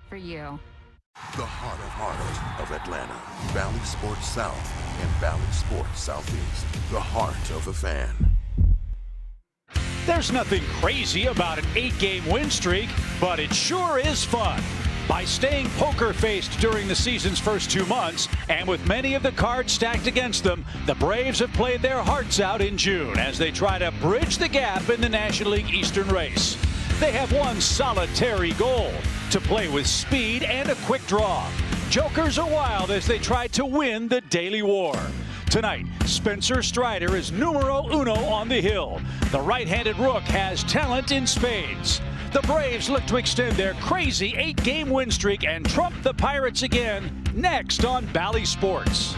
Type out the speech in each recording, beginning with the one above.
for you. The heart of Atlanta. Valley Sports South and Valley Sports Southeast. The heart of the fan. There's nothing crazy about an 8-game win streak, but it sure is fun. By staying poker-faced during the season's first 2 months, and with many of the cards stacked against them, the Braves have played their hearts out in June as they try to bridge the gap in the National League Eastern race. They have one solitary goal: to play with speed and a quick draw. Jokers are wild as they try to win the daily war. Tonight, Spencer Strider is numero uno on the hill. The right-handed rook has talent in spades. The Braves look to extend their crazy 8-game win streak and trump the Pirates again, next on Bally Sports.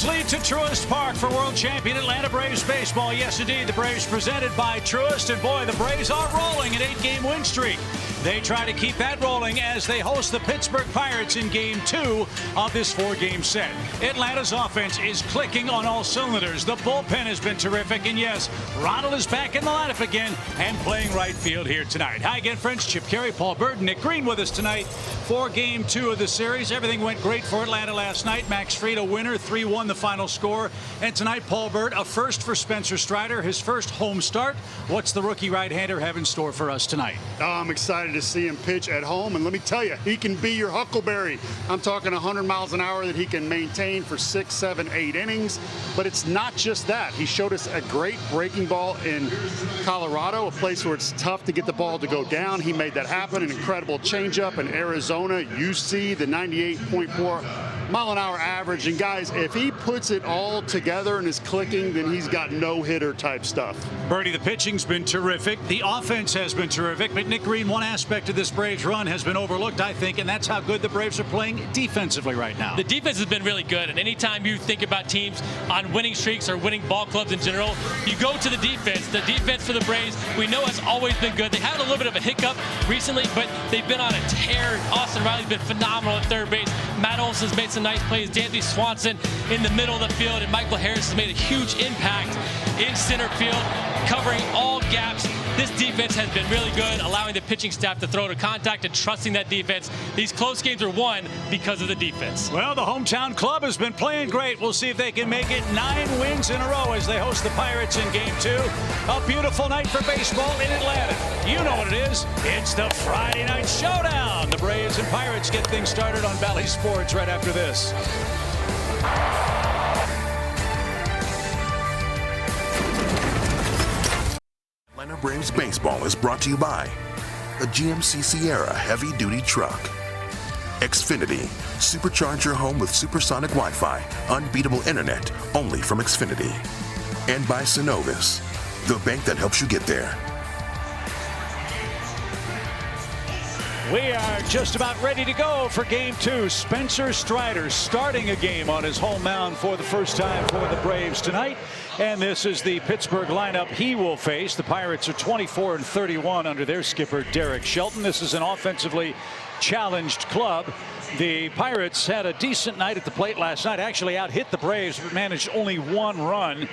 Lead to Truist Park for world champion Atlanta Braves baseball. Yes, indeed, the Braves presented by Truist, and boy, the Braves are rolling an 8-game win streak. They try to keep that rolling as they host the Pittsburgh Pirates in Game 2 of this 4-game set. Atlanta's offense is clicking on all cylinders. The bullpen has been terrific, and yes, Ronald is back in the lineup again and playing right field here tonight. Hi again, friends. Chip Carey, Paul Burton, Nick Green with us tonight for Game 2 of the series. Everything went great for Atlanta last night. Max Fried a winner, 3-1 the final score. And tonight, Paul Burt, a first for Spencer Strider, his first home start. What's the rookie right-hander have in store for us tonight? I'm excited to see him pitch at home, and let me tell you, he can be your Huckleberry. I'm talking 100 miles an hour that he can maintain for 6, 7, 8 innings, but it's not just that. He showed us a great breaking ball in Colorado, a place where it's tough to get the ball to go down. He made that happen. An incredible changeup in Arizona. You see the 98.4 mile-an-hour average, and guys, if he puts it all together and is clicking, then he's got no-hitter type stuff. Bertie, the pitching's been terrific. The offense has been terrific. But Nick Green, one aspect of this Braves run has been overlooked, I think, and that's how good the Braves are playing defensively right now. The defense has been really good, and anytime you think about teams on winning streaks or winning ball clubs in general, you go to the defense. The defense for the Braves, we know, has always been good. They had a little bit of a hiccup recently, but they've been on a tear. Austin Riley's been phenomenal at third base. Matt Olson's made some nice plays. Dansby Swanson in the middle of the field, and Michael Harris has made a huge impact in center field, covering all gaps. This defense has been really good, allowing the pitching staff to throw to contact and trusting that defense. These close games are won because of the defense. Well, the hometown club has been playing great. We'll see if they can make it 9 wins in a row as they host the Pirates in Game 2. A beautiful night for baseball in Atlanta. You know what it is. It's the Friday Night Showdown. The Braves and Pirates get things started on Bally Sports right after this. Atlanta Braves baseball is brought to you by a GMC Sierra heavy-duty truck. Xfinity, supercharge your home with supersonic Wi-Fi, unbeatable internet, only from Xfinity. And by Synovus, the bank that helps you get there. We are just about ready to go for Game 2. Spencer Strider starting a game on his home mound for the first time for the Braves tonight. And this is the Pittsburgh lineup he will face. The Pirates are 24-31 under their skipper, Derek Shelton. This is an offensively challenged club. The Pirates had a decent night at the plate last night. Actually out-hit the Braves, but managed only 1 run.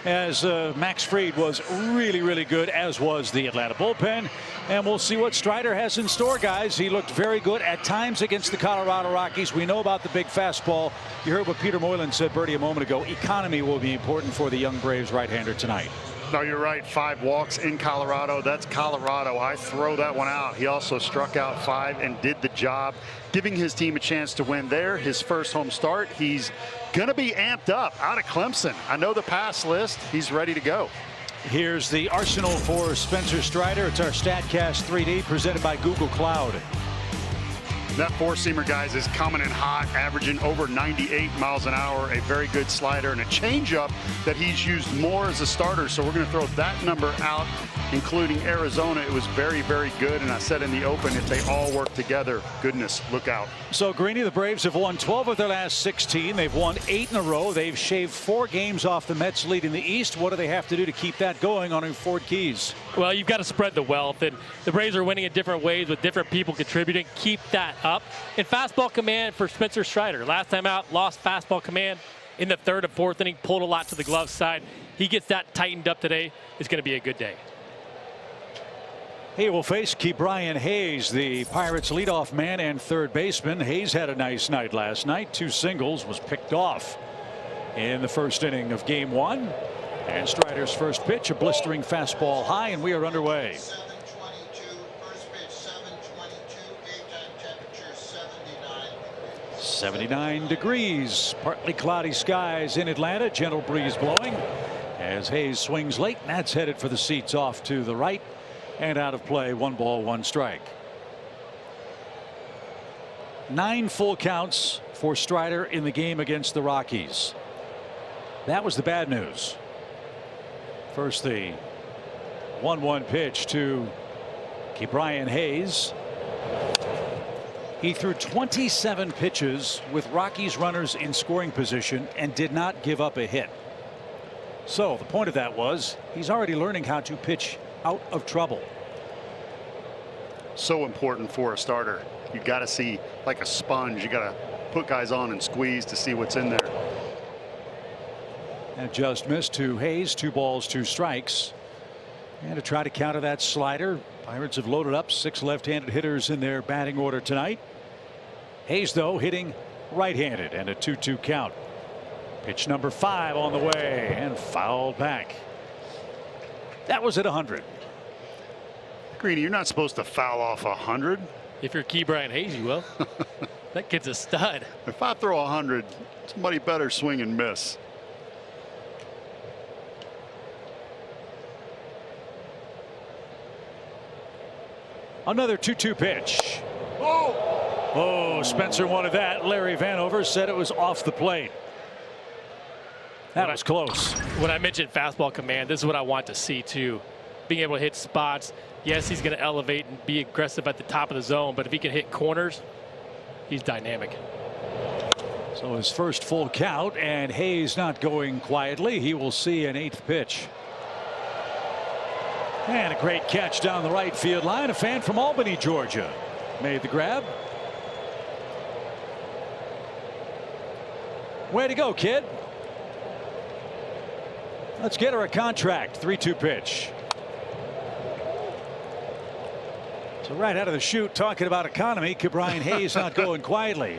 As Max Fried was really, really good, as was the Atlanta bullpen. And we'll see what Strider has in store, guys. He looked very good at times against the Colorado Rockies. We know about the big fastball. You heard what Peter Moylan said, Bertie, a moment ago. Economy will be important for the young Braves right-hander tonight. No, you're right. 5 walks in Colorado. That's Colorado. I throw that one out. He also struck out 5 and did the job, giving his team a chance to win there. His first home start. He's going to be amped up out of Clemson. I know the pass list. He's ready to go. Here's the arsenal for Spencer Strider. It's our StatCast 3D presented by Google Cloud. That four-seamer, guys, is coming in hot, averaging over 98 miles an hour, a very good slider, and a changeup that he's used more as a starter. So we're going to throw that number out, including Arizona. It was very, very good, and I said in the open, if they all work together, goodness, look out. So, Greeny, the Braves have won 12 of their last 16. They've won 8 in a row. They've shaved 4 games off the Mets lead in the East. What do they have to do to keep that going on Ford Keys? Well, you've got to spread the wealth, and the Braves are winning in different ways with different people contributing. Keep that up. And fastball command for Spencer Strider. Last time out, lost fastball command in the 3rd and 4th inning, pulled a lot to the glove side. He gets that tightened up today. It's going to be a good day. He will face Ke'Bryan Hayes, the Pirates leadoff man and third baseman. Hayes had a nice night last night. 2 singles, was picked off in the 1st inning of game 1. And Strider's first pitch, a blistering fastball high, and we are underway. 7:22, first pitch, 7:22, game time temperature 79 degrees. Partly cloudy skies in Atlanta. Gentle breeze blowing as Hayes swings late. And that's headed for the seats off to the right and out of play. 1 ball, 1 strike. 9 full counts for Strider in the game against the Rockies. That was the bad news. First, the 1-1 pitch to Ke'Bryan Hayes. He threw 27 pitches with Rockies runners in scoring position and did not give up a hit. So the point of that was he's already learning how to pitch out of trouble. So important for a starter. You got to see like a sponge. You got to put guys on and squeeze to see what's in there. And just missed to Hayes. 2 balls, 2 strikes. And to try to counter that slider, Pirates have loaded up 6 left-handed hitters in their batting order tonight. Hayes, though, hitting right-handed, and a 2-2 count. Pitch number 5 on the way and fouled back. That was at 100. Greeny, you're not supposed to foul off 100. If you're Ke'Bryan Hayes, you will. That kid's a stud. If I throw 100, somebody better swing and miss. Another 2-2 pitch. Oh, Spencer wanted that. Larry Vanover said it was off the plate. That was close. When I mentioned fastball command, this is what I want to see too. Being able to hit spots. Yes, he's going to elevate and be aggressive at the top of the zone, but if he can hit corners, he's dynamic. So his first full count, and Hayes not going quietly. He will see an 8th pitch. And a great catch down the right field line. A fan from Albany, Georgia, made the grab. Way to go, kid. Let's get her a contract. 3-2 pitch. So right out of the chute, talking about economy, Ke'Bryan Hayes not going quietly.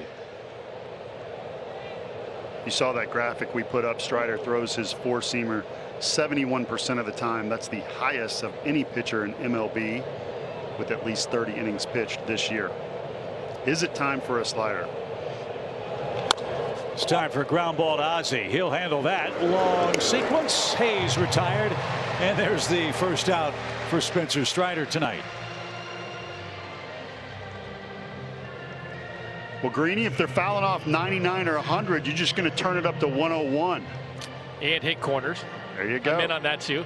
You saw that graphic we put up. Strider throws his 4-seamer 71% of the time. That's the highest of any pitcher in MLB with at least 30 innings pitched this year. Is it time for a slider? It's time for a ground ball to Ozzie. He'll handle that. Long sequence. Hayes retired. And there's the first out for Spencer Strider tonight. Well, Greeny, if they're fouling off 99 or 100, you're just going to turn it up to 101. And hit corners. There you go. I'm in on that too.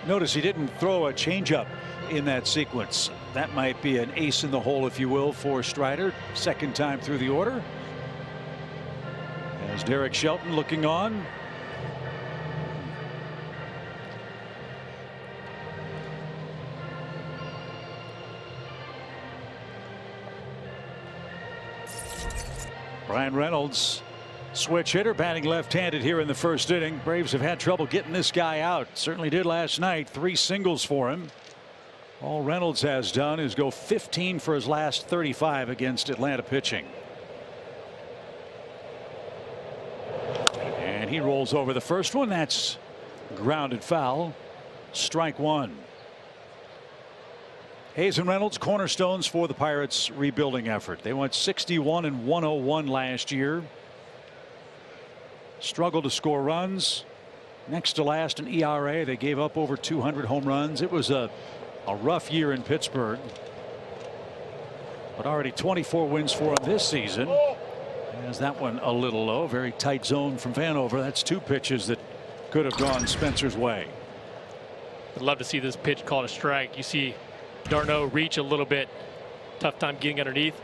Notice he didn't throw a changeup in that sequence. That might be an ace in the hole, if you will, for Strider. 2nd time through the order. As Derek Shelton looking on. Brian Reynolds, switch hitter, batting left-handed here in the 1st inning. Braves have had trouble getting this guy out. Certainly did last night. 3 singles for him. All Reynolds has done is go 15 for his last 35 against Atlanta pitching. And he rolls over the first one. That's grounded foul. Strike 1. Hayes and Reynolds, cornerstones for the Pirates' rebuilding effort. They went 61 and 101 last year. Struggled to score runs. Next to last in ERA. They gave up over 200 home runs. It was a rough year in Pittsburgh. But already 24 wins for him this season. Has that one a little low. Very tight zone from Vanover. That's 2 pitches that could have gone Spencer's way. I'd love to see this pitch called a strike. You see d'Arnaud reach a little bit. Tough time getting underneath.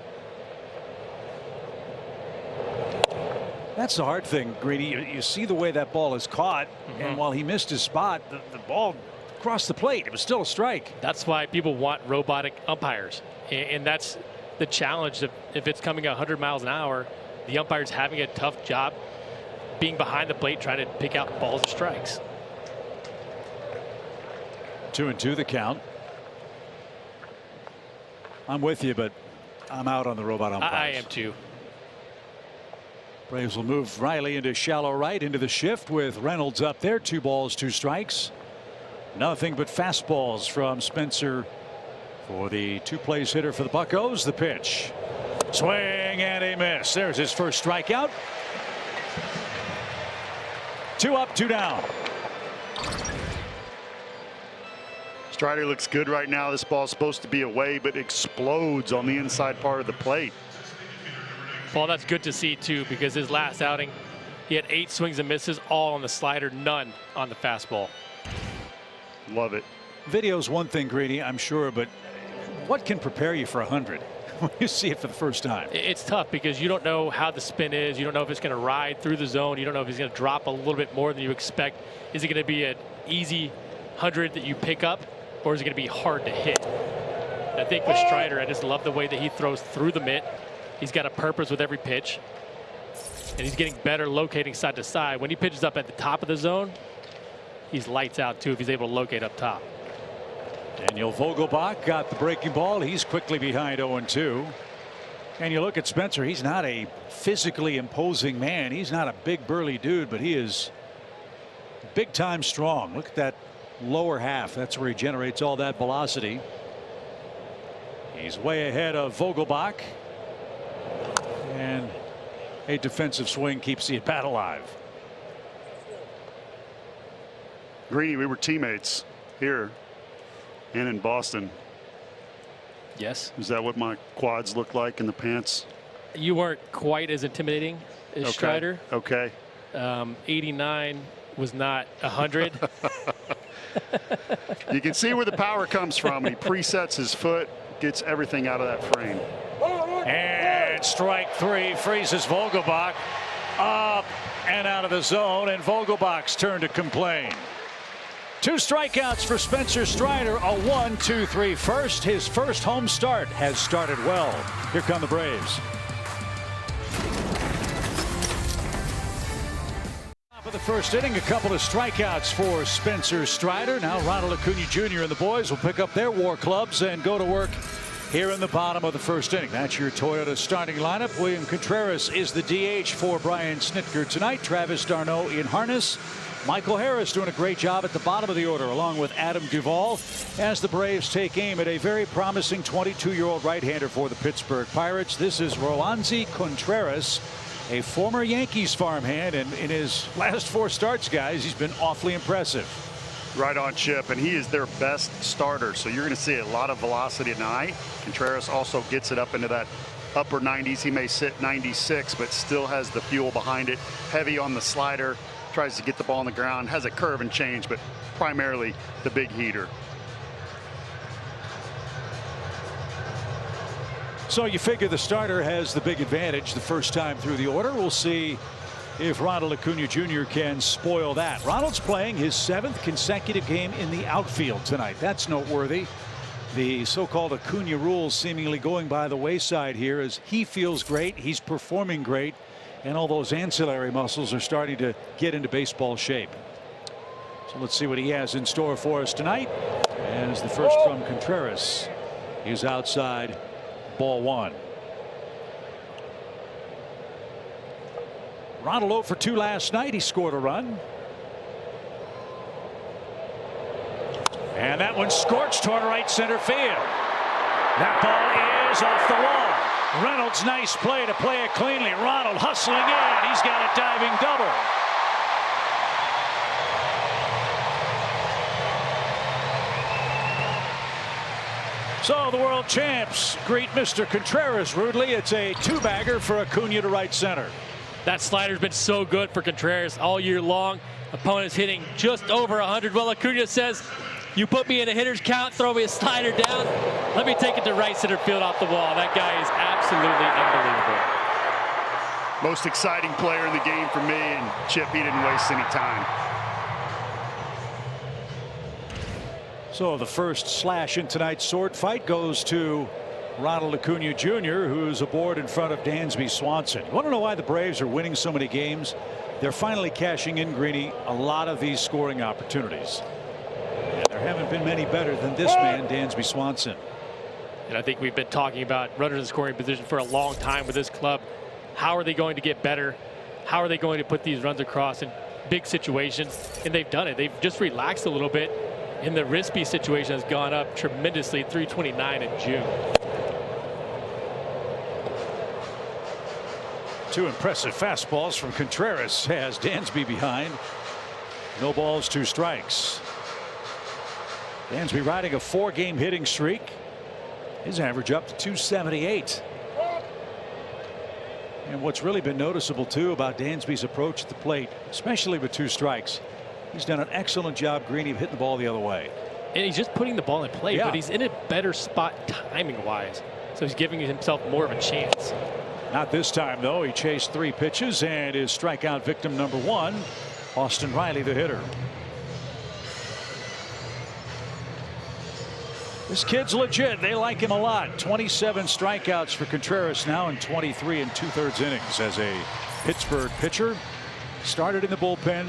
That's the hard thing, Greedy. You see the way that ball is caught, and while he missed his spot, the ball crossed the plate. It was still a strike. That's why people want robotic umpires, and that's the challenge. If it's coming 100 miles an hour, the umpire's having a tough job being behind the plate trying to pick out balls and strikes. 2-2 the count. I'm with you, but I'm out on the robot umpires. I am too. Braves will move Riley into shallow right into the shift with Reynolds up there. 2 balls, 2 strikes. Nothing but fastballs from Spencer for the 2-place hitter for the Buccos. The pitch. Swing and a miss. There's his first strikeout. 2 up, 2 down. Strider looks good right now. This ball's supposed to be away, but explodes on the inside part of the plate. Well, that's good to see too, because his last outing, he had 8 swings and misses, all on the slider, none on the fastball. Love it. Video's one thing, Greedy, I'm sure, but what can prepare you for 100 when you see it for the first time? It's tough because you don't know how the spin is. You don't know if it's going to ride through the zone. You don't know if he's going to drop a little bit more than you expect. Is it going to be an easy 100 that you pick up, or is it going to be hard to hit? I think with Strider, I just love the way that he throws through the mitt. He's got a purpose with every pitch, and he's getting better locating side to side. When he pitches up at the top of the zone, he's lights out too if he's able to locate up top. Daniel Vogelbach got the breaking ball. He's quickly behind 0-2. And you look at Spencer, he's not a physically imposing man. He's not a big burly dude, but he is big time strong. Look at that lower half. That's where he generates all that velocity. He's way ahead of Vogelbach. And a defensive swing keeps the at bat alive. Greeny, we were teammates here and in Boston. Yes. Is that what my quads look like in the pants? You weren't quite as intimidating as Strider. Okay. 89 was not 100. You can see where the power comes from. He presets his foot, gets everything out of that frame. And strike 3 freezes Vogelbach up and out of the zone, and Vogelbach's turn to complain. 2 strikeouts for Spencer Strider. A 1-2-3 first. His first home start has started well. Here come the Braves. Top of the first inning, a couple of strikeouts for Spencer Strider. Now Ronald Acuna Jr. and the boys will pick up their war clubs and go to work here in the bottom of the first inning. That's your Toyota starting lineup. William Contreras is the DH for Brian Snitker tonight. Travis d'Arnaud in harness. Michael Harris doing a great job at the bottom of the order, along with Adam Duvall, as the Braves take aim at a very promising 22-year-old right-hander for the Pittsburgh Pirates. This is Roansy Contreras, a former Yankees farmhand, and in his last 4 starts, guys, he's been awfully impressive. Right on, Chip, and he is their best starter, so you're going to see a lot of velocity tonight. Contreras also gets it up into that upper 90s. He may sit 96, but still has the fuel behind it. Heavy on the slider, tries to get the ball on the ground, has a curve and change, but primarily the big heater. So you figure the starter has the big advantage the first time through the order. We'll see if Ronald Acuna Jr. can spoil that. Ronald's playing his 7th consecutive game in the outfield tonight. That's noteworthy. The so-called Acuna rules seemingly going by the wayside here as he feels great, he's performing great, and all those ancillary muscles are starting to get into baseball shape. So let's see what he has in store for us tonight. As the first from Contreras is outside, ball 1. Ronald 0 for 2 last night. He scored a run. And that one scorched toward right center field. That ball is off the wall. Reynolds, nice play to play it cleanly. Ronald hustling in. He's got a diving double. So the world champs greet Mr. Contreras rudely. It's a two-bagger for Acuna to right center. That slider's been so good for Contreras all year long. Opponents hitting just over 100. Well, Acuna says, you put me in a hitter's count, throw me a slider down, let me take it to right center field off the wall. That guy is absolutely unbelievable. Most exciting player in the game for me, and Chip, he didn't waste any time. So the first slash in tonight's sword fight goes to Ronald Acuna Jr., who's aboard in front of Dansby Swanson. You want to know why the Braves are winning so many games? They're finally cashing in, Greeny, a lot of these scoring opportunities. And there haven't been many better than this man, Dansby Swanson. And I think we've been talking about runners in scoring position for a long time with this club. How are they going to get better? How are they going to put these runs across in big situations? And they've done it. They've just relaxed a little bit. And the Rispy situation has gone up tremendously, 329 in June. Two impressive fastballs from Contreras has Dansby behind. No balls, 2 strikes. Dansby riding a 4-game hitting streak. His average up to 278. And what's really been noticeable too about Dansby's approach at the plate, especially with 2 strikes, he's done an excellent job, Greeny, of hitting the ball the other way. And he's just putting the ball in play, Yeah. but he's in a better spot timing wise. So he's giving himself more of a chance. Not this time, though. He chased 3 pitches and is strikeout victim number 1. Austin Riley, the hitter. This kid's legit. They like him a lot. 27 strikeouts for Contreras now in 23 2/3 innings as a Pittsburgh pitcher. Started in the bullpen.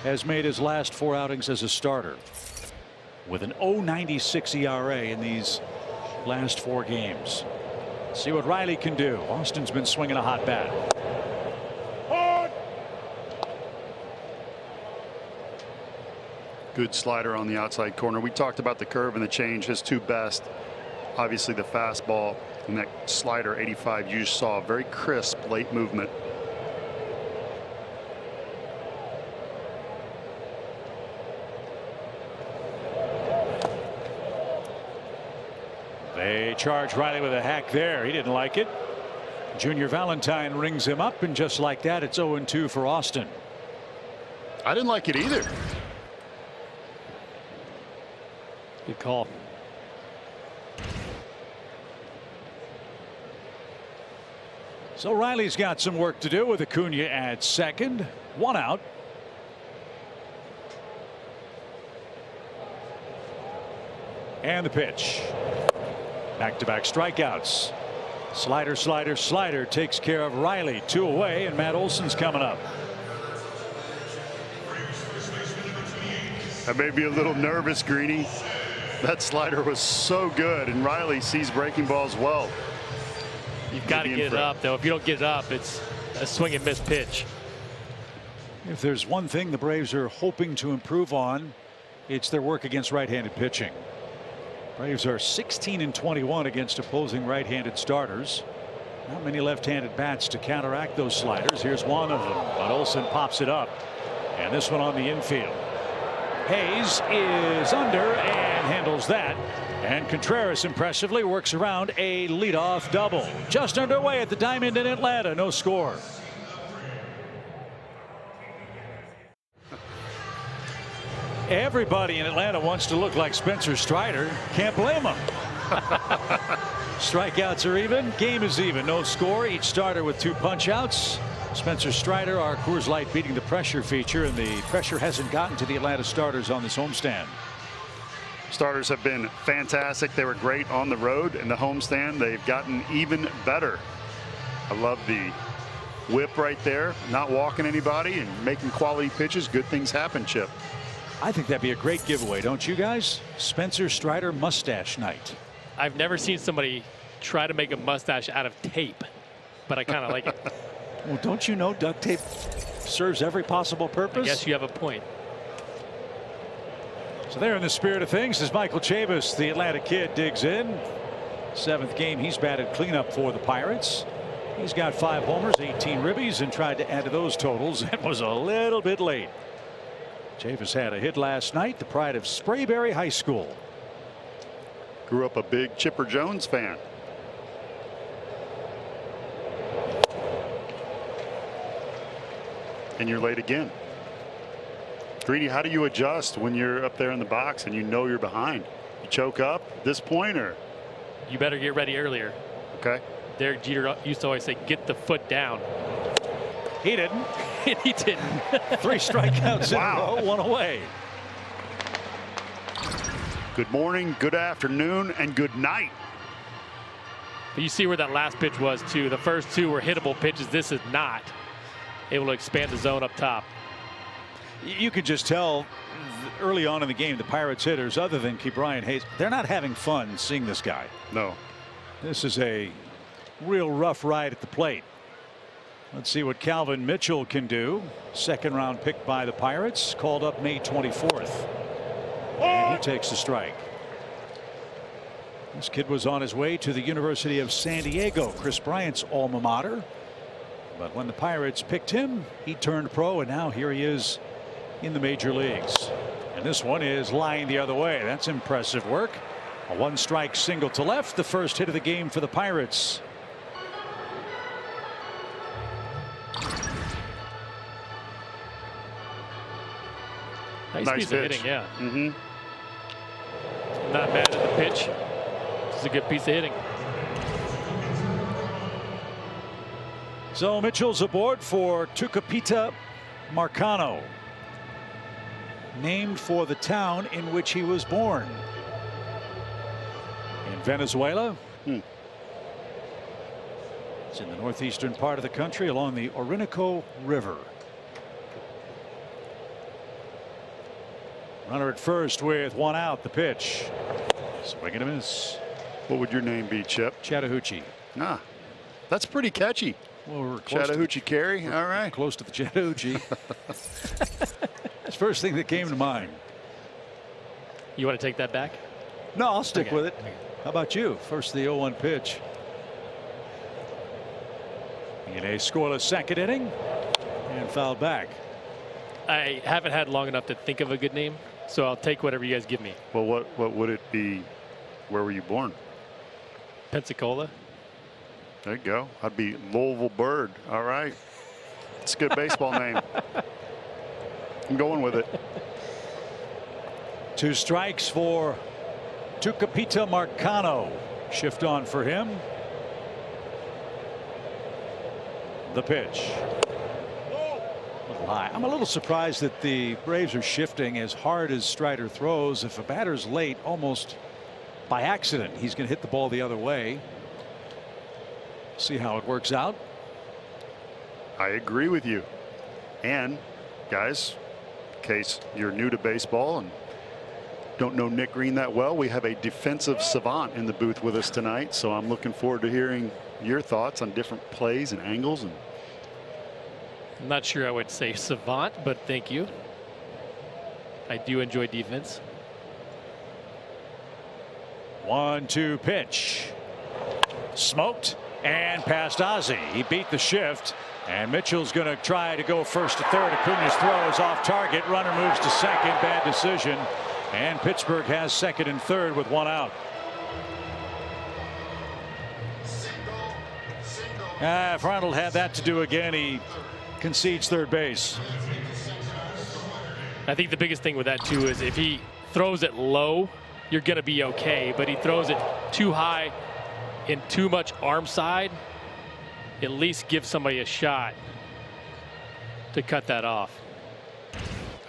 Has made his last 4 outings as a starter with an 0.96 ERA in these last 4 games. See what Riley can do. Austin's been swinging a hot bat. Good slider on the outside corner. We talked about the curve and the change, his 2 best. Obviously the fastball and that slider 85 you saw, very crisp late movement. They charge Riley with a hack there. He didn't like it. Junior Valentine rings him up, and just like that, it's 0-2 for Austin. I didn't like it either. Good call. So Riley's got some work to do with Acuna at second. 1 out. And the pitch. Back-to-back strikeouts. Slider, slider, slider takes care of Riley. 2 away, and Matt Olson's coming up. I may be a little nervous, Greeny. That slider was so good, and Riley sees breaking balls well. You've got to get it up, though. If you don't get it up, it's a swing and miss pitch. If there's one thing the Braves are hoping to improve on, it's their work against right-handed pitching. Braves are 16-21 against opposing right-handed starters. Not many left-handed bats to counteract those sliders. Here's one of them, but Olson pops it up, and this one on the infield. Hayes is under and handles that, and Contreras impressively works around a leadoff double. Just underway at the Diamond in Atlanta. No score. Everybody in Atlanta wants to look like Spencer Strider. Can't blame them. Strikeouts are even. Game is even. No score. Each starter with 2 punch outs. Spencer Strider, our Coors Light beating the pressure feature, and the pressure hasn't gotten to the Atlanta starters on this homestand. Starters have been fantastic. They were great on the road, and the homestand they've gotten even better. I love the whip right there, not walking anybody and making quality pitches. Good things happen, Chip. I think that'd be a great giveaway, don't you guys? Spencer Strider mustache night. I've never seen somebody try to make a mustache out of tape, but I kind of like it. Well, don't you know duct tape serves every possible purpose? I guess you have a point. So there in the spirit of things as Michael Chavis, the Atlanta kid, digs in. 7th game he's batted cleanup for the Pirates. He's got 5 homers, 18 ribbies, and tried to add to those totals and was a little bit late. Chavis had a hit last night, the pride of Sprayberry High School. Grew up a big Chipper Jones fan. And you're late again. Greeny, how do you adjust when you're up there in the box and you know you're behind? You choke up at this point, or? You better get ready earlier. Okay. Derek Jeter used to always say, get the foot down. He didn't. And he didn't. 3 strikeouts in a row, 1 away. Good morning, good afternoon, and good night. But you see where that last pitch was, too. The first 2 were hittable pitches. This is not able to expand the zone up top. You could just tell early on in the game, the Pirates hitters, other than Ke'Bryan Hayes, they're not having fun seeing this guy. No. This is a real rough ride at the plate. Let's see what Calvin Mitchell can do. 2nd round pick by the Pirates, called up May 24th. And he takes the strike. This kid was on his way to the University of San Diego, Chris Bryant's alma mater. But when the Pirates picked him, he turned pro, and now here he is in the major leagues. And this one is lying the other way. That's impressive work. A 1-strike single to left, the first hit of the game for the Pirates. Nice piece pitch. of hitting, yeah. Mm-hmm. Not bad at the pitch. This is a good piece of hitting. So Mitchell's aboard for Tucupita Marcano, named for the town in which he was born. In Venezuela. It's in the northeastern part of the country along the Orinoco River. Runner at first with 1 out. The pitch. Swing and a miss. What would your name be, Chip? Chattahoochee. Ah, that's pretty catchy. Well, we're close Chattahoochee Carey. All right. close to the Chattahoochee. That's the first thing that came to mind. You want to take that back? No, I'll stick Okay. with it. How about you? First the 0-1 pitch. In a scoreless 2nd inning, and fouled back. I haven't had long enough to think of a good name, so I'll take whatever you guys give me. Well, what would it be? Where were you born? Pensacola. There you go. I'd be Louisville Bird. All right. It's a good baseball name. I'm going with it. 2 strikes for Tucupita Marcano. Shift on for him. The pitch. I'm a little surprised that the Braves are shifting as hard as Strider throws. If a batter's late, almost by accident, he's going to hit the ball the other way. See how it works out. I agree with you. And guys, in case you're new to baseball and don't know Nick Green that well, we have a defensive savant in the booth with us tonight. So I'm looking forward to hearing your thoughts on different plays and angles. And I'm not sure I would say savant, but thank you. I do enjoy defense. 1-2 pitch. Smoked and past Ozzie. He beat the shift, and Mitchell's going to try to go first to third. Acuna's throw is off target. Runner moves to 2nd. Bad decision. And Pittsburgh has 2nd and 3rd with 1 out. If Arnold had that to do again, he concedes 3rd base. I think the biggest thing with that too is if he throws it low, you're going to be okay. But he throws it too high in too much arm side, at least give somebody a shot to cut that off.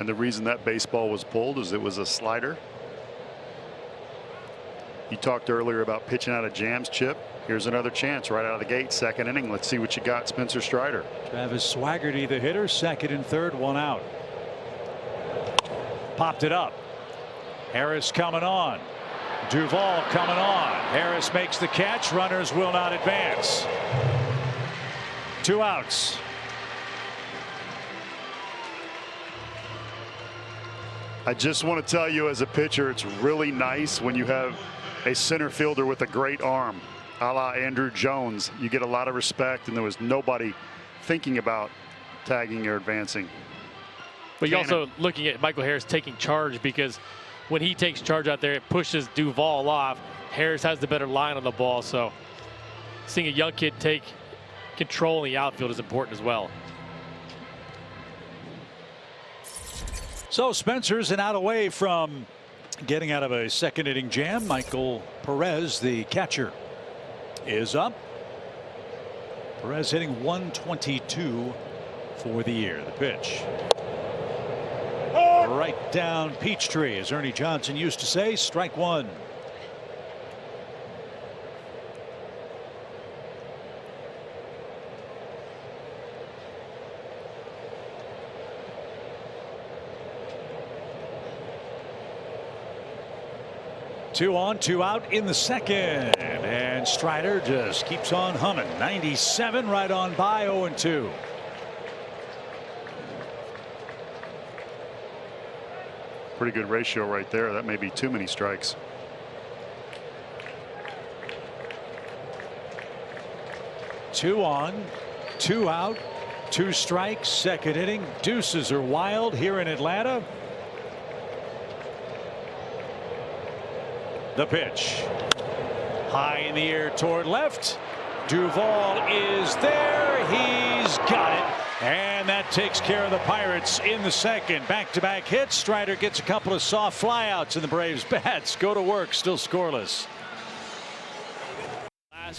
the reason that baseball was pulled is it was a slider. You talked earlier about pitching out of jams, Chip. Here's another chance right out of the gate, 2nd inning. Let's see what you got, Spencer Strider. Travis Swaggerty, the hitter, 2nd and 3rd, 1 out. Popped it up. Harris coming on. Duvall coming on. Harris makes the catch. Runners will not advance. 2 outs. I just want to tell you, as a pitcher, it's really nice when you have a center fielder with a great arm, a la Andrew Jones. You get a lot of respect, and there was nobody thinking about tagging or advancing. But you're also looking at Michael Harris taking charge, because when he takes charge out there, it pushes Duvall off. Harris has the better line on the ball, so seeing a young kid take control in the outfield is important as well. So Spencer's an out away from getting out of a second inning jam. Michael Perez, the catcher, is up. Perez hitting 122 for the year. The pitch. Right down Peachtree, as Ernie Johnson used to say. Strike one. Two on, two out in the second, and Strider just keeps on humming. 97 right on by. 0-2. Pretty good ratio right there. That may be too many strikes. Two on, two out, two strikes. Second inning. Deuces are wild here in Atlanta. The pitch. High in the air toward left. Duvall is there. He's got it. And that takes care of the Pirates in the second. Back-to-back hits. Strider gets a couple of soft flyouts, and the Braves bats go to work, still scoreless.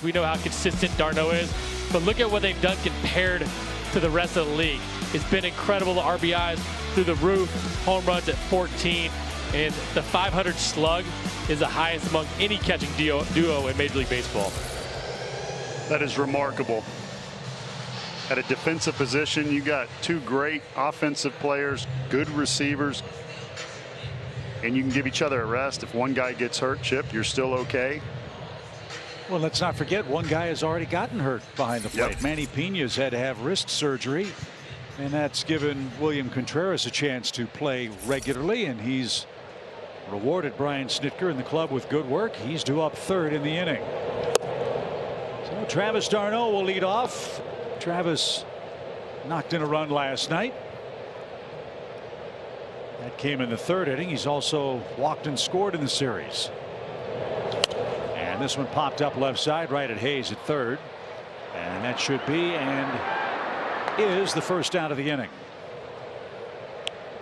We know how consistent d'Arnaud is, but look at what they've done compared to the rest of the league. It's been incredible. The RBIs through the roof, home runs at 14, and the 500 slug is the highest among any catching duo in Major League Baseball. That is remarkable. At a defensive position, you got two great offensive players, good receivers, and you can give each other a rest. If one guy gets hurt, Chip, you're still okay. Well, let's not forget one guy has already gotten hurt behind the plate. Yep. Manny Piña's had to have wrist surgery, and that's given William Contreras a chance to play regularly, and he's rewarded Brian Snitker and the club with good work. He's due up third in the inning. So Travis d'Arnaud will lead off. Travis knocked in a run last night. That came in the third inning. He's also walked and scored in the series. And this one popped up left side, right at Hayes at third. And that should be and is the first out of the inning.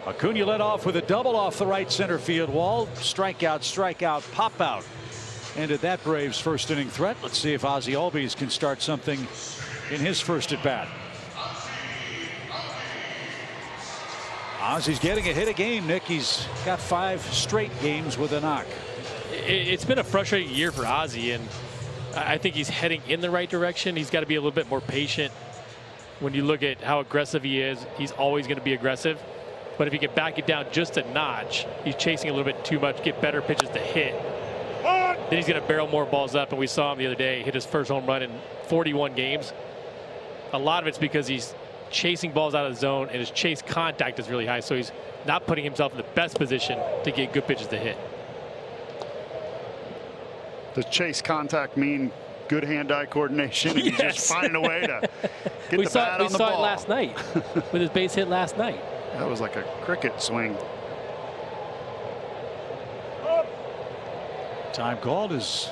Acuna led off with a double off the right center field wall. Strikeout, strikeout, pop out. Ended that Braves first inning threat. Let's see if Ozzie Albies can start something in his first at bat. Ozzie's getting a hit a game, Nick. He's got 5 straight games with a knock. It's been a frustrating year for Ozzie, and I think he's heading in the right direction. He's got to be a little bit more patient. When you look at how aggressive he is, he's always going to be aggressive. But if he can back it down just a notch, he's chasing a little bit too much, get better pitches to hit. Then he's going to barrel more balls up, and we saw him the other day hit his first home run in 41 games. A lot of it's because he's chasing balls out of the zone, and his chase contact is really high, so he's not putting himself in the best position to get good pitches to hit. Does chase contact mean good hand-eye coordination? And Yes. he's just finding a way to get the bat on the ball. We saw it last night with his base hit last night. That was like a cricket swing. Time called as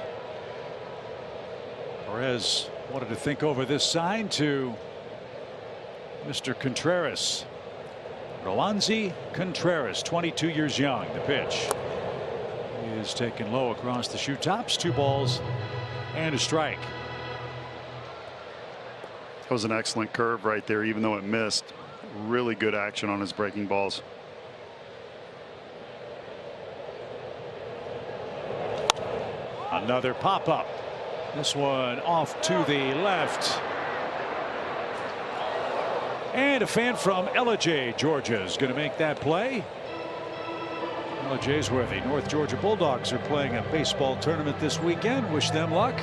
Perez wanted to think over this sign to Mr. Contreras. Roansy Contreras, 22 years young. The pitch is taken low across the shoe tops. 2 balls and a strike. That was an excellent curve right there, even though it missed. Really good action on his breaking balls. Another pop up. This one off to the left. And a fan from Ellijay, Georgia, is going to make that play. Ellijay's where the North Georgia Bulldogs are playing a baseball tournament this weekend. Wish them luck.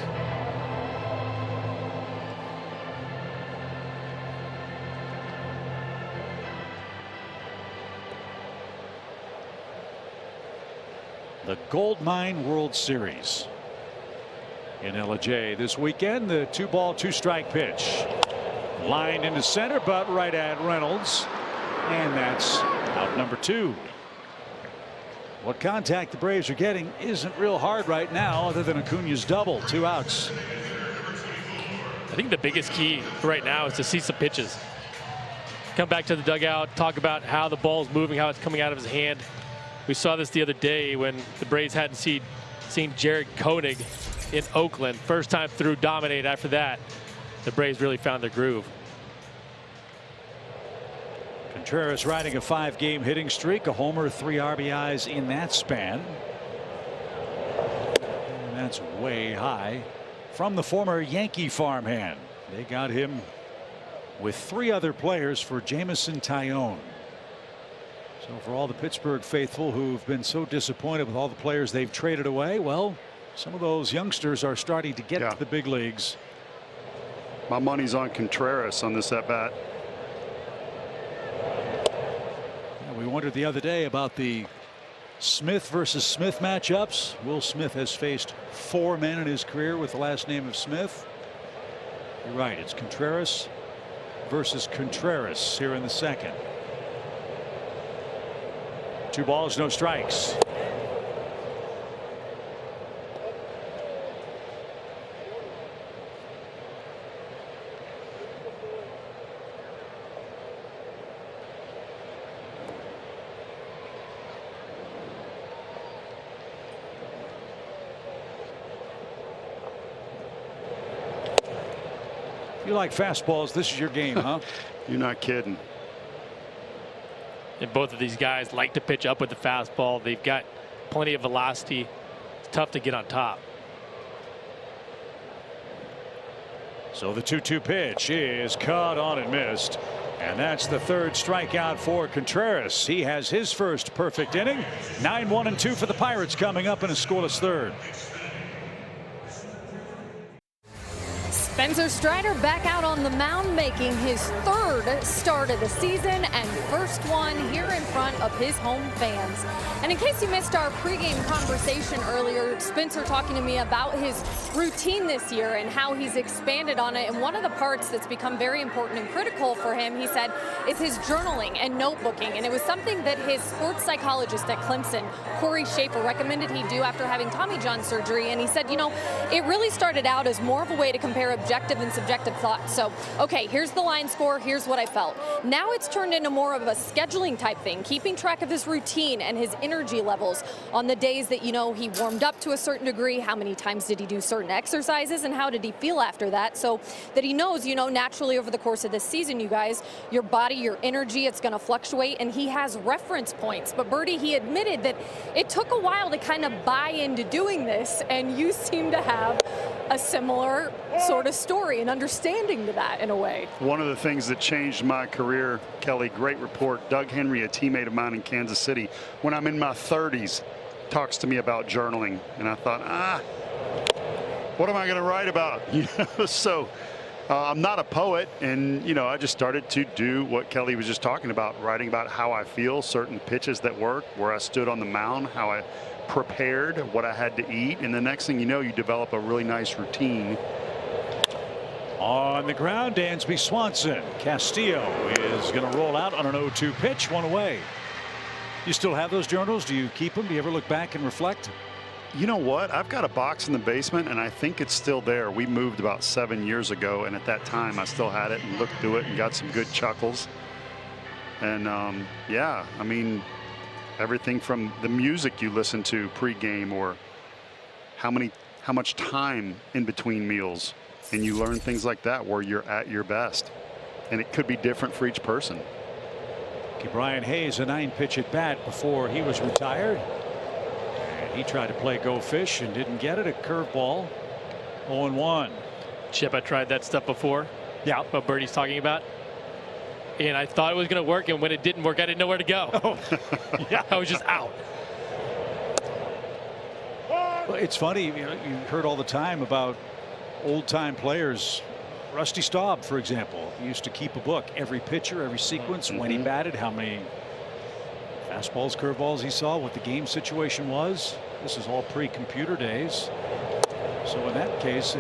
The Goldmine World Series in Ellijay this weekend. The 2-ball, 2-strike pitch. Lined into center, but right at Reynolds. And that's out number 2. What contact the Braves are getting isn't real hard right now, other than Acuna's double. 2 outs. I think the biggest key right now is to see some pitches. Come back to the dugout, talk about how the ball's moving, how it's coming out of his hand. We saw this the other day when the Braves hadn't seen Jared Koenig in Oakland. First time through, dominate. After that, the Braves really found their groove. Contreras riding a 5-game hitting streak, a homer, 3 RBIs in that span. And that's way high from the former Yankee farmhand. They got him with 3 other players for Jameson Taillon. So for all the Pittsburgh faithful who've been so disappointed with all the players they've traded away, well, some of those youngsters are starting to get to the big leagues. My money's on Contreras on this at bat. We wondered the other day about the Smith versus Smith matchups. Will Smith has faced 4 men in his career with the last name of Smith. You're right, it's Contreras versus Contreras here in the second. 2 balls, no strikes. You like fastballs, this is your game, huh? You're not kidding. And both of these guys like to pitch up with the fastball. They've got plenty of velocity. It's tough to get on top. So the 2-2 pitch is caught on and missed. And that's the 3rd strikeout for Contreras. He has his first perfect inning. 9-1-2 for the Pirates coming up in a scoreless 3rd. Spencer Strider back out on the mound, making his 3rd start of the season and first one here in front of his home fans. And in case you missed our pregame conversation earlier, Spencer talking to me about his routine this year and how he's expanded on it. And one of the parts that's become very important and critical for him, he said, is his journaling and notebooking. And it was something that his sports psychologist at Clemson, Corey Schaefer, recommended he do after having Tommy John surgery. And he said, you know, it really started out as more of a way to compare objective and subjective thoughts. So, okay, here's the line score, here's what I felt. Now it's turned into more of a scheduling type thing, keeping track of his routine and his energy levels on the days that, you know, he warmed up to a certain degree, how many times did he do certain exercises, and how did he feel after that, so that he knows, you know, naturally over the course of this season, you guys, your body, your energy, it's going to fluctuate, and he has reference points. But Birdie, he admitted that it took a while to kind of buy into doing this, and you seem to have a similar sort of story and understanding to that in a way. One of the things that changed my career, Kelly, great report. Doug Henry, a teammate of mine in Kansas City, when I'm in my 30s, talks to me about journaling. And I thought, what am I going to write about? You know, so I'm not a poet. And, you know, I just started to do what Kelly was just talking about, writing about how I feel, certain pitches that work, where I stood on the mound, how I prepared, what I had to eat. And the next thing you know, you develop a really nice routine. On the ground, Dansby Swanson. Castillo is going to roll out on an 0-2 pitch, 1 away. You still have those journals? Do you keep them? Do you ever look back and reflect? You know what? I've got a box in the basement, and I think it's still there. We moved about 7 years ago, and at that time, I still had it and looked through it and got some good chuckles. And yeah, I mean, everything from the music you listen to pregame, or how much time in between meals, and you learn things like that where you're at your best, and it could be different for each person. Brian Hayes, a 9-pitch at bat before he was retired, and he tried to play go fish and didn't get it. A curveball. 0-1. Chip, I tried that stuff before. Yeah, what Birdie's talking about. And I thought it was going to work, and when it didn't work, I didn't know where to go. Oh, yeah, I was just out. Well, it's funny, you know, you heard all the time about old-time players. Rusty Staub, for example, he used to keep a book, every pitcher, every sequence, when he batted, how many fastballs, curveballs he saw, what the game situation was. This is all pre-computer days. So in that case,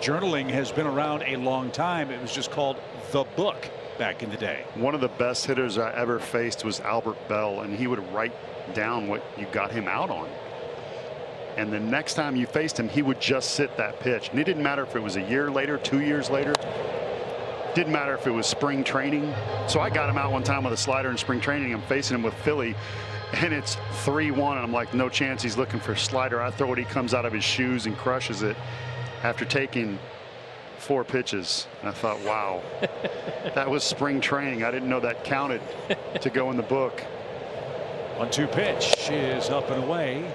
journaling has been around a long time. It was just called the book. back in the day. One of the best hitters I ever faced was Albert Bell, and he would write down what you got him out on. And the next time you faced him, he would just sit that pitch. And it didn't matter if it was a year later, 2 years later. Didn't matter if it was spring training. So I got him out one time with a slider in spring training. I'm facing him with Philly, and it's 3-1. And I'm like, no chance he's looking for a slider. I throw it, he comes out of his shoes and crushes it after taking 4 pitches. And I thought, wow, that was spring training. I didn't know that counted to go in the book. 1-2 pitch is up and away.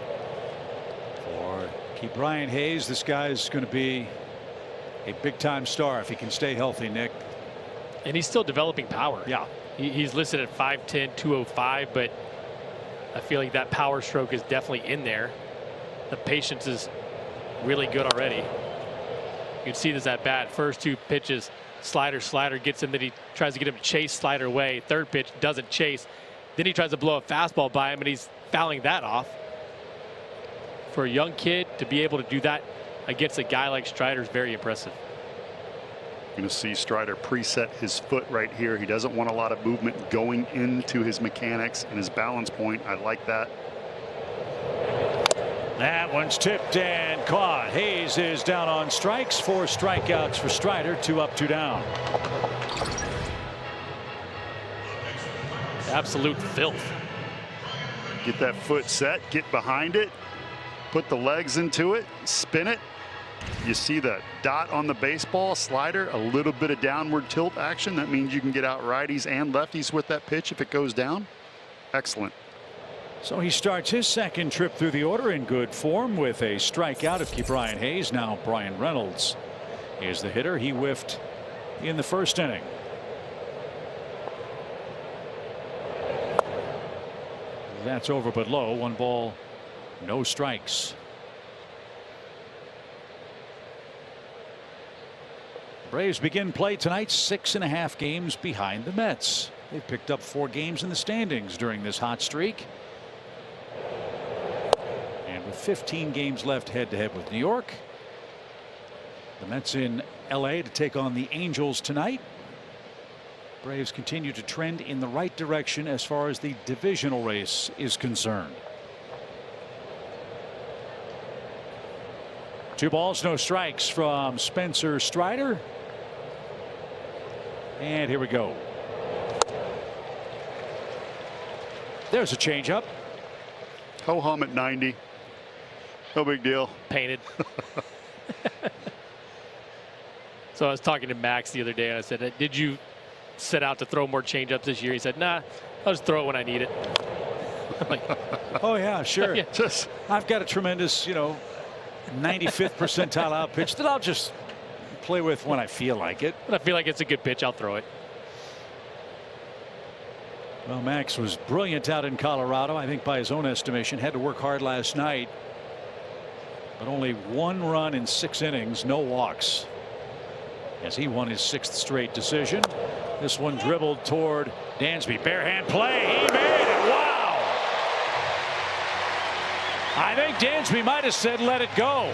For Brian Hayes, this guy's going to be a big-time star if he can stay healthy, Nick. And he's still developing power. Yeah. He's listed at 5'10", 205, but I feel like that power stroke is definitely in there. The patience is really good already. You can see this at bat. First 2 pitches, slider gets him, then he tries to get him to chase slider away. Third pitch doesn't chase. Then he tries to blow a fastball by him, and he's fouling that off. For a young kid to be able to do that against a guy like Strider is very impressive. You're going to see Strider preset his foot right here. He doesn't want a lot of movement going into his mechanics and his balance point. I like that. That one's tipped and caught. Hayes is down on strikes. 4 strikeouts for Strider. 2 up, 2 down. Absolute filth. Get that foot set, get behind it, put the legs into it, spin it. You see the dot on the baseball slider, a little bit of downward tilt action. That means you can get out righties and lefties with that pitch if it goes down. Excellent. So he starts his second trip through the order in good form with a strikeout of Ke'Bryan Hayes. Now Brian Reynolds is the hitter. He whiffed in the first inning. That's over but low. 1 ball, no strikes. Braves begin play tonight 6.5 games behind the Mets. They've picked up 4 games in the standings during this hot streak. And with 15 games left head-to-head with New York. The Mets in LA to take on the Angels tonight. Braves continue to trend in the right direction as far as the divisional race is concerned. 2 balls, no strikes from Spencer Strider. And here we go. There's a changeup. Ho hum at 90. No big deal. Painted. So I was talking to Max the other day, and I said, did you set out to throw more changeups this year? He said, nah, I'll just throw it when I need it. I'm like, oh yeah, sure. Yeah. I've got a tremendous, 95th percentile out pitch that I'll just play with when I feel like it. When I feel like it's a good pitch, I'll throw it. Well, Max was brilliant out in Colorado. I think by his own estimation, had to work hard last night. But only 1 run in 6 innings, no walks. As he won his 6th straight decision. This one dribbled toward Dansby. Barehand play. He made it. Wow. I think Dansby might have said let it go.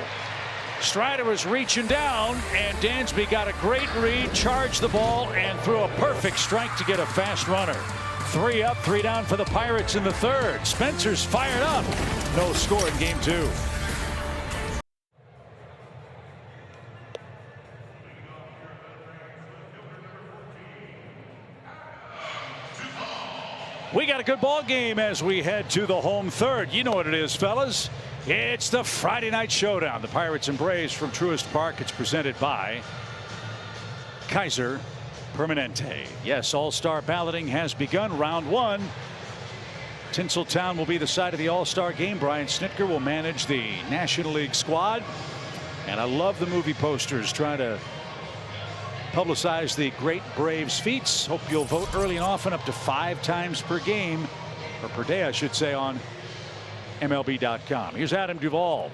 Strider was reaching down, and Dansby got a great read, charged the ball, and threw a perfect strike to get a fast runner. 3 up, 3 down for the Pirates in the 3rd. Spencer's fired up. No score in game 2. We got a good ball game as we head to the home 3rd. You know what it is, fellas. It's the Friday night showdown. The Pirates and Braves from Truist Park. It's presented by Kaiser Permanente. Yes, all-star balloting has begun. Round 1. Tinseltown will be the site of the all-star game. Brian Snitker will manage the National League squad. And I love the movie posters trying to publicize the great Braves feats. Hope you'll vote early and often, up to 5 times per game, or per day I should say, on MLB.com. Here's Adam Duvall.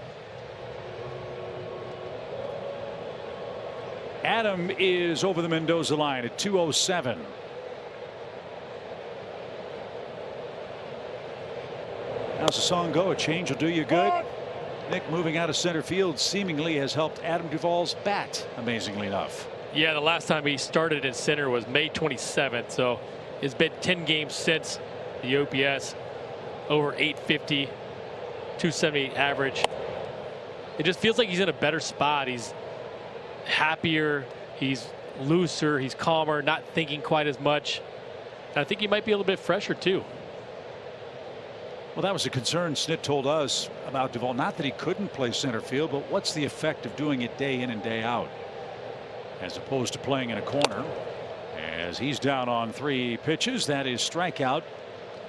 Adam is over the Mendoza line at 207. How's the song go? A change will do you good. Nick moving out of center field seemingly has helped Adam Duvall's bat, amazingly enough. Yeah, the last time he started in center was May 27th, so it's been 10 games since. The OPS over 850, 278 average. It just feels like he's in a better spot. He's happier, he's looser, he's calmer, not thinking quite as much. And I think he might be a little bit fresher too. Well, that was a concern Snit told us about Duvall. Not that he couldn't play center field, but what's the effect of doing it day in and day out as opposed to playing in a corner? As he's down on 3 pitches, that is strikeout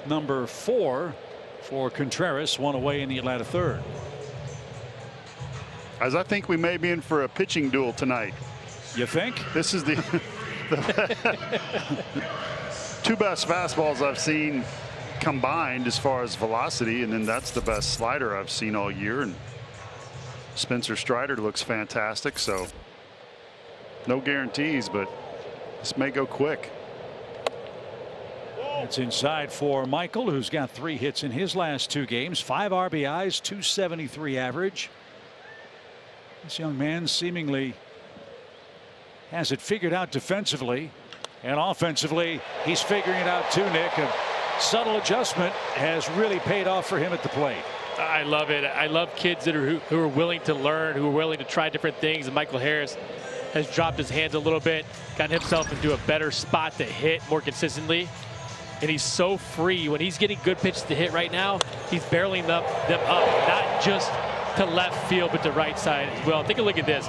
number 4 for Contreras, one away in the Atlanta third. As I think we may be in for a pitching duel tonight. You think? This is the 2 best fastballs I've seen combined as far as velocity, and then that's the best slider I've seen all year. And Spencer Strider looks fantastic, so no guarantees, but this may go quick. It's inside for Michael, who's got 3 hits in his last 2 games, 5 RBIs, 273 average. This young man seemingly has it figured out defensively, and offensively he's figuring it out too, Nick. A subtle adjustment has really paid off for him at the plate. I love it. I love kids that are who are willing to learn, who are willing to try different things. And Michael Harris has dropped his hands a little bit, gotten himself into a better spot to hit more consistently. And he's so free. When he's getting good pitches to hit right now, he's barreling them up, not just to left field, but to right side as well. Take a look at this.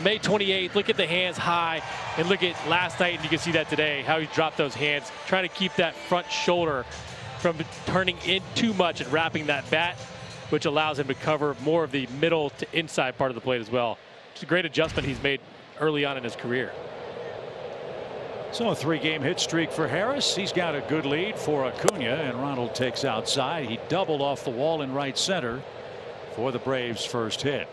May 28th, look at the hands high, and look at last night, and you can see that today, how he dropped those hands, trying to keep that front shoulder from turning in too much and wrapping that bat, which allows him to cover more of the middle to inside part of the plate as well. It's a great adjustment he's made early on in his career. So a 3-game hit streak for Harris. He's got a good lead for Acuna, and Ronald takes outside. He doubled off the wall in right center for the Braves' first hit.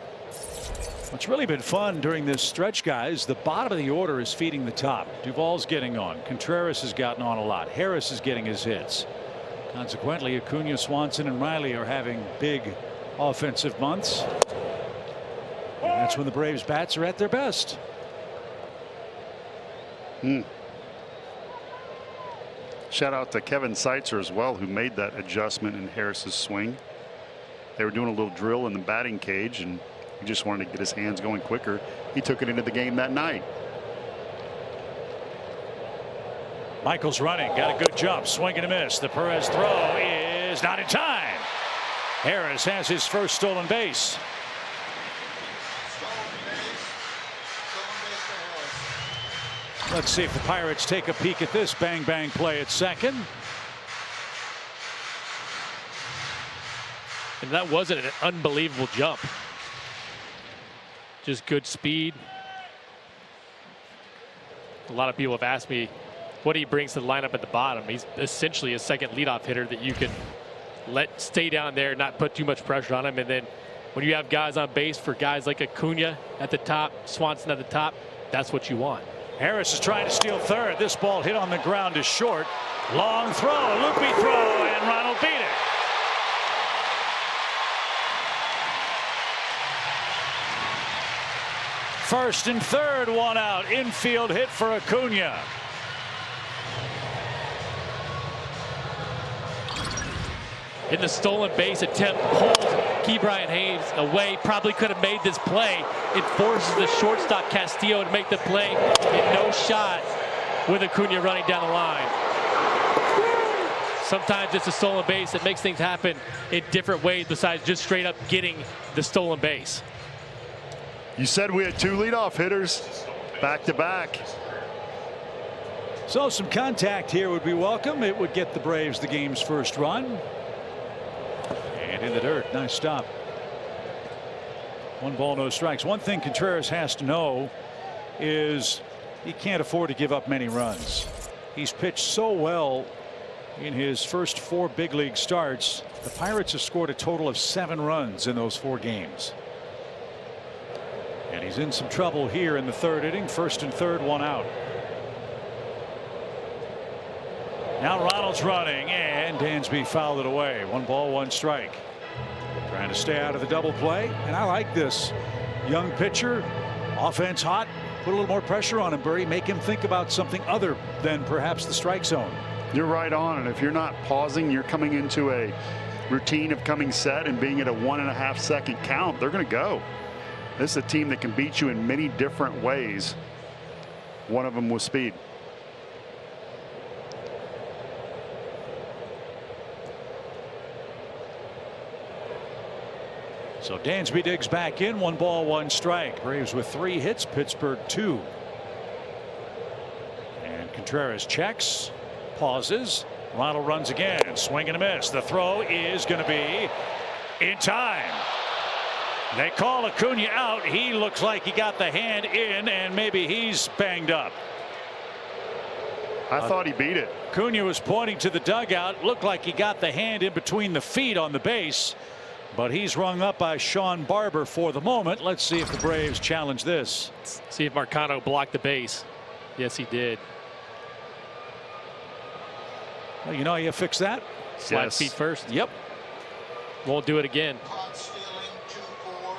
What's really been fun during this stretch, guys, the bottom of the order is feeding the top. Duvall's getting on. Contreras has gotten on a lot. Harris is getting his hits. Consequently, Acuna, Swanson, and Riley are having big offensive months. And that's when the Braves' bats are at their best. Shout out to Kevin Seitzer as well, who made that adjustment in Harris's swing. They were doing a little drill in the batting cage, and he just wanted to get his hands going quicker. He took it into the game that night. Michael's running, got a good jump, swing and a miss. The Perez throw is not in time. Harris has his first stolen base. Let's see if the Pirates take a peek at this bang bang play at second. And that wasn't an unbelievable jump. Just good speed. A lot of people have asked me what he brings to the lineup at the bottom. He's essentially a second leadoff hitter that you can let stay down there, not put too much pressure on him. And then when you have guys on base for guys like Acuna at the top, Swanson at the top, that's what you want. Harris is trying to steal third. This ball hit on the ground is short. Long throw, loopy throw, and Ronald beat it. First and third, one out. Infield hit for Acuna. In the stolen base attempt, pulls Ke'Bryan Hayes away. Probably could have made this play. It forces the shortstop Castillo to make the play. And no shot with Acuna running down the line. Sometimes it's a stolen base that makes things happen in different ways besides just straight up getting the stolen base. You said we had 2 leadoff hitters back to back. So some contact here would be welcome. It would get the Braves the game's first run. And in the dirt, nice stop. 1 ball, no strikes. One thing Contreras has to know is he can't afford to give up many runs. He's pitched so well in his first 4 big league starts. The Pirates have scored a total of 7 runs in those 4 games. And he's in some trouble here in the 3rd inning. First and third, 1 out. Now Ronald's running, and Dansby fouled it away. 1 ball, 1 strike. Trying to stay out of the double play. And I like this young pitcher. Offense hot. Put a little more pressure on him, Bertie. Make him think about something other than perhaps the strike zone. You're right on. And if you're not pausing, you're coming into a routine of coming set and being at a 1.5 second count. They're going to go. This is a team that can beat you in many different ways. One of them was speed. So Dansby digs back in. 1 ball, 1 strike. Braves with 3 hits. Pittsburgh 2. And Contreras checks, pauses. Ronald runs again. Swing and a miss. The throw is going to be in time. They call Acuna out. He looks like he got the hand in, and maybe he's banged up. I thought he beat it. Acuna was pointing to the dugout. Looked like he got the hand in between the feet on the base. But he's rung up by Sean Barber for the moment. Let's see if the Braves challenge this. See if Marcano blocked the base. Yes, he did. Well, you know how you fix that? Slide Yes. feet first. Yep. Won't do it again. Caught stealing 2-4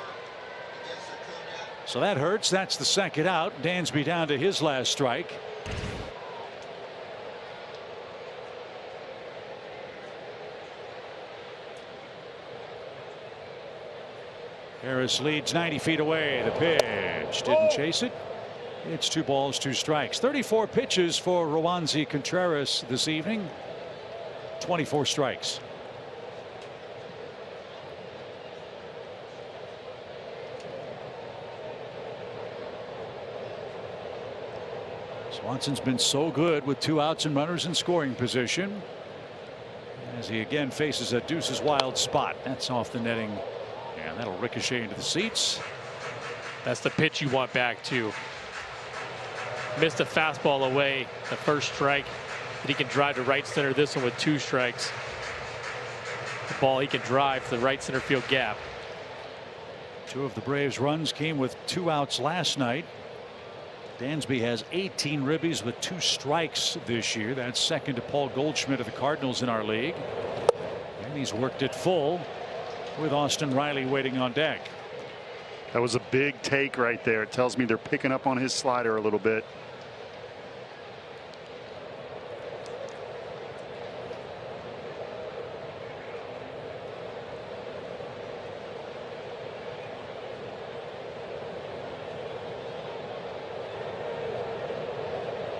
against Acuna. So that hurts. That's the second out. Dansby down to his last strike. Harris leads 90 feet away. The pitch didn't chase it. It's 2 balls, 2 strikes. 34 pitches for Roansy Contreras this evening. 24 strikes. Swanson's been so good with 2 outs and runners in scoring position as he again faces a deuces wild spot. That's off the netting, and that'll ricochet into the seats. That's the pitch you want back too. Missed a fastball away, the first strike. But he can drive to right center. This one with 2 strikes. The ball he can drive to the right center field gap. 2 of the Braves runs came with 2 outs last night. Dansby has 18 ribbies with 2 strikes this year. That's second to Paul Goldschmidt of the Cardinals in our league. And he's worked it full with Austin Riley waiting on deck. That was a big take right there. It tells me they're picking up on his slider a little bit.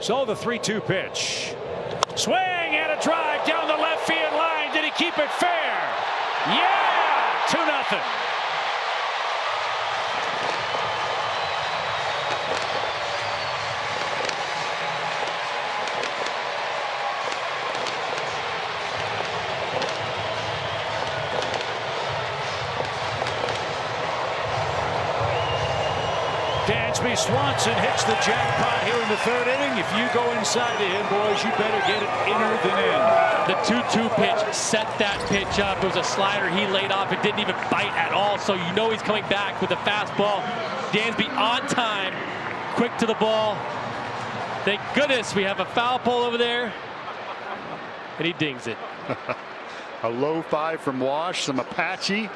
So the 3-2 pitch. Swing and a drive down the left field line. Did he keep it fair? Yeah! 2-0. Dansby Swanson hits the jackpot here in the 3rd inning. If you go inside to him, boys, you better get it inner than in. The 2-2 pitch set that pitch up. It was a slider he laid off. It didn't even bite at all. So you know he's coming back with a fastball. Dansby on time, quick to the ball. Thank goodness we have a foul pole over there. And he dings it. A low 5 from Wash, some Apache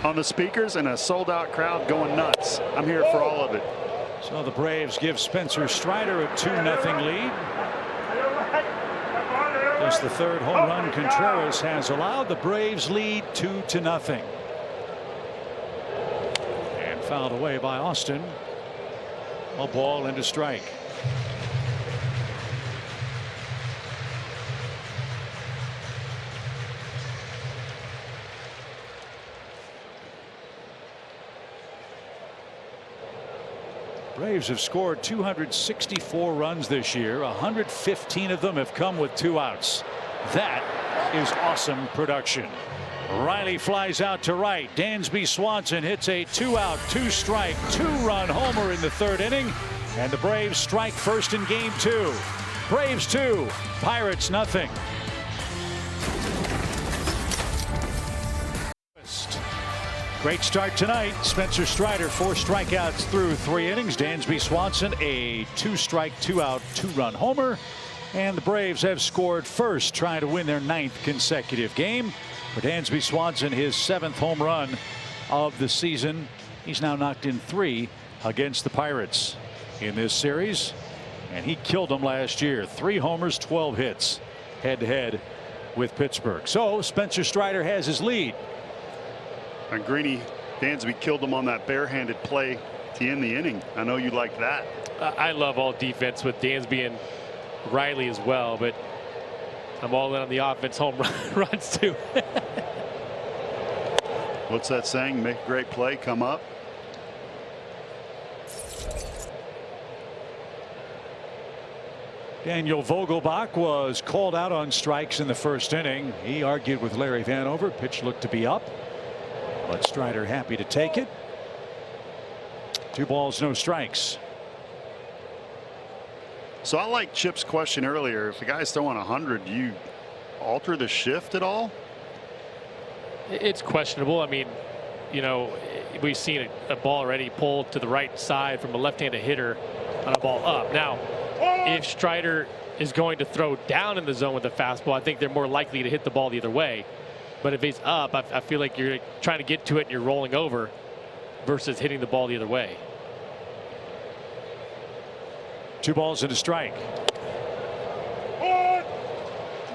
on the speakers, and a sold-out crowd going nuts. I'm here for all of it. So the Braves give Spencer Strider a 2-0 lead. Just the 3rd home run Contreras has allowed. The Braves lead 2-0. And fouled away by Austin. A ball and a strike. Braves have scored 264 runs this year. 115 of them have come with 2 outs. That is awesome production. Riley flies out to right. Dansby Swanson hits a 2-out, 2-strike, 2-run homer in the 3rd inning. And the Braves strike first in game 2. Braves 2, Pirates nothing. Great start tonight. Spencer Strider 4 strikeouts through 3 innings. Dansby Swanson a 2-strike 2-out 2-run homer. And the Braves have scored first, trying to win their 9th consecutive game. For Dansby Swanson, his 7th home run of the season. He's now knocked in 3 against the Pirates. in this series, and he killed them last year. 3 homers, 12 hits head to head with Pittsburgh. So Spencer Strider has his lead. And Greeny, Dansby killed him on that barehanded play to end the inning. I know you like that. I love all defense with Dansby and Riley as well, but I'm all in on the offense home runs too. What's that saying? Make a great play, come up. Daniel Vogelbach was called out on strikes in the first inning. He argued with Larry Vanover. Pitch looked to be up, but Strider happy to take it. 2 balls, no strikes. So I like Chip's question earlier. If the guy's throwing 100, do you alter the shift at all? It's questionable. I mean, you know, we've seen a ball already pulled to the right side from a left-handed hitter on a ball up. Now, if Strider is going to throw down in the zone with a fastball, I think they're more likely to hit the ball the other way. But if he's up, I feel like you're trying to get to it and you're rolling over versus hitting the ball the other way. 2 balls and a strike.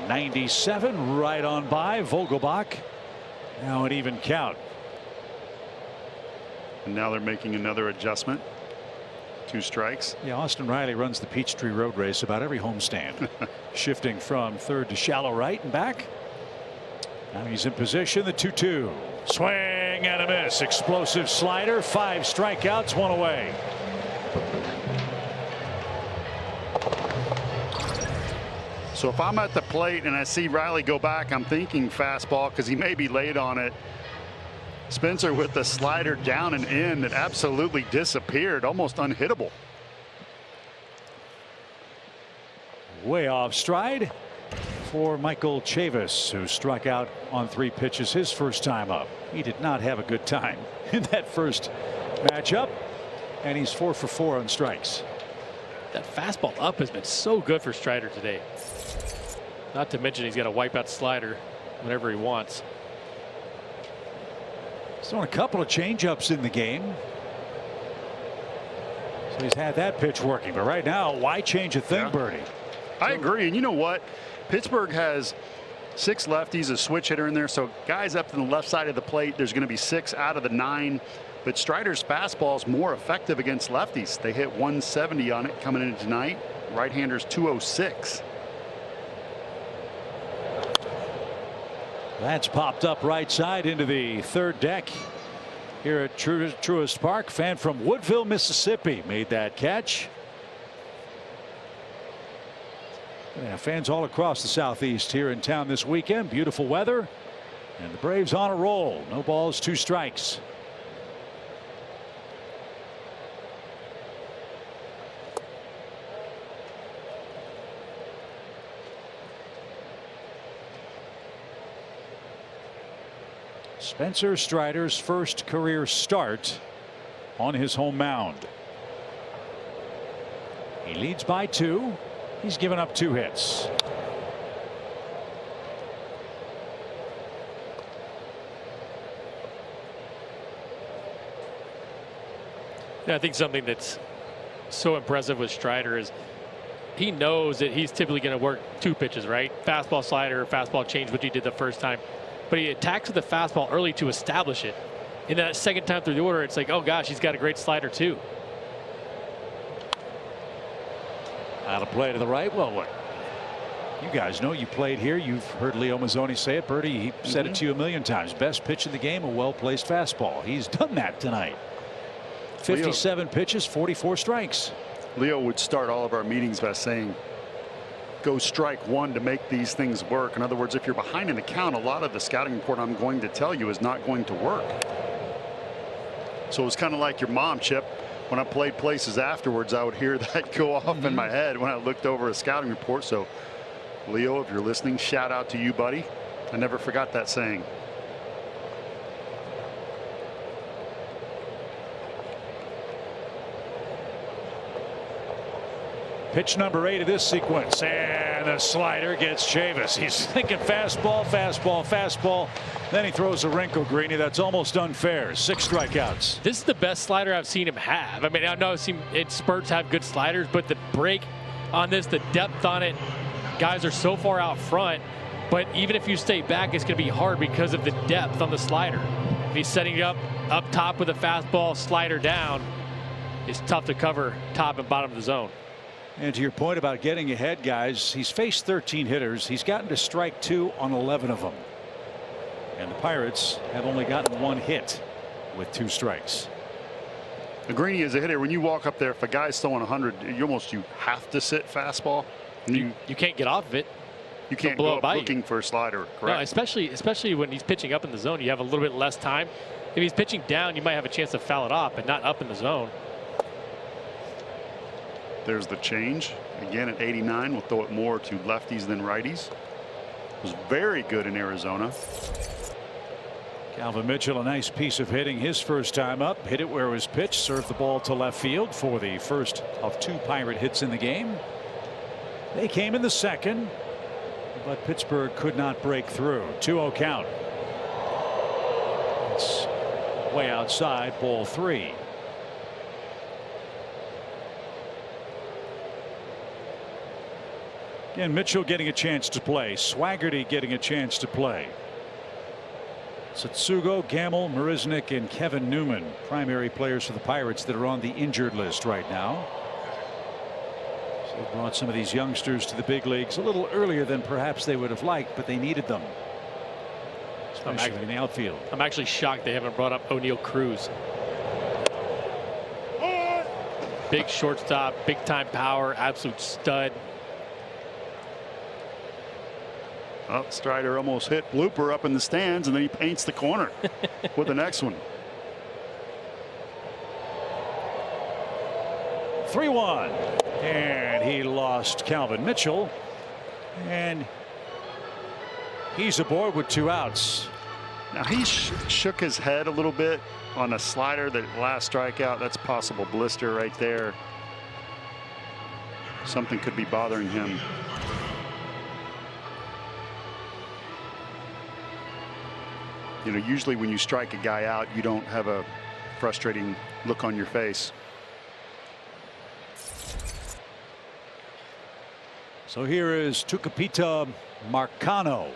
97 right on by Vogelbach. Now an even count. And now they're making another adjustment. 2 strikes. Yeah, Austin Riley runs the Peachtree Road Race about every homestand. Shifting from third to shallow right and back. Now he's in position. The 2-2. Swing and a miss. Explosive slider. 5 strikeouts, 1 away. So if I'm at the plate and I see Riley go back, I'm thinking fastball because he may be late on it. Spencer with the slider down and in that absolutely disappeared, almost unhittable. Way off stride for Michael Chavis, who struck out on 3 pitches his first time up. He did not have a good time in that first matchup, and he's 4 for 4 on strikes. That fastball up has been so good for Strider today. Not to mention he's got a wipeout slider whenever he wants. He's thrown a couple of changeups in the game. So he's had that pitch working. But right now, why change a thing, Bernie? I agree. And you know what? Pittsburgh has 6 lefties, a switch hitter in there. So guys up to the left side of the plate, there's going to be 6 out of the 9. But Strider's fastball is more effective against lefties. They hit 170 on it coming in tonight. Right-handers 206. That's popped up right side into the third deck here at Truist Park. Fan from Woodville, Mississippi, made that catch. Yeah, fans all across the Southeast here in town this weekend. Beautiful weather, and the Braves on a roll. No balls, 2 strikes. Spencer Strider's first career start on his home mound. He leads by 2. He's given up 2 hits. Yeah, I think something that's so impressive with Strider is he knows that he's typically going to work 2 pitches, right? Fastball, slider, fastball change, which he did the first time. But he attacks with the fastball early to establish it. And that second time through the order, it's like, oh gosh, he's got a great slider too. Out of play to the right. Well, look, you guys know, you played here. You've heard Leo Mazzoni say it. Bertie, he said it to you a million times. Best pitch in the game, a well-placed fastball. He's done that tonight. 57 pitches, 44 strikes. Leo would start all of our meetings by saying, go strike 1 to make these things work. In other words, if you're behind in the count, a lot of the scouting report I'm going to tell you is not going to work. So it's kind of like your mom, Chip. When I played places afterwards, I would hear that go off in my head when I looked over a scouting report. So Leo, if you're listening, shout out to you, buddy. I never forgot that saying. Pitch number 8 of this sequence, and the slider gets Chavis. He's thinking fastball, fastball, fastball. Then he throws a wrinkle, Greeny. That's almost unfair. 6 strikeouts. This is the best slider I've seen him have. I mean, I know I've seen spurts have good sliders, but the break on this, the depth on it, guys are so far out front. But even if you stay back, it's going to be hard because of the depth on the slider. If he's setting it up top with a fastball, slider down, it's tough to cover top and bottom of the zone. And to your point about getting ahead, guys, he's faced 13 hitters. He's gotten to strike 2 on 11 of them. And the Pirates have only gotten 1 hit with 2 strikes. Greeny is a hitter. When you walk up there, if a guy's throwing 100, you have to sit fastball. You can't get off of it. You can't go up looking for a slider, correct? No, especially when he's pitching up in the zone, you have a little bit less time. If he's pitching down, you might have a chance to foul it off, but not up in the zone. There's the change. Again at 89, we'll throw it more to lefties than righties. Was very good in Arizona. Calvin Mitchell, a nice piece of hitting his first time up. Hit it where it was pitched, served the ball to left field for the first of 2 Pirate hits in the game. They came in the second, but Pittsburgh could not break through. 2-0 count. It's way outside, ball 3. Again, Mitchell getting a chance to play. Swaggerty getting a chance to play. Tsutsugo, Gamble, Marisnick, and Kevin Newman, primary players for the Pirates that are on the injured list right now. So they brought some of these youngsters to the big leagues a little earlier than perhaps they would have liked, but they needed them, especially in the outfield. I'm actually shocked they haven't brought up O'Neal Cruz. Big shortstop, big time power, absolute stud. Oh, Strider almost hit Blooper up in the stands, and then he paints the corner with the next one. 3-1, and he lost Calvin Mitchell, and he's aboard with 2 outs. Now he shook his head a little bit on a slider. That last strikeout, that's possible blister right there. Something could be bothering him. You know, usually when you strike a guy out, you don't have a frustrating look on your face. So here is Tucupita Marcano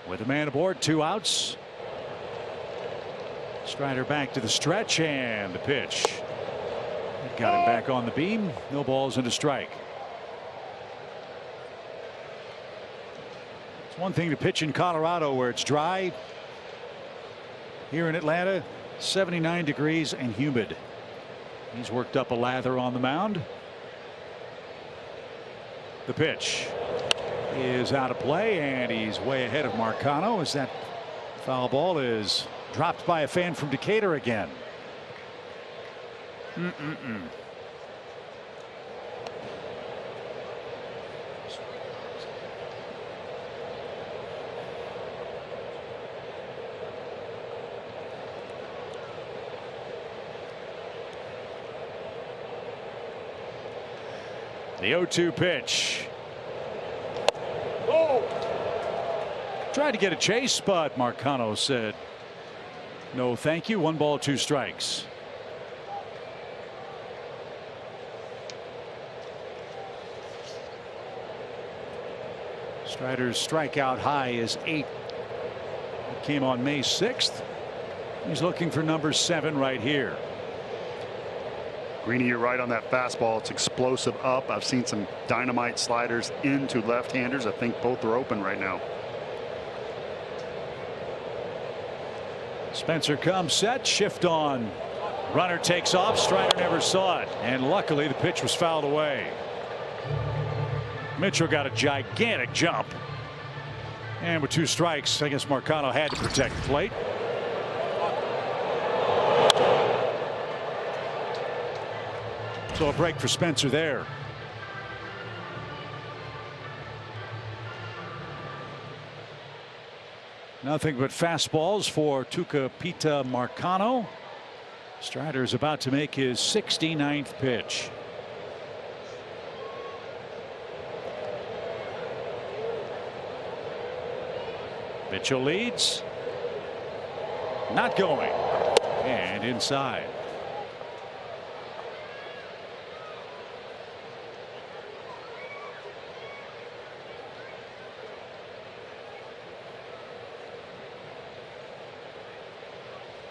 with a man aboard, 2 outs. Strider back to the stretch, and the pitch. Got him back on the beam. No balls and a strike. It's one thing to pitch in Colorado where it's dry. Here in Atlanta, 79 degrees and humid. He's worked up a lather on the mound. The pitch is out of play, and he's way ahead of Marcano as that foul ball is dropped by a fan from Decatur again. The 0-2 pitch. Tried to get a chase, but Marcano said no thank you. 1 ball, 2 strikes. Strider's strikeout high is 8. It came on May 6th. He's looking for number 7 right here. Greeny, you're right on that fastball. It's explosive up. I've seen some dynamite sliders into left-handers. I think both are open right now. Spencer comes set, shift on. Runner takes off. Strider never saw it, and luckily the pitch was fouled away. Mitchell got a gigantic jump, and with 2 strikes, I guess Marcano had to protect the plate. So a break for Spencer there. Nothing but fastballs for Tucupita Marcano. Strider is about to make his 69th pitch. Mitchell leads. Not going. And inside.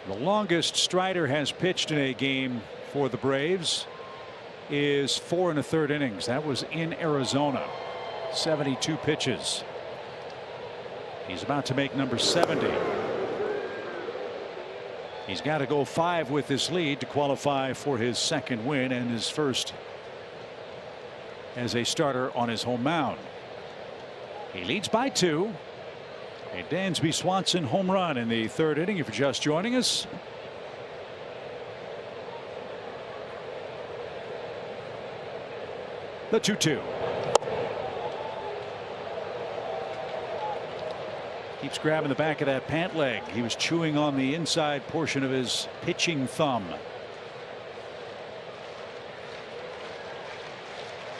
The longest Strider has pitched in a game for the Braves is 4 1/3 innings. That was in Arizona. 72 pitches. He's about to make number 70. He's got to go 5 with this lead to qualify for his second win and his first as a starter on his home mound. He leads by 2. A Dansby Swanson home run in the 3rd inning. If you're just joining us, the 2-2. Keeps grabbing the back of that pant leg. He was chewing on the inside portion of his pitching thumb.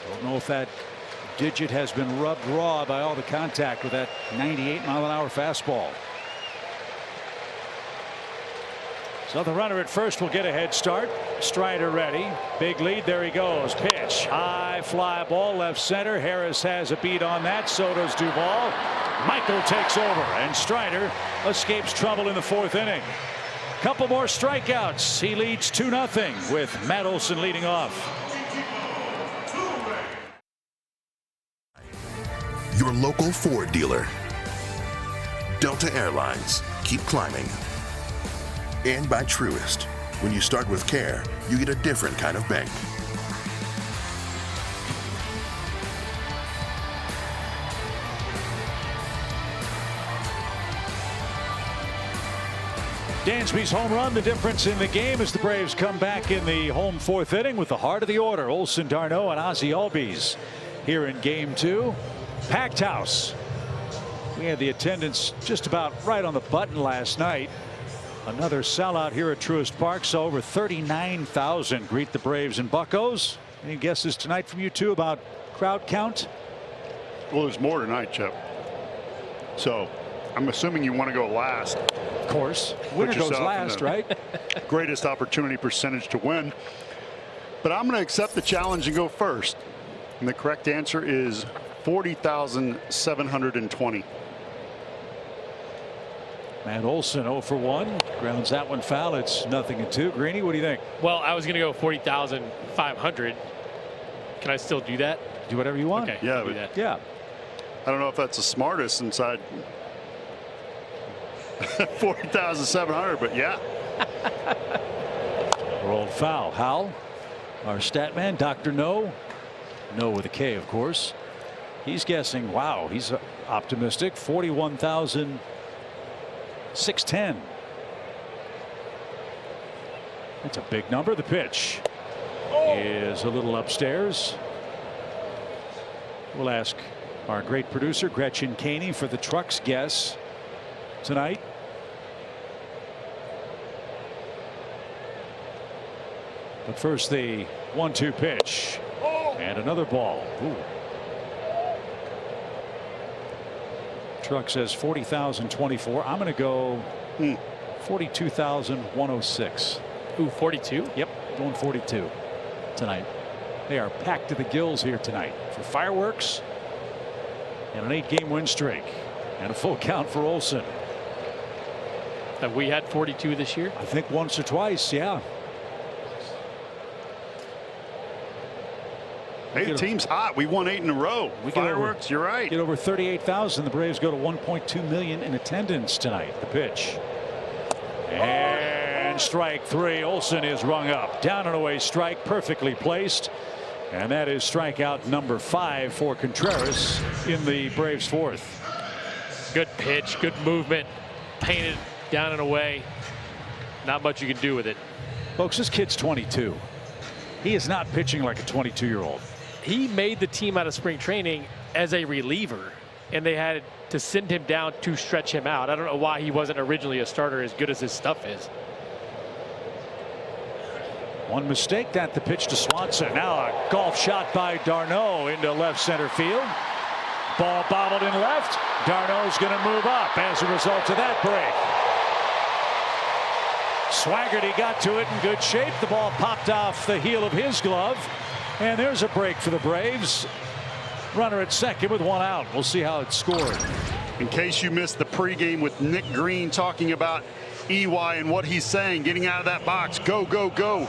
Don't know if that digit has been rubbed raw by all the contact with that 98-mile-an-hour fastball. So the runner at first will get a head start. Strider ready. Big lead. There he goes. Pitch. High fly ball left center. Harris has a beat on that. So does Duvall. Michael takes over and Strider escapes trouble in the 4th inning. Couple more strikeouts. He leads 2-0 with Matt Olson leading off. Your local Ford dealer. Delta Airlines. Keep climbing. And by Truist. When you start with care, you get a different kind of bank. Dansby's home run, the difference in the game as the Braves come back in the home 4th inning with the heart of the order. Olson, d'Arnaud, and Ozzie Albies here in game 2. Packed house. We had the attendance just about right on the button last night. Another sellout here at Truist Park. So over 39,000 greet the Braves and Buccos. Any guesses tonight from you two about crowd count? Well, there's more tonight, Chip. So I'm assuming you want to go last. Of course. Winner goes last, right? Greatest opportunity percentage to win. But I'm going to accept the challenge and go first. And the correct answer is 40,720. Matt Olson 0 for 1. Grounds that one foul. It's 0-2. Greeny, what do you think? Well, I was going to go 40,500. Can I still do that? Do whatever you want. Okay. Yeah, do but that. Yeah. I don't know if that's the smartest inside 40,700, but yeah. Rolled foul. Howell, our stat man, Dr. No. No with a K, of course. He's guessing. Wow, he's optimistic. 41,610. That's a big number. The pitch is a little upstairs. We'll ask our great producer Gretchen Caney for the Trucks guess tonight. But first, the 1-2 pitch and another ball. Ooh. Truck says 40,024. I'm going to go 42,106. Ooh, 42? Yep, going 42 tonight. They are packed to the gills here tonight for fireworks and an 8-game win streak and a full count for Olson. Have we had 42 this year? I think once or twice, yeah. Hey, the team's hot. We won 8 in a row. Fireworks, you're right. Get over 38,000. The Braves go to 1.2 million in attendance tonight. The pitch. And strike 3. Olson is rung up. Down and away strike, perfectly placed. And that is strikeout number 5 for Contreras in the Braves' 4th. Good pitch, good movement, painted down and away. Not much you can do with it. Folks, this kid's 22. He is not pitching like a 22-year-old. He made the team out of spring training as a reliever, and they had to send him down to stretch him out. I don't know why he wasn't originally a starter as good as his stuff is. One mistake, that the pitch to Swanson. Now a golf shot by d'Arnaud into left center field. Ball bobbled in left. Darno's going to move up as a result of that break. Swaggerty got to it in good shape. The ball popped off the heel of his glove. And there's a break for the Braves. Runner at second with one out. We'll see how it's scored. In case you missed the pregame with Nick Green talking about EY and what he's saying, getting out of that box, go, go, go.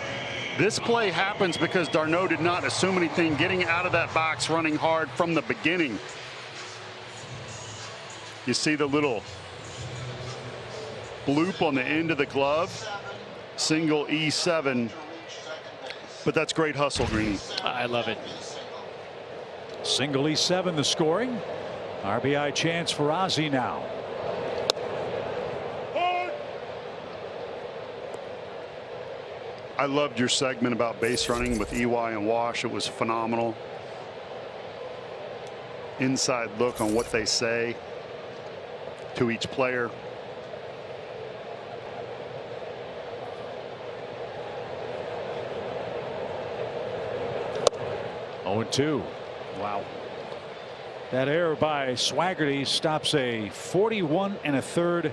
This play happens because Darno did not assume anything, getting out of that box, running hard from the beginning. You see the little bloop on the end of the glove, single E7, but that's great hustle, Greeny. I love it. Single E7 the scoring. RBI chance for Ozzie now. I loved your segment about base running with EY and Wash. It was phenomenal. Inside look on what they say to each player. Oh, 2. Wow. That error by Swaggerty stops a 41 1/3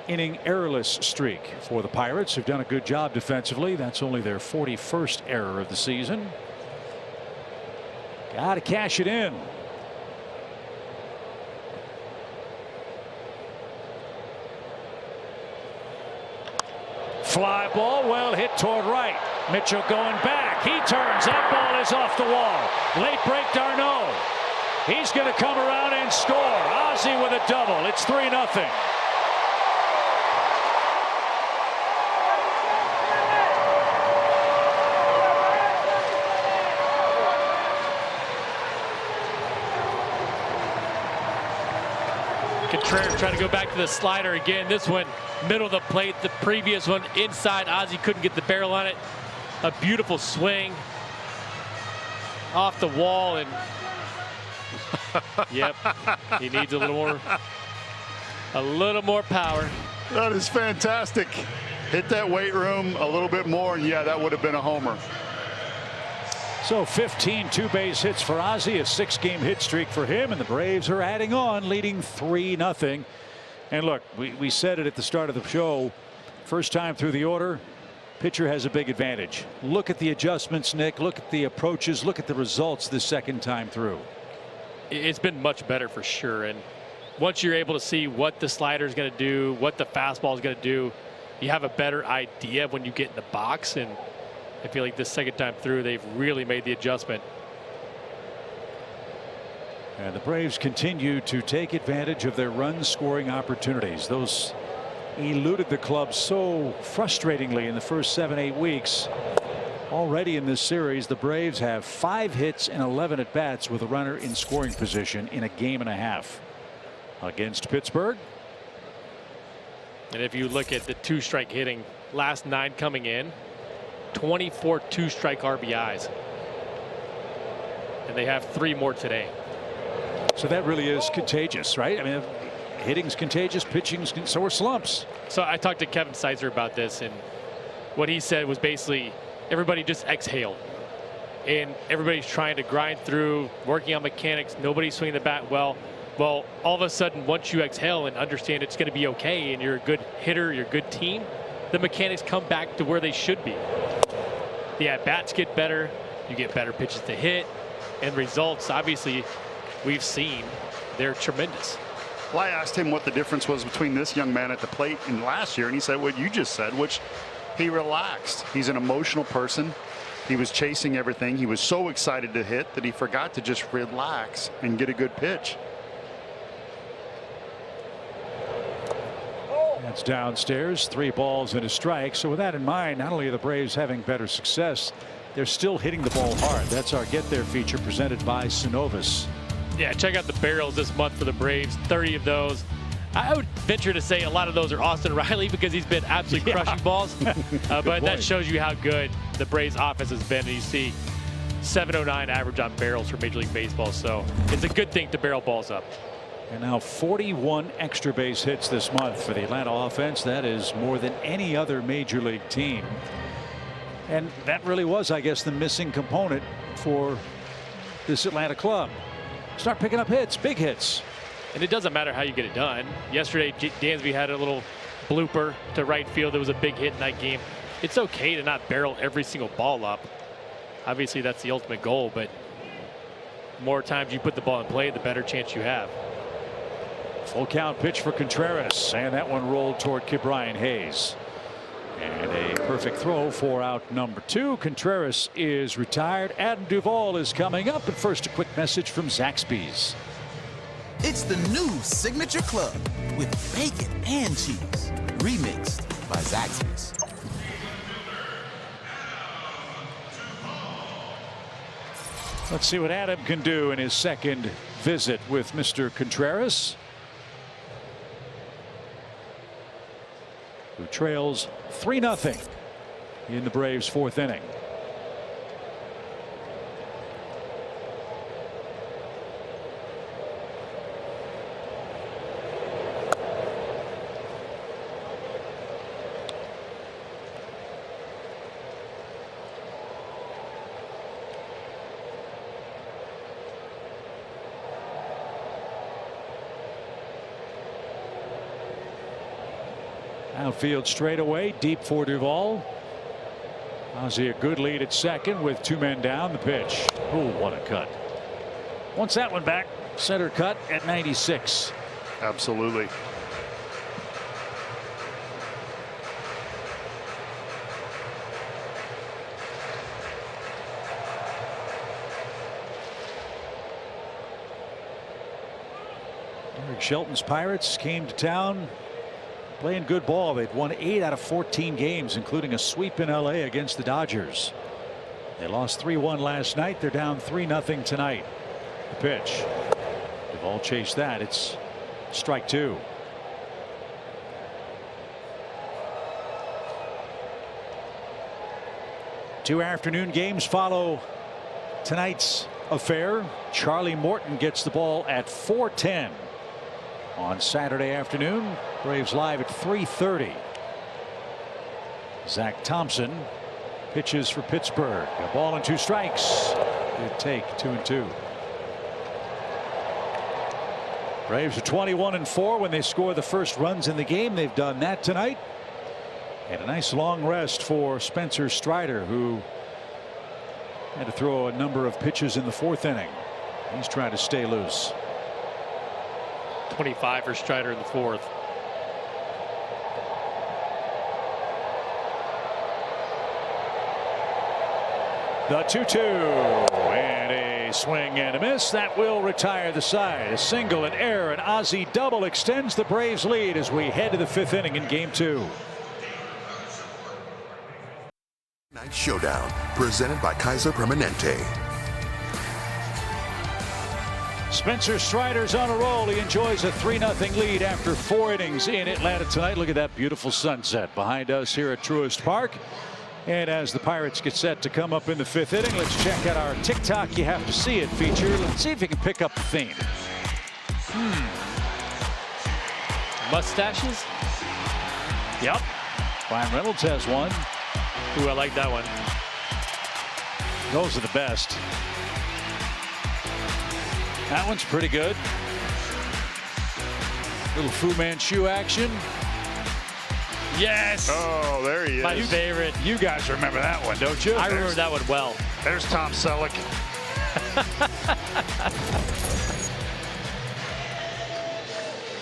inning errorless streak for the Pirates, who've done a good job defensively. That's only their 41st error of the season. Got to cash it in. Fly ball, well hit toward right. Mitchell going back. He turns. That ball is off the wall. Late break Darno. He's going to come around and score. Ozzie with a double. It's 3-0. Contreras trying to go back to the slider again. This one middle of the plate. The previous one inside. Ozzie couldn't get the barrel on it. A beautiful swing off the wall, and yep, he needs a little more power. That is fantastic. Hit that weight room a little bit more, and yeah, that would have been a homer. So 15 two-base hits for Ozzie, a 6-game hit streak for him, and the Braves are adding on, leading 3-0. And look, we said it at the start of the show, first time through the order, pitcher has a big advantage. Look at the adjustments, Nick. Look at the approaches. Look at the results this second time through. It's been much better for sure. And once you're able to see what the slider is going to do, what the fastball is going to do, you have a better idea when you get in the box. And I feel like this second time through, they've really made the adjustment. And the Braves continue to take advantage of their run scoring opportunities. Those eluded the club so frustratingly in the first 7-8 weeks. Already in this series, the Braves have 5 hits and 11 at bats with a runner in scoring position in a game and a half against Pittsburgh. And if you look at the 2-strike hitting, last 9 coming in, 24 2-strike RBIs. And they have 3 more today. So that really is contagious, right? I mean, hitting's contagious, pitching's so are slumps. So I talked to Kevin Sizer about this, and what he said was basically everybody just exhaled. And everybody's trying to grind through, working on mechanics. Nobody's swinging the bat well. Well, all of a sudden, once you exhale and understand it's going to be okay and you're a good hitter, you're a good team, the mechanics come back to where they should be. The at-bats get better, you get better pitches to hit, and results, obviously, we've seen, they're tremendous. Well, I asked him what the difference was between this young man at the plate and last year, and he said what you just said, which he relaxed. He's an emotional person. He was chasing everything. He was so excited to hit that he forgot to just relax and get a good pitch. That's downstairs, 3 balls and a strike. So with that in mind, not only are the Braves having better success, they're still hitting the ball hard. That's our Get There feature presented by Synovus. Yeah, check out the barrels this month for the Braves. 30 of those. I would venture to say a lot of those are Austin Riley because he's been absolutely crushing balls. But that shows you how good the Braves offense has been. And you see 709 average on barrels for Major League Baseball. So it's a good thing to barrel balls up. And now 41 extra base hits this month for the Atlanta offense. That is more than any other major league team. And that really was, I guess, the missing component for this Atlanta club. start picking up hits, big hits. And it doesn't matter how you get it done. Yesterday, Dansby had a little blooper to right field. There was a big hit in that game. It's okay to not barrel every single ball up. Obviously, that's the ultimate goal, but the more times you put the ball in play, the better chance you have. Full count pitch for Contreras, and that one rolled toward Ke'Bryan Hayes. And a perfect throw for out number 2. Contreras is retired. Adam Duvall is coming up. But first, a quick message from Zaxby's. It's the new Signature Club with bacon and cheese, remixed by Zaxby's. Let's see what Adam can do in his second visit with Mr. Contreras, who trails 3-0 in the Braves' 4th inning. Outfield straightaway, deep for Duvall. Ozzie a good lead at second with 2 men down. The pitch. Oh, what a cut. Wants that one back. Center cut at 96. Absolutely. Eric Shelton's Pirates came to town playing good ball. They'd won 8 out of 14 games, including a sweep in LA against the Dodgers. They lost 3-1 last night. They're down 3-0 tonight. The pitch. Duvall chased that. It's strike 2. Two afternoon games follow tonight's affair. Charlie Morton gets the ball at 4:10 on Saturday afternoon. Braves live at 3:30. Zach Thompson pitches for Pittsburgh. A ball and 2 strikes. Good take. 2-2. Braves are 21-4 when they score the first runs in the game. They've done that tonight. And a nice long rest for Spencer Strider, who had to throw a number of pitches in the 4th inning. He's trying to stay loose. 25 for Strider in the 4th. The 2-2 and a swing and a miss that will retire the side. A single, an error, an Ozzie double extends the Braves lead as we head to the 5th inning in Game 2. Night Showdown, presented by Kaiser Permanente. Spencer Strider's on a roll. He enjoys a 3-0 lead after 4 innings in Atlanta tonight. Look at that beautiful sunset behind us here at Truist Park. And as the Pirates get set to come up in the 5th inning, let's check out our TikTok You Have to See It feature. Let's see if you can pick up the theme. Mustaches? Yep. Ryan Reynolds has one. Ooh, I like that one. Those are the best. That one's pretty good. Little Fu Manchu action. Yes. Oh, there he is. My favorite. You guys remember that one, don't you? I remember that one well. There's Tom Selleck.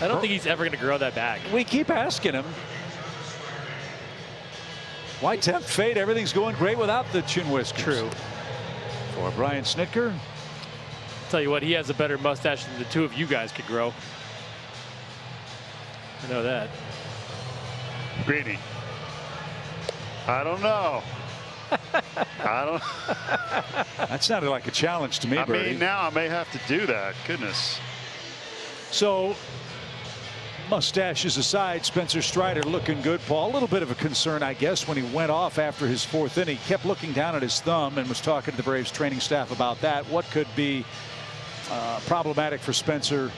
I don't think he's ever going to grow that back. We keep asking him. Why tempt fate? Everything's going great without the chin whiskers. True. For Brian Snitker. Tell you what, he has a better mustache than the 2 of you guys could grow. I know that. Greeny. I don't know. I don't. That sounded like a challenge to me, I Bertie. mean, now I may have to do that. Goodness. So, mustaches aside, Spencer Strider looking good, Paul. A little bit of a concern, I guess, when he went off after his 4th inning. He kept looking down at his thumb and was talking to the Braves training staff about that. What could be problematic for Spencer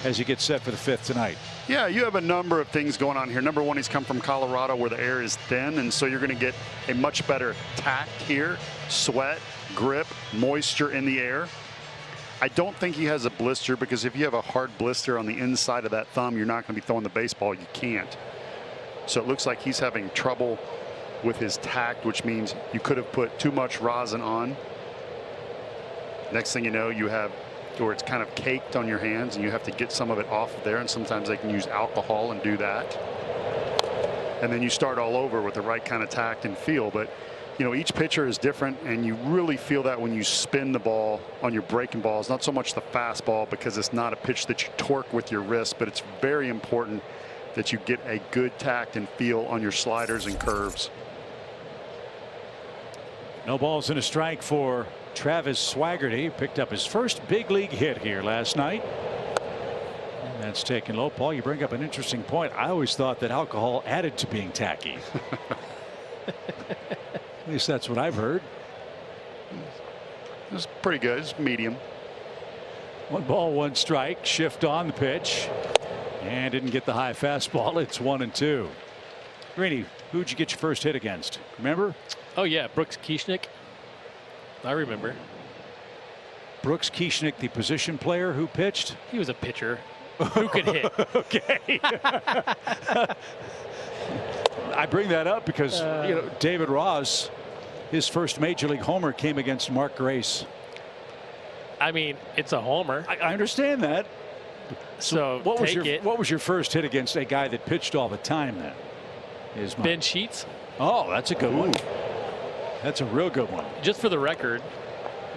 as he gets set for the 5th tonight? Yeah, you have a number of things going on here. Number one, he's come from Colorado where the air is thin, and so you're going to get a much better tact here, sweat, grip, moisture in the air. I don't think he has a blister, because if you have a hard blister on the inside of that thumb, you're not going to be throwing the baseball. You can't. So it looks like he's having trouble with his tact, which means you could have put too much rosin on. Next thing you know, you have where it's kind of caked on your hands and you have to get some of it off of there, and sometimes they can use alcohol and do that. And then you start all over with the right kind of tact and feel. But you know, each pitcher is different, and you really feel that when you spin the ball on your breaking balls. Not so much the fastball, because it's not a pitch that you torque with your wrist, but it's very important that you get a good tact and feel on your sliders and curves. No balls and a strike for Travis Swaggerty. Picked up his first big league hit here last night. And that's taken low. Paul, you bring up an interesting point. I always thought that alcohol added to being tacky. At least that's what I've heard. It's pretty good. It's medium. 1 ball, 1 strike. Shift on the pitch. And didn't get the high fastball. It's 1-2. Greeny, who'd you get your first hit against? Remember? Oh, yeah. Brooks Kieschnick. I remember. Brooks Kieschnick, the position player who pitched? He was a pitcher who could hit. Okay. I bring that up because you know, David Ross, his first major league homer came against Mark Grace. I mean, it's a homer. I understand that. So what was take it. What was your first hit against a guy that pitched all the time then? Ben Sheets. Oh, that's a good one. That's a real good one. Just for the record,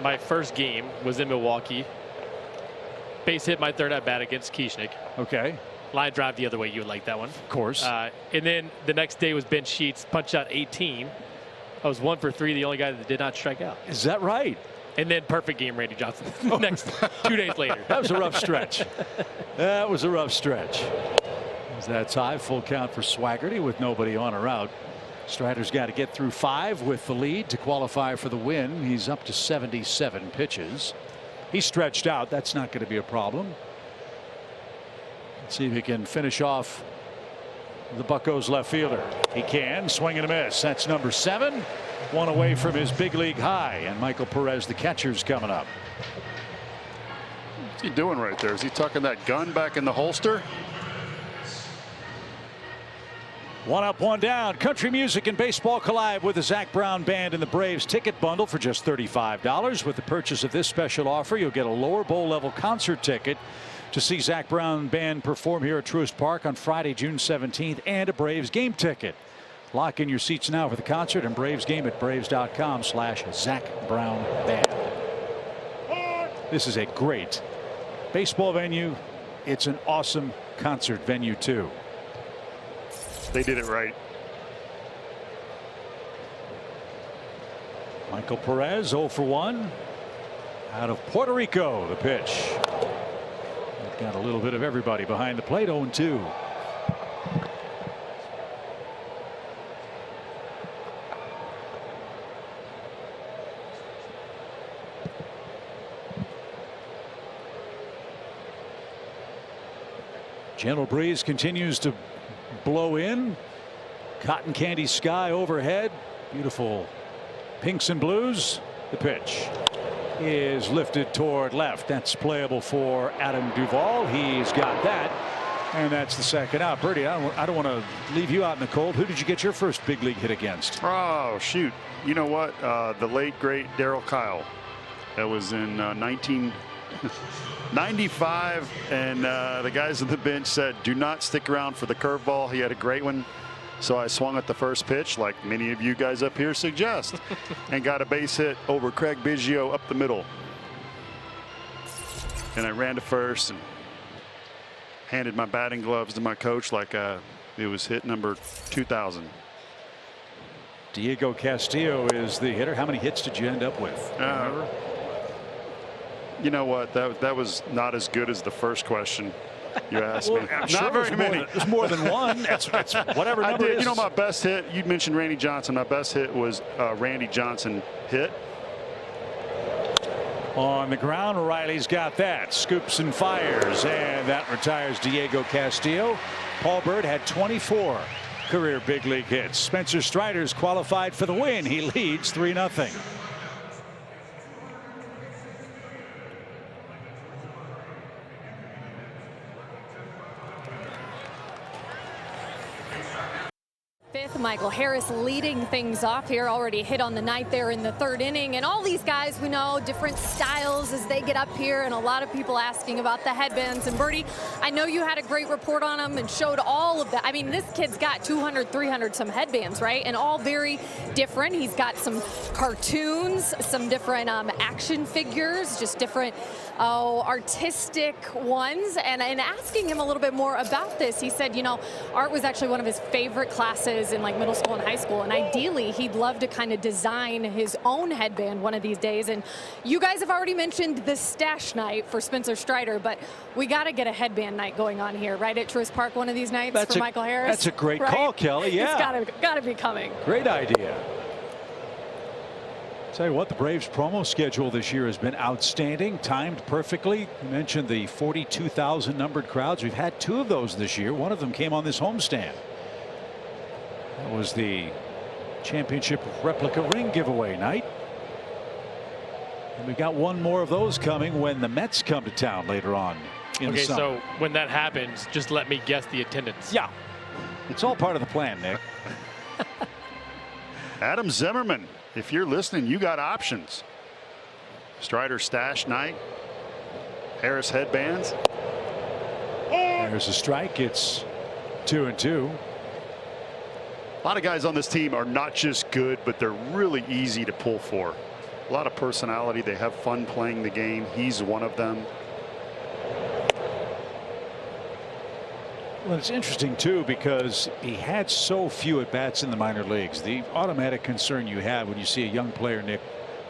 my first game was in Milwaukee. Base hit my third at bat against Kieschnick. Okay. Line drive the other way. You would like that one. Of course. And then the next day was Ben Sheets. Punched out 18. I was 1 for 3. The only guy that did not strike out. Is that right? And then perfect game, Randy Johnson. Next 2 days later. That was a rough stretch. That was a rough stretch. That's high. Full count for Swaggerty with nobody on or out. Strider's got to get through 5 with the lead to qualify for the win. He's up to 77 pitches. He's stretched out. That's not going to be a problem. Let's see if he can finish off the Buccos left fielder. He can. Swing and a miss. That's number 7. 1 away from his big league high. And Michael Perez, the catcher's coming up. What's he doing right there? Is he tucking that gun back in the holster? 1 up, 1 down. Country music and baseball collide with the Zac Brown Band and the Braves ticket bundle for just $35. With the purchase of this special offer, you'll get a lower bowl level concert ticket to see Zac Brown Band perform here at Truist Park on Friday, June 17th, and a Braves game ticket. Lock in your seats now for the concert and Braves game at braves.com/Zac Brown Band. This is a great baseball venue. It's an awesome concert venue too. They did it right. Michael Perez 0 for 1 out of Puerto Rico. The pitch. They've got a little bit of everybody behind the plate. 0-2. Gentle breeze continues to blow in. Cotton candy sky overhead. Beautiful pinks and blues. The pitch is lifted toward left. That's playable for Adam Duvall. He's got that. And that's the second out. Bertie, I don't want to leave you out in the cold. Who did you get your first big league hit against? Oh, shoot. You know what? The late, great Darryl Kyle. That was in 1995. And the guys on the bench said, do not stick around for the curveball. He had a great one. So I swung at the first pitch, like many of you guys up here suggest, and got a base hit over Craig Biggio up the middle. And I ran to first and handed my batting gloves to my coach like it was hit number 2000. Diego Castillo is the hitter. How many hits did you end up with? You know what? That was not as good as the first question you asked me. I'm Not sure very many. There's more than one. That's whatever number it is. You know, my best hit, you mentioned Randy Johnson. My best hit was Randy Johnson hit. On the ground, Riley's got that. Scoops and fires, and that retires Diego Castillo. Paul Byrd had 24 career big league hits. Spencer Strider's qualified for the win. He leads 3-0. Michael Harris leading things off here, already hit on the night there in the 3rd inning. And all these guys, we know, different styles as they get up here, and a lot of people asking about the headbands. And Bertie, I know you had a great report on them and showed all of that. I mean, this kid's got 200, 300 some headbands, right? And all very different. He's got some cartoons, some different action figures, just different artistic ones. And asking him a little bit more about this, he said, you know, art was actually one of his favorite classes in like middle school and high school, and ideally he'd love to kind of design his own headband one of these days. And you guys have already mentioned the stash night for Spencer Strider, but we got to get a headband night going on here, right, at Truist Park one of these nights for Michael Harris. That's a great right? call, Kelly. Yeah, it's got to be coming. Great idea. Tell you what, the Braves promo schedule this year has been outstanding, timed perfectly. You mentioned the 42,000 numbered crowds. We've had 2 of those this year. One of them came on this homestand. That was the championship replica ring giveaway night. And we got 1 more of those coming when the Mets come to town later on in the summer. So when that happens, just let me guess the attendance. Yeah, it's all part of the plan, Nick. Adam Zimmerman, if you're listening, you got options. Strider stash night, Harris headbands. There's a strike. It's 2-2. A lot of guys on this team are not just good, but they're really easy to pull for. A lot of personality. They have fun playing the game. He's one of them. Well, it's interesting, too, because he had so few at-bats in the minor leagues. The automatic concern you have when you see a young player, Nick,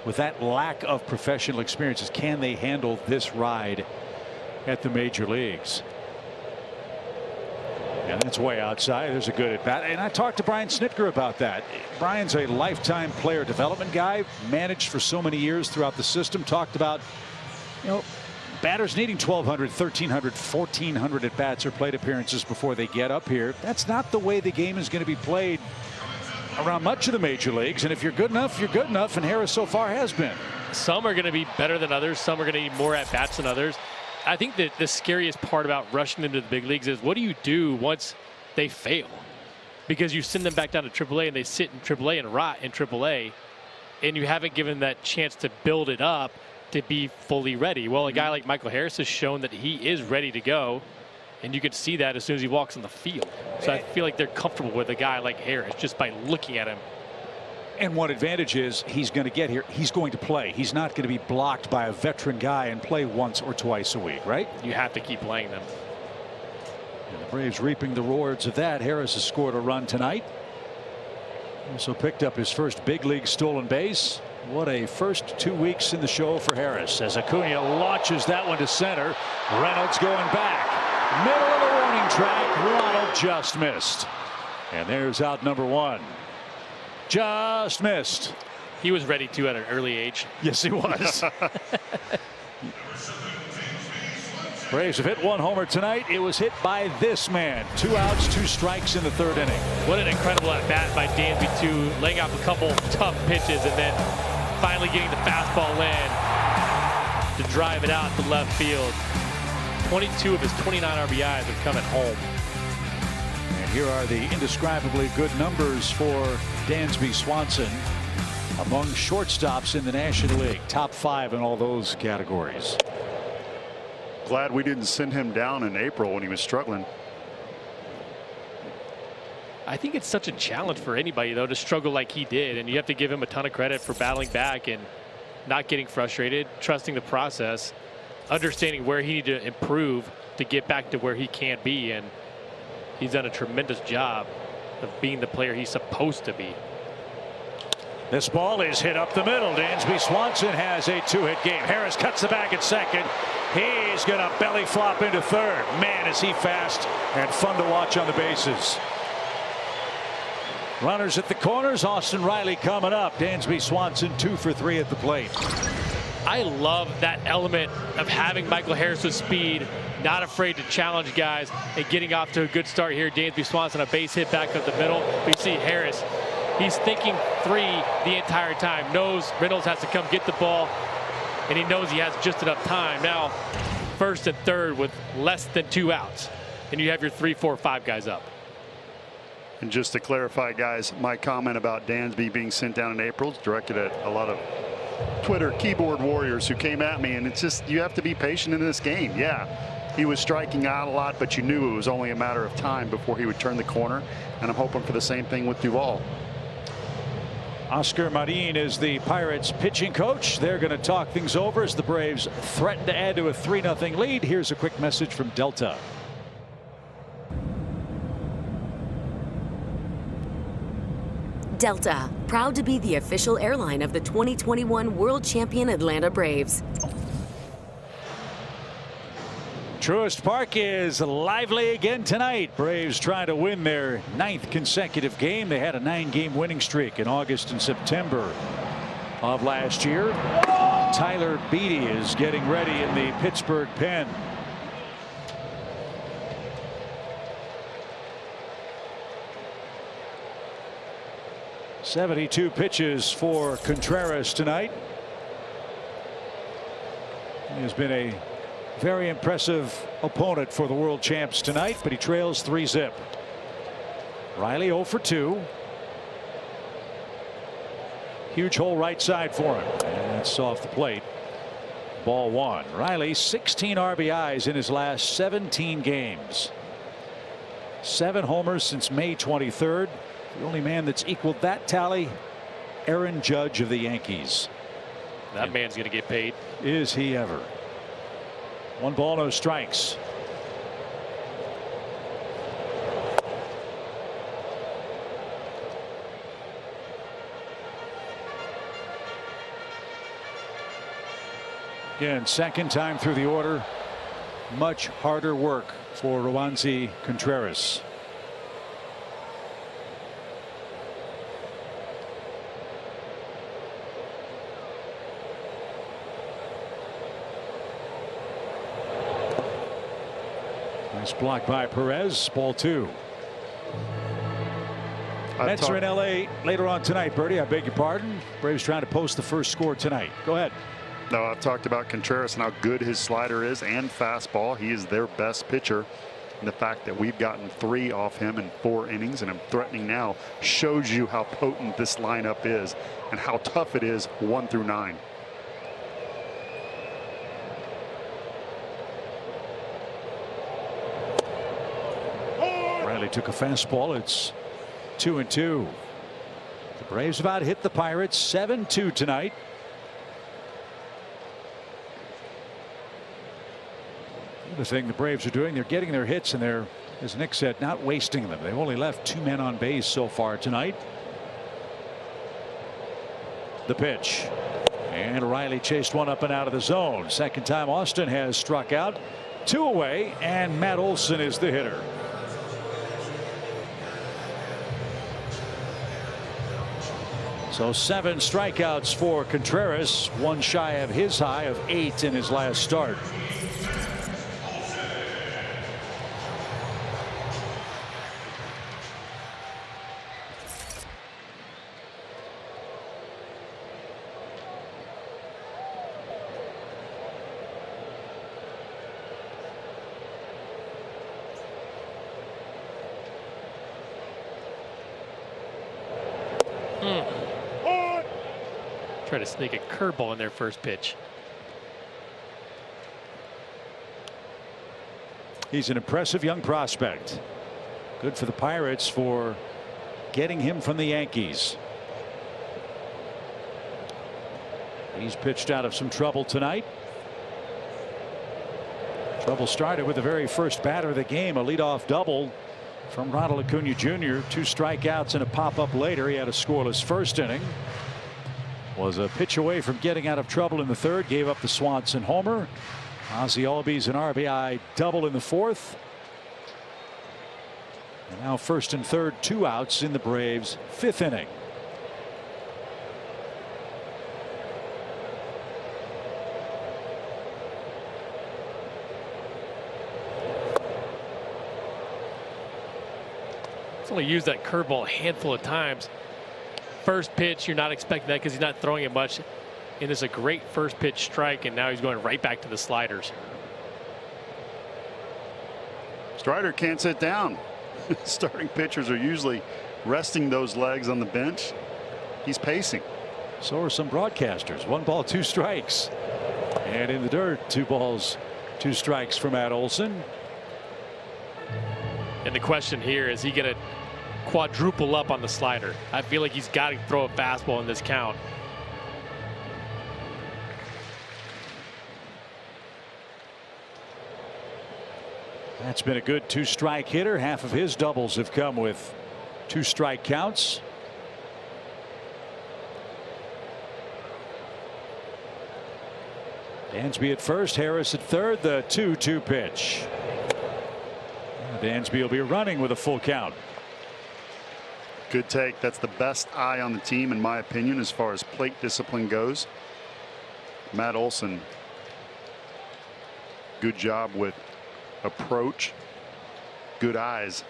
with that lack of professional experience is, can they handle this ride at the major leagues? And that's way outside. There's a good at-bat. And I talked to Brian Snitker about that. Brian's a lifetime player development guy, managed for so many years throughout the system, talked about, you know, batters needing 1,200, 1,300, 1,400 at-bats or plate appearances before they get up here. That's not the way the game is going to be played around much of the major leagues. And if you're good enough, you're good enough. And Harris so far has been. Some are going to be better than others. Some are going to need more at-bats than others. I think that the scariest part about rushing into the big leagues is, what do you do once they fail? Because you send them back down to AAA and they sit in AAA and rot in AAA, and you haven't given them that chance to build it up to be fully ready. Well, a guy like Michael Harris has shown that he is ready to go, and you can see that as soon as he walks on the field. So I feel like they're comfortable with a guy like Harris just by looking at him. And one advantage is he's going to get here. He's going to play. He's not going to be blocked by a veteran guy and play once or twice a week, right? You have to keep playing them. And the Braves reaping the rewards of that. Harris has scored a run tonight. Also picked up his first big league stolen base. What a first 2 weeks in the show for Harris, as Acuna launches that one to center. Reynolds going back. Middle of the warning track. Ronald just missed. And there's out number 1. Just missed. He was ready to at an early age. Yes, he was. Braves have hit 1 homer tonight. It was hit by this man. 2 outs, 2 strikes in the 3rd inning. What an incredible at bat by Dansby, too, laying off a couple tough pitches and then finally getting the fastball in to drive it out to left field. 22 of his 29 RBIs have come at home. And here are the indescribably good numbers for Dansby Swanson, among shortstops in the National League. Top 5 in all those categories. Glad we didn't send him down in April when he was struggling. I think it's such a challenge for anybody, though, to struggle like he did. And you have to give him a ton of credit for battling back and not getting frustrated, trusting the process, understanding where he needed to improve to get back to where he can be. And he's done a tremendous job of being the player he's supposed to be. This ball is hit up the middle. Dansby Swanson has a 2-hit game. Harris cuts the bag at second. He's going to belly flop into third. Man, is he fast and fun to watch on the bases. Runners at the corners. Austin Riley coming up. Dansby Swanson 2 for 3 at the plate. I love that element of having Michael Harris with speed, not afraid to challenge guys, and getting off to a good start here. Dansby Swanson, a base hit back up the middle. We see Harris. He's thinking 3 the entire time. Knows Reynolds has to come get the ball, and he knows he has just enough time. Now, first and third with less than 2 outs, and you have your 3, 4, 5 guys up. And just to clarify, guys, my comment about Dansby being sent down in April is directed at a lot of Twitter keyboard warriors who came at me, and it's just, you have to be patient in this game. Yeah, he was striking out a lot, but you knew it was only a matter of time before he would turn the corner, and I'm hoping for the same thing with Duvall. Oscar Marin is the Pirates pitching coach. They're going to talk things over as the Braves threaten to add to a 3-0 lead. Here's a quick message from Delta. Delta, proud to be the official airline of the 2021 World Champion Atlanta Braves. Truist Park is lively again tonight. Braves trying to win their 9th consecutive game. They had a 9-game winning streak in August and September of last year. Tyler Beede is getting ready in the Pittsburgh pen. .72 pitches for Contreras tonight. He has been a very impressive opponent for the world champs tonight, but he trails 3-zip. Riley 0 for 2. Huge hole right side for him, and that's off the plate. Ball 1. Riley 16 RBIs in his last 17 games. 7 homers since May 23rd. The only man that's equaled that tally, Aaron Judge of the Yankees. That man's going to get paid. Is he ever? 1 ball, no strikes. Again, second time through the order. Much harder work for Roansy Contreras. Nice block by Perez. Ball 2. Mets are in L.A. later on tonight, Bertie. I beg your pardon. Braves trying to post the first score tonight. Go ahead. No, I've talked about Contreras and how good his slider is and fastball. He is their best pitcher. And the fact that we've gotten 3 off him in 4 innings and I'm threatening now shows you how potent this lineup is and how tough it is 1 through 9. Riley took a fastball. It's 2-2. The Braves about hit the Pirates 7-2 tonight. The thing the Braves are doing, they're getting their hits and they're, as Nick said, not wasting them. They've only left 2 men on base so far tonight. The pitch, and Riley chased one up and out of the zone. Second time Austin has struck out. 2 away, and Matt Olson is the hitter. So 7 strikeouts for Contreras, 1 shy of his high of 8 in his last start. Try to sneak a curveball in their first pitch. He's an impressive young prospect. Good for the Pirates for getting him from the Yankees. He's pitched out of some trouble tonight. Trouble started with the very first batter of the game, a leadoff double from Ronald Acuna Jr. 2 strikeouts and a pop-up later. He had a scoreless first inning. Was a pitch away from getting out of trouble in the 3rd. Gave up the Swanson homer. Ozzie Albies an RBI double in the 4th. And now 1st and 3rd, 2 outs in the Braves' 5th inning. He's only used that curveball a handful of times. First pitch, you're not expecting that because he's not throwing it much. And it's a great first pitch strike, and now he's going right back to the sliders. Strider can't sit down. Starting pitchers are usually resting those legs on the bench. He's pacing. So are some broadcasters. 1 ball, 2 strikes. And in the dirt, 2 balls, 2 strikes for Matt Olson. And the question here, is he going to quadruple up on the slider? I feel like he's got to throw a fastball in this count. That's been a good 2-strike hitter. Half of his doubles have come with 2-strike counts. Dansby at first, Harris at third, the 2-2 pitch. Dansby will be running with a full count. Good take. That's the best eye on the team, in my opinion, as far as plate discipline goes. Matt Olson, good job with approach, good eyes.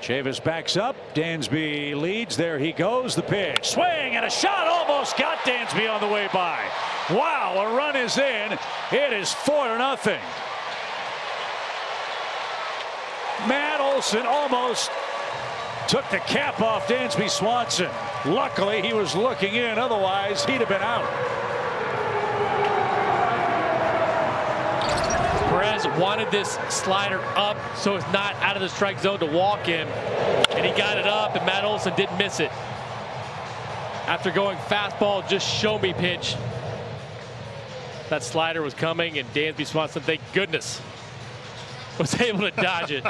Chavis backs up. Dansby leads. There he goes. The pitch. Swing and a shot. Almost got Dansby on the way by. Wow, a run is in. It is 4-0. Matt Olson almost took the cap off Dansby Swanson. Luckily, he was looking in. Otherwise, he'd have been out. Perez wanted this slider up so it's not out of the strike zone to walk him, and he got it up, and Matt Olson didn't miss it. After going fastball, just show me pitch, that slider was coming, and Dansby Swanson, thank goodness, was able to dodge it.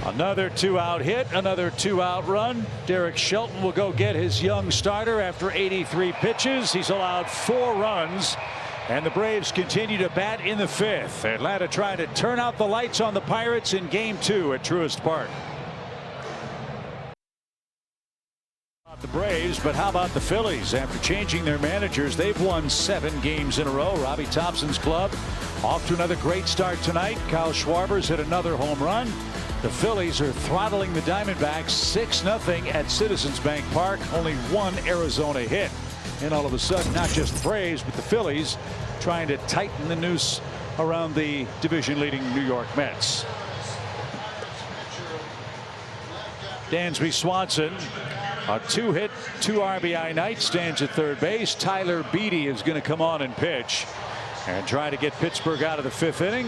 Another 2-out hit, another 2-out run. Derek Shelton will go get his young starter after 83 pitches. He's allowed 4 runs. And the Braves continue to bat in the 5th. Atlanta trying to turn out the lights on the Pirates in Game 2 at Truist Park. The Braves, but how about the Phillies? After changing their managers, they've won 7 games in a row. Robbie Thompson's club off to another great start tonight. Kyle Schwarber's hit another home run. The Phillies are throttling the Diamondbacks 6-0 at Citizens Bank Park. Only 1 Arizona hit. And all of a sudden, not just the Braves, but the Phillies trying to tighten the noose around the division-leading New York Mets. Dansby Swanson, a 2-hit, 2 RBI night, stands at third base. Tyler Beede is going to come on and pitch and try to get Pittsburgh out of the 5th inning.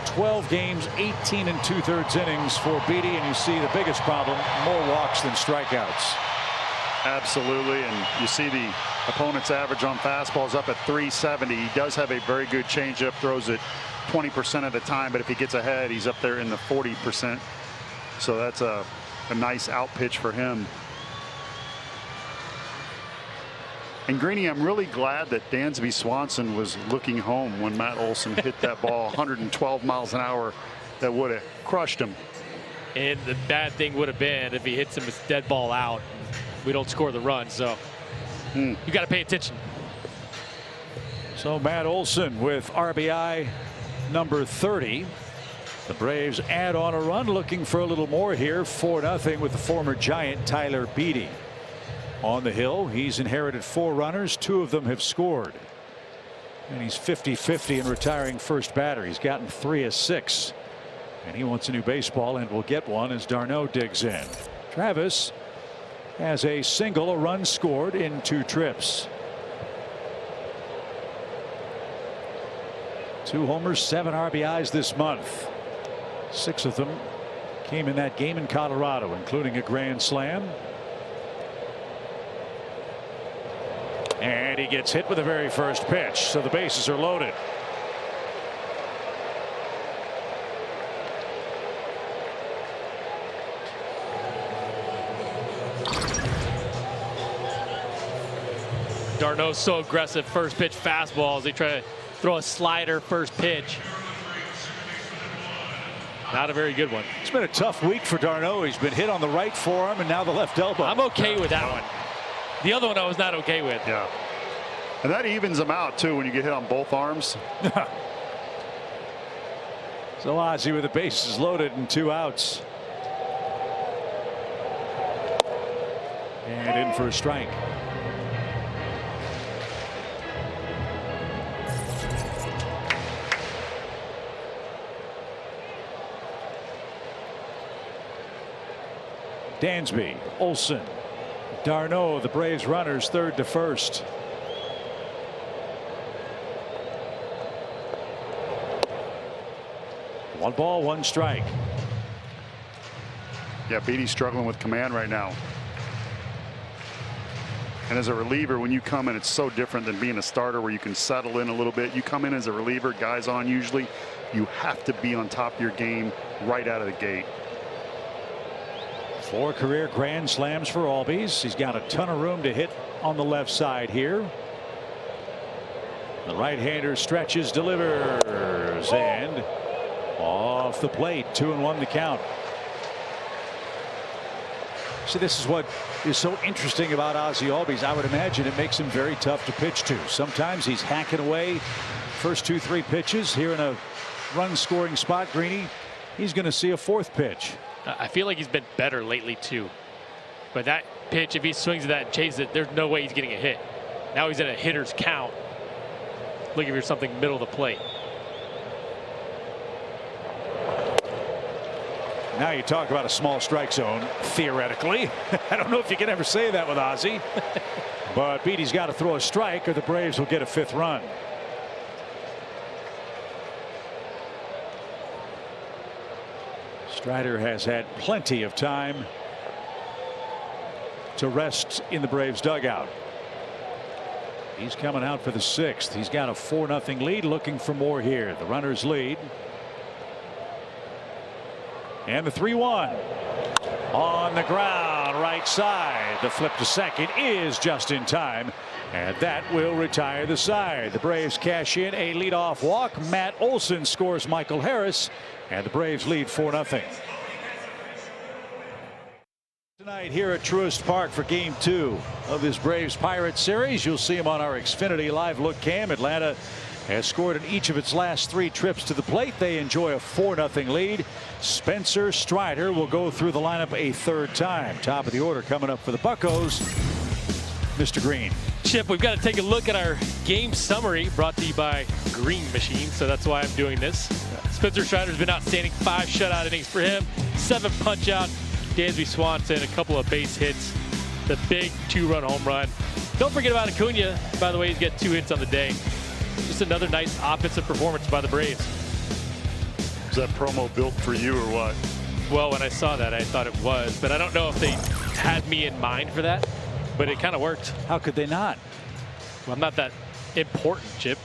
12 games, 18 2/3 innings for Beede, and you see the biggest problem, more walks than strikeouts. Absolutely, and you see the opponent's average on fastballs up at 370. He does have a very good changeup, throws it 20% of the time, but if he gets ahead, he's up there in the 40%. So that's a nice out pitch for him. And Greeny, I'm really glad that Dansby Swanson was looking home when Matt Olson hit that ball 112 miles an hour. That would have crushed him. And the bad thing would have been if he hits him with dead ball out. We don't score the run, so you got to pay attention. So Matt Olson with RBI number 30. The Braves add on a run, looking for a little more here. 4-0 with the former Giant Tyler Beede on the hill. He's inherited 4 runners. 2 of them have scored, and he's 50-50 in retiring first batter. He's gotten 3 of 6, and he wants a new baseball and will get one as d'Arnaud digs in. Travis has a single, a run scored in 2 trips. 2 homers, 7 RBIs this month. 6 of them came in that game in Colorado, including a grand slam. And he gets hit with the very first pitch, so the bases are loaded. d'Arnaud's so aggressive first pitch fastballs. They try to throw a slider first pitch. Not a very good one. It's been a tough week for d'Arnaud. He's been hit on the right forearm and now the left elbow. I'm okay with that one. The other one I was not okay with. Yeah. And that evens them out too when you get hit on both arms. So Ozzie with the bases loaded and 2 outs. And in for a strike. Dansby, Olson, d'Arnaud, the Braves runners third to first. One ball, one strike. Yeah, Beaty's struggling with command right now. And as a reliever, when you come in, it's so different than being a starter where you can settle in a little bit. You come in as a reliever, guys on usually, you have to be on top of your game right out of the gate. 4 career grand slams for Albies. He's got a ton of room to hit on the left side here. The right-hander stretches, delivers, and off the plate. 2-1 the count. See, this is what is so interesting about Ozzie Albies. I would imagine it makes him very tough to pitch to. Sometimes he's hacking away first 2-3 pitches. Here in a run scoring spot, Greeny, he's going to see a 4th pitch. I feel like he's been better lately too. But that pitch, if he swings at that and chases it, there's no way he's getting a hit. Now he's in a hitter's count, looking for something middle of the plate. Now you talk about a small strike zone, theoretically. I don't know if you can ever say that with Ozzie. But Beaty's got to throw a strike or the Braves will get a 5th run. Strider has had plenty of time to rest in the Braves dugout. He's coming out for the 6th. He's got a 4-0 lead, looking for more here. The runners lead. And the 3-1 on the ground, right side. The flip to second is just in time, and that will retire the side. The Braves cash in a leadoff walk. Matt Olson scores Michael Harris, and the Braves lead 4-0. Tonight here at Truist Park for Game 2 of this Braves Pirates series. You'll see him on our Xfinity Live Look cam. Atlanta has scored in each of its last 3 trips to the plate. They enjoy a 4-0 lead. Spencer Strider will go through the lineup a 3rd time. Top of the order coming up for the Buccos, Mr. Green. Chip, we've got to take a look at our game summary brought to you by Green Machine, so that's why I'm doing this. Spencer Strider's been outstanding. 5 shutout innings for him, 7 punch out. Dansby Swanson, a couple of base hits, the big 2-run home run. Don't forget about Acuna. By the way, he's got 2 hits on the day. Just another nice offensive performance by the Braves. Is that promo built for you or what? Well, when I saw that, I thought it was, but I don't know if they had me in mind for that, but it kind of worked. How could they not? Well, I'm not that important, Chip.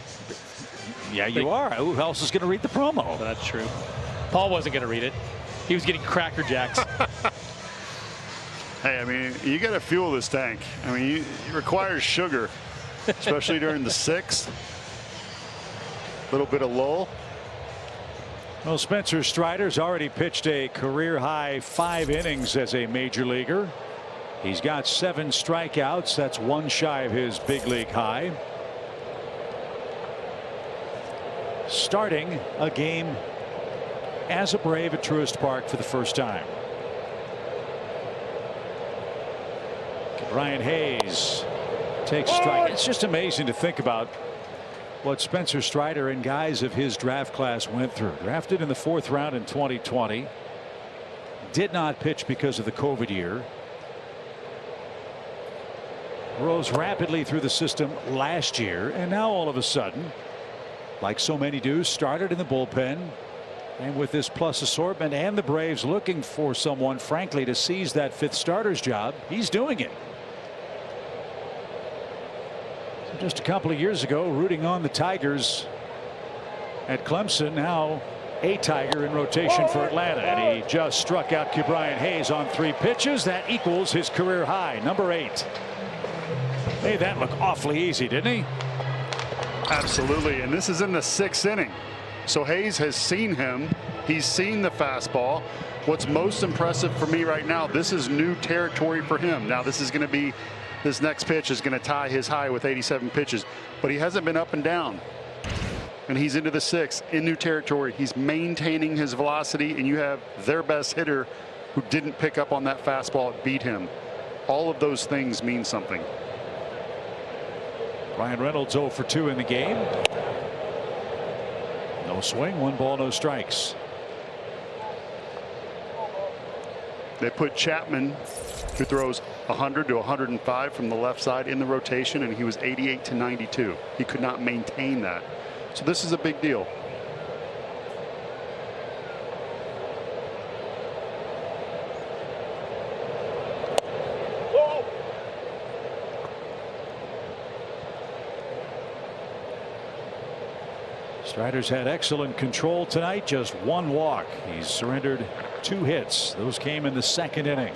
Yeah, you are. Who else is going to read the promo? Well, that's true. Paul wasn't going to read it. He was getting Cracker Jacks. Hey, I mean, you got to fuel this tank. I mean, it requires sugar, especially during the 6th. Little bit of lull. Well, Spencer Strider's already pitched a career high 5 innings as a major leaguer. He's got 7 strikeouts. That's 1 shy of his big league high. Starting a game as a Brave at Truist Park for the first time. Brian Hayes takes a strike. It's just amazing to think about what Spencer Strider and guys of his draft class went through. Drafted in the 4th round in 2020. Did not pitch because of the COVID year. Rose rapidly through the system last year, and now all of a sudden, like so many do, started in the bullpen. And with this plus assortment and the Braves looking for someone, frankly, to seize that 5th starter's job, he's doing it. Just a couple of years ago, rooting on the Tigers at Clemson, now a Tiger in rotation for Atlanta, and he just struck out Brian Hayes on 3 pitches. That equals his career high, number 8. Made that look awfully easy, didn't he? Absolutely, and this is in the 6th inning. So Hayes has seen him. He's seen the fastball. What's most impressive for me right now, this is new territory for him. Now this is going to be, this next pitch is going to tie his high with 87 pitches, but he hasn't been up and down. And he's into the 6th in new territory. He's maintaining his velocity, and you have their best hitter who didn't pick up on that fastball, beat him. All of those things mean something. Ryan Reynolds 0 for 2 in the game. No swing, 1 ball, no strikes. They put Chapman, who throws 100 to 105 from the left side, in the rotation, and he was 88 to 92. He could not maintain that. So this is a big deal. Strider's had excellent control tonight, just one walk. He's surrendered 2 hits. Those came in the 2nd inning.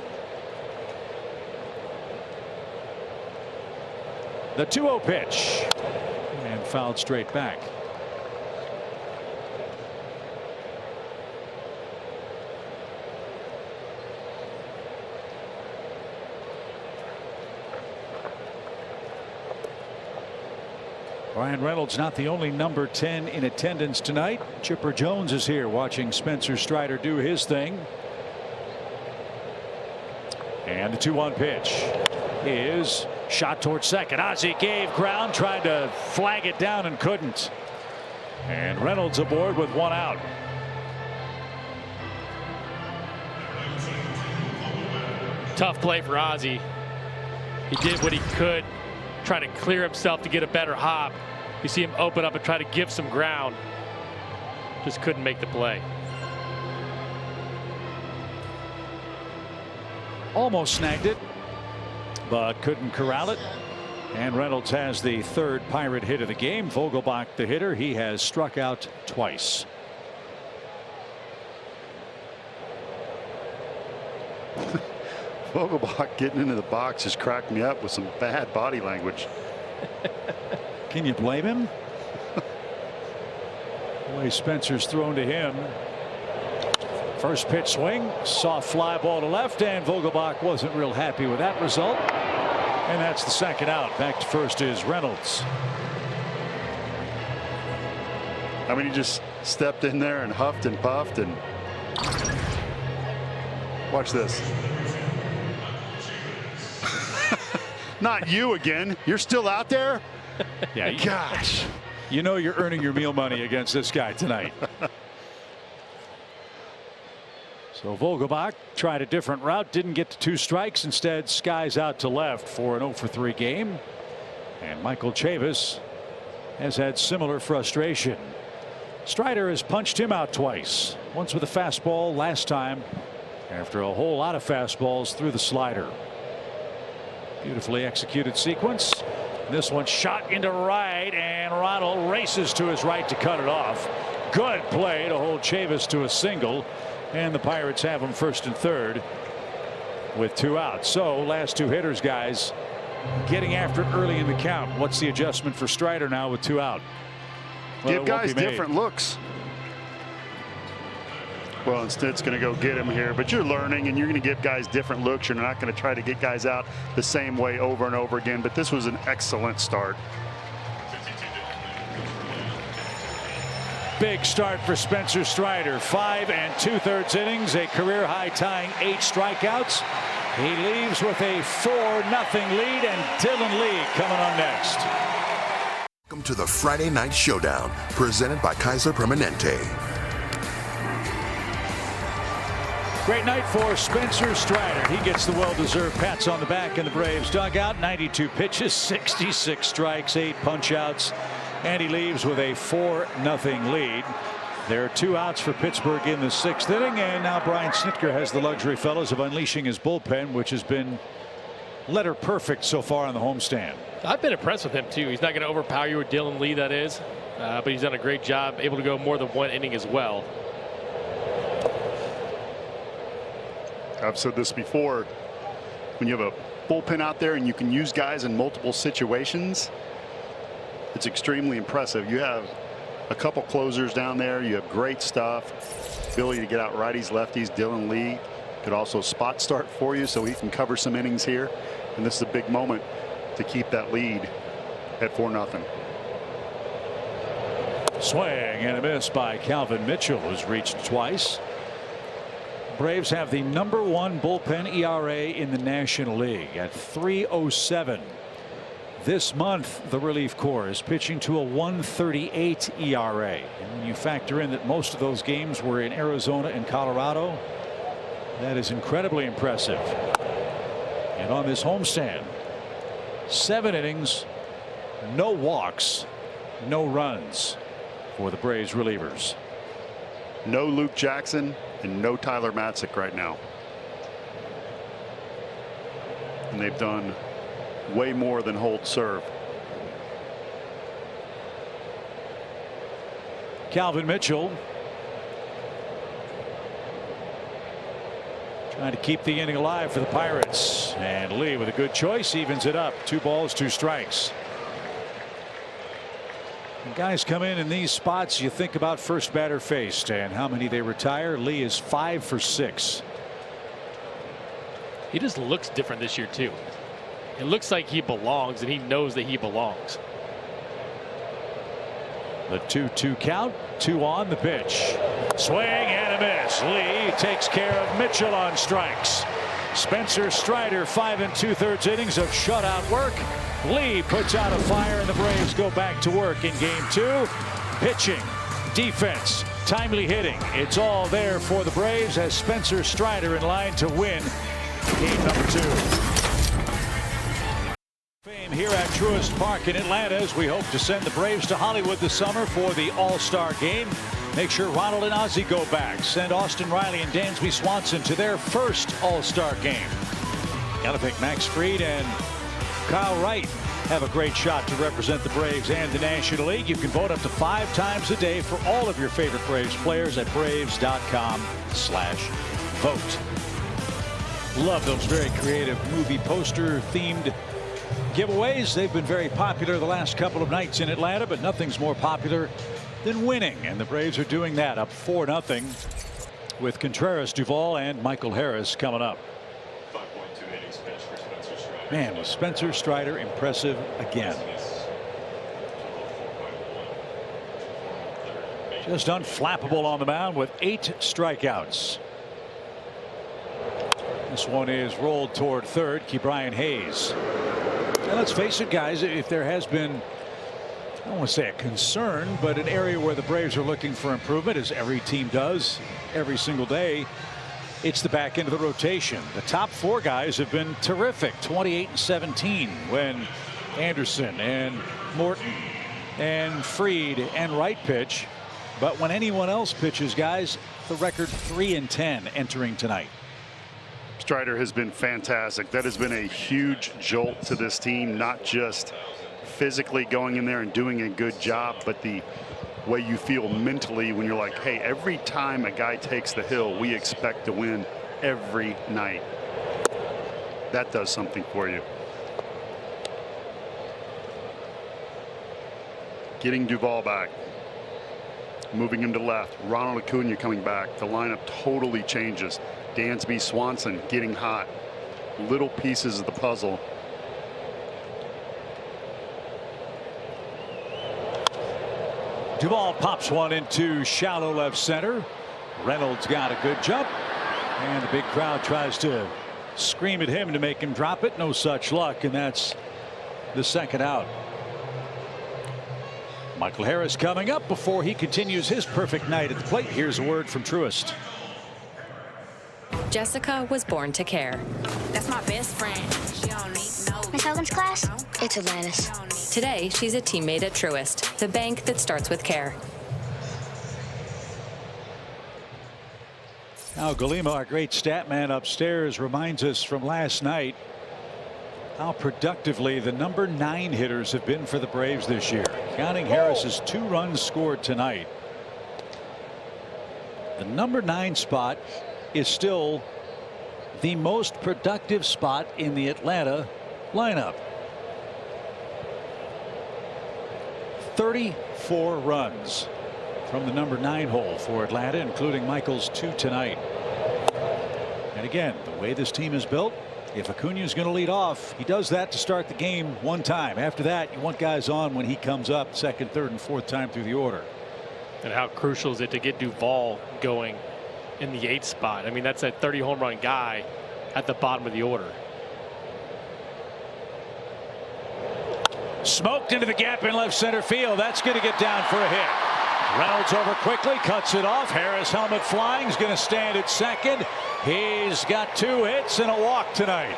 The 2-0 pitch, and fouled straight back. Brian Reynolds not the only number 10 in attendance tonight. Chipper Jones is here watching Spencer Strider do his thing. And the 2-1 pitch is shot towards second. Ozzie gave ground, tried to flag it down and couldn't. And Reynolds aboard with 1 out. Tough play for Ozzie. He did what he could, try to clear himself to get a better hop. You see him open up and try to give some ground. Just couldn't make the play. Almost snagged it, but couldn't corral it. And Reynolds has the 3rd Pirate hit of the game. Vogelbach, the hitter, he has struck out twice. Vogelbach getting into the box has cracked me up with some bad body language. Can you blame him? The way Spencer's thrown to him. First pitch swing, soft fly ball to left, and Vogelbach wasn't real happy with that result. And that's the 2nd out. Back to first is Reynolds. I mean, he just stepped in there and huffed and puffed, and watch this. Not you again. You're still out there? Yeah. Gosh. You know you're earning your meal money against this guy tonight. So Vogelbach tried a different route, didn't get to 2 strikes, instead skies out to left for an 0-for-3 game. And Michael Chavis has had similar frustration. Strider has punched him out twice, once with a fastball, last time after a whole lot of fastballs through the slider. Beautifully executed sequence. This one shot into right, and Ronald races to his right to cut it off. Good play to hold Chavis to a single, and the Pirates have him 1st and 3rd with 2 outs. So last 2 hitters, guys, getting after it early in the count. What's the adjustment for Strider now with 2 out? Well, give guys different looks. Well, instead it's going to go get him here, but you're learning and you're going to give guys different looks. You're not going to try to get guys out the same way over and over again, but this was an excellent start. Big start for Spencer Strider. 5 2/3 innings, a career high tying 8 strikeouts. He leaves with a 4-0 lead, and Dylan Lee coming on next. Welcome to the Friday Night Showdown, presented by Kaiser Permanente. Great night for Spencer Strider. He gets the well-deserved pats on the back in the Braves dugout. 92 pitches, 66 strikes, 8 punch-outs, and he leaves with a 4-0 lead. There are 2 outs for Pittsburgh in the 6th inning, and now Brian Snitker has the luxury, fellas, of unleashing his bullpen, which has been letter perfect so far on the homestand. I've been impressed with him, too. He's not going to overpower you with Dylan Lee, that is, but he's done a great job, able to go more than 1 inning as well. I've said this before, when you have a bullpen out there and you can use guys in multiple situations, it's extremely impressive. You have a couple closers down there. You have great stuff. Ability to get out righties, lefties. Dylan Lee could also spot start for you, so he can cover some innings here. And this is a big moment to keep that lead at 4-0. Swing and a miss by Calvin Mitchell, who's reached twice. Braves have the #1 bullpen ERA in the National League at 3.07. This month, the relief corps is pitching to a 1.38 ERA. And when you factor in that most of those games were in Arizona and Colorado, That is incredibly impressive. And on this homestand, 7 innings, no walks, no runs for the Braves relievers. No Luke Jackson and no Tyler Matzik right now. And they've done way more than hold serve. Calvin Mitchell trying to keep the inning alive for the Pirates, and Lee with a good choice evens it up. 2 balls, 2 strikes. When guys come in these spots, you think about first batter faced and how many they retire. Lee is 5 for 6. He just looks different this year too. It looks like he belongs, and he knows that he belongs. The 2-2 count, 2 on the pitch. Swing and a miss. Lee takes care of Mitchell on strikes. Spencer Strider, 5 2/3 innings of shutout work. Lee puts out a fire, and the Braves go back to work in game 2. Pitching, defense, timely hitting. It's all there for the Braves as Spencer Strider in line to win game number 2. Here at Truist Park in Atlanta, as we hope to send the Braves to Hollywood this summer for the All-Star game. Make sure Ronald and Ozzie go back. Send Austin Riley and Dansby Swanson to their first All-Star game. Gotta pick Max Fried and Kyle Wright have a great shot to represent the Braves and the National League. You can vote up to 5 times a day for all of your favorite Braves players at Braves.com/vote. Love those very creative movie poster themed giveaways. They've been very popular the last couple of nights in Atlanta, but nothing's more popular than winning, and the Braves are doing that, up 4-0 with Contreras, Duvall, and Michael Harris coming up. 5.2 innings pitched for Spencer Strider. Man, was Spencer Strider impressive again. Just unflappable on the mound with 8 strikeouts. This one is rolled toward third. Ke'Bryan Hayes. And let's face it, guys, if there has been, I don't want to say a concern, but an area where the Braves are looking for improvement, as every team does every single day, it's the back end of the rotation. The top 4 guys have been terrific, 28 and 17, when Anderson and Morton and Fried and Wright pitch. But when anyone else pitches, guys, the record 3 and 10 entering tonight. Strider has been fantastic. That has been a huge jolt to this team, not just physically going in there and doing a good job, but the way you feel mentally when you're like, hey, every time a guy takes the hill, we expect to win every night. That does something for you. Getting Duvall back, moving him to left. Ronald Acuna coming back. The lineup totally changes. Dansby Swanson getting hot. Little pieces of the puzzle. Duvall pops one into shallow left center. Reynolds got a good jump, and the big crowd tries to scream at him to make him drop it. No such luck, and that's the second out. Michael Harris coming up before he continues his perfect night at the plate. Here's a word from Truist. Jessica was born to care. That's my best friend. She don't need no. Miss Hogan's class? It's Atlantis. Today, she's a teammate at Truist, the bank that starts with care. Now Golema, our great stat man upstairs, reminds us from last night how productively the number 9 hitters have been for the Braves this year. Counting Harris's 2 runs scored tonight. The number 9 spot is still the most productive spot in the Atlanta lineup. 34 runs from the number 9 hole for Atlanta, including Michael's 2 tonight. And again, the way this team is built, if Acuna is going to lead off, he does that to start the game one time. After that, you want guys on when he comes up second, third, and fourth time through the order. And how crucial is it to get Duvall going in the 8th spot? I mean, that's a 30 home run guy at the bottom of the order. Smoked into the gap in left center field. That's going to get down for a hit. Reynolds over quickly, cuts it off. Harris helmet flying, is going to stand at second. He's got 2 hits and a walk tonight.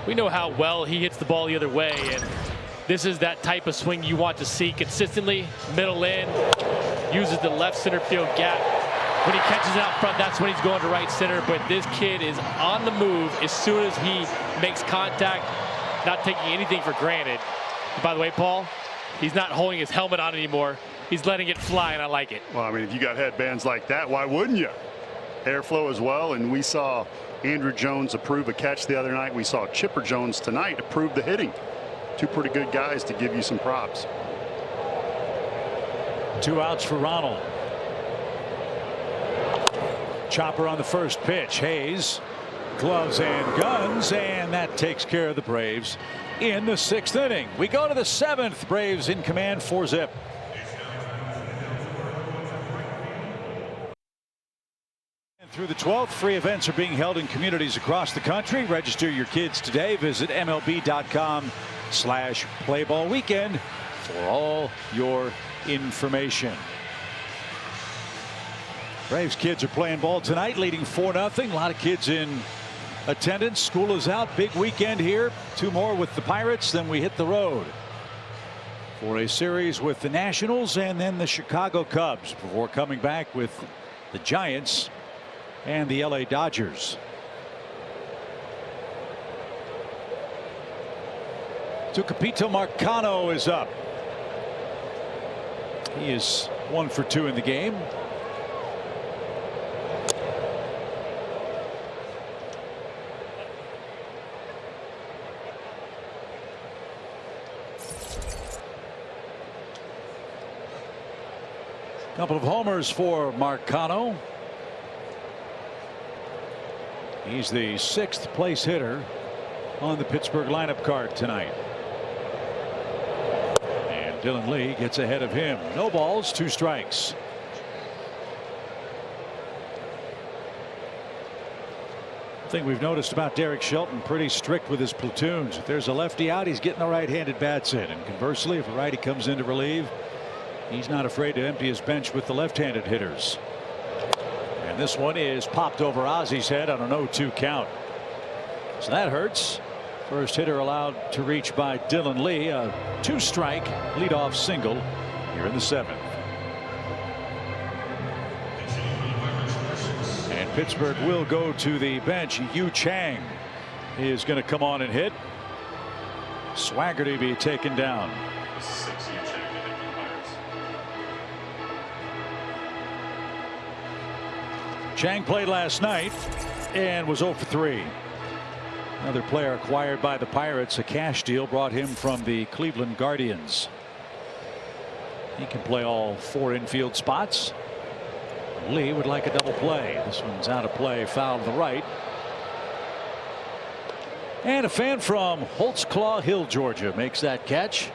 We know how well he hits the ball the other way, and this is that type of swing you want to see consistently. Middle in, uses the left center field gap. When he catches it out front, that's when he's going to right center. But this kid is on the move as soon as he makes contact, not taking anything for granted. And by the way, Paul, he's not holding his helmet on anymore. He's letting it fly, and I like it. Well, I mean, if you got headbands like that, why wouldn't you? Airflow as well, and we saw Andrew Jones approve a catch the other night. We saw Chipper Jones tonight approve the hitting. 2 pretty good guys to give you some props. 2 outs for Ronald. Chopper on the first pitch. Hayes, gloves and guns, and that takes care of the Braves in the 6th inning. We go to the 7th. Braves in command, 4-zip. Through the 12th, free events are being held in communities across the country. Register your kids today. Visit MLB.com/playballweekend for all your information. Braves kids are playing ball tonight, leading 4-0. A lot of kids in attendance. School is out. Big weekend here. 2 more with the Pirates. Then we hit the road for a series with the Nationals and then the Chicago Cubs before coming back with the Giants and the LA Dodgers. Tucapito Marcano is up. He is 1 for 2 in the game. Couple of homers for Marcano. He's the 6th place hitter on the Pittsburgh lineup card tonight. And Dylan Lee gets ahead of him. No balls, 2 strikes. The thing we've noticed about Derek Shelton, pretty strict with his platoons. If there's a lefty out, he's getting the right-handed bats in. And conversely, if a righty comes in to relieve, he's not afraid to empty his bench with the left-handed hitters. And this one is popped over Ozzy's head on a 0-2 count. So that hurts. First hitter allowed to reach by Dylan Lee. A 2-strike leadoff single here in the 7th. And Pittsburgh will go to the bench. Yu Chang is going to come on and hit. Swaggerty be taken down. Chang played last night and was 0 for 3. Another player acquired by the Pirates. A cash deal brought him from the Cleveland Guardians. He can play all 4 infield spots. Lee would like a double play. This one's out of play, foul to the right. And a fan from Holtzclaw Hill, Georgia, makes that catch.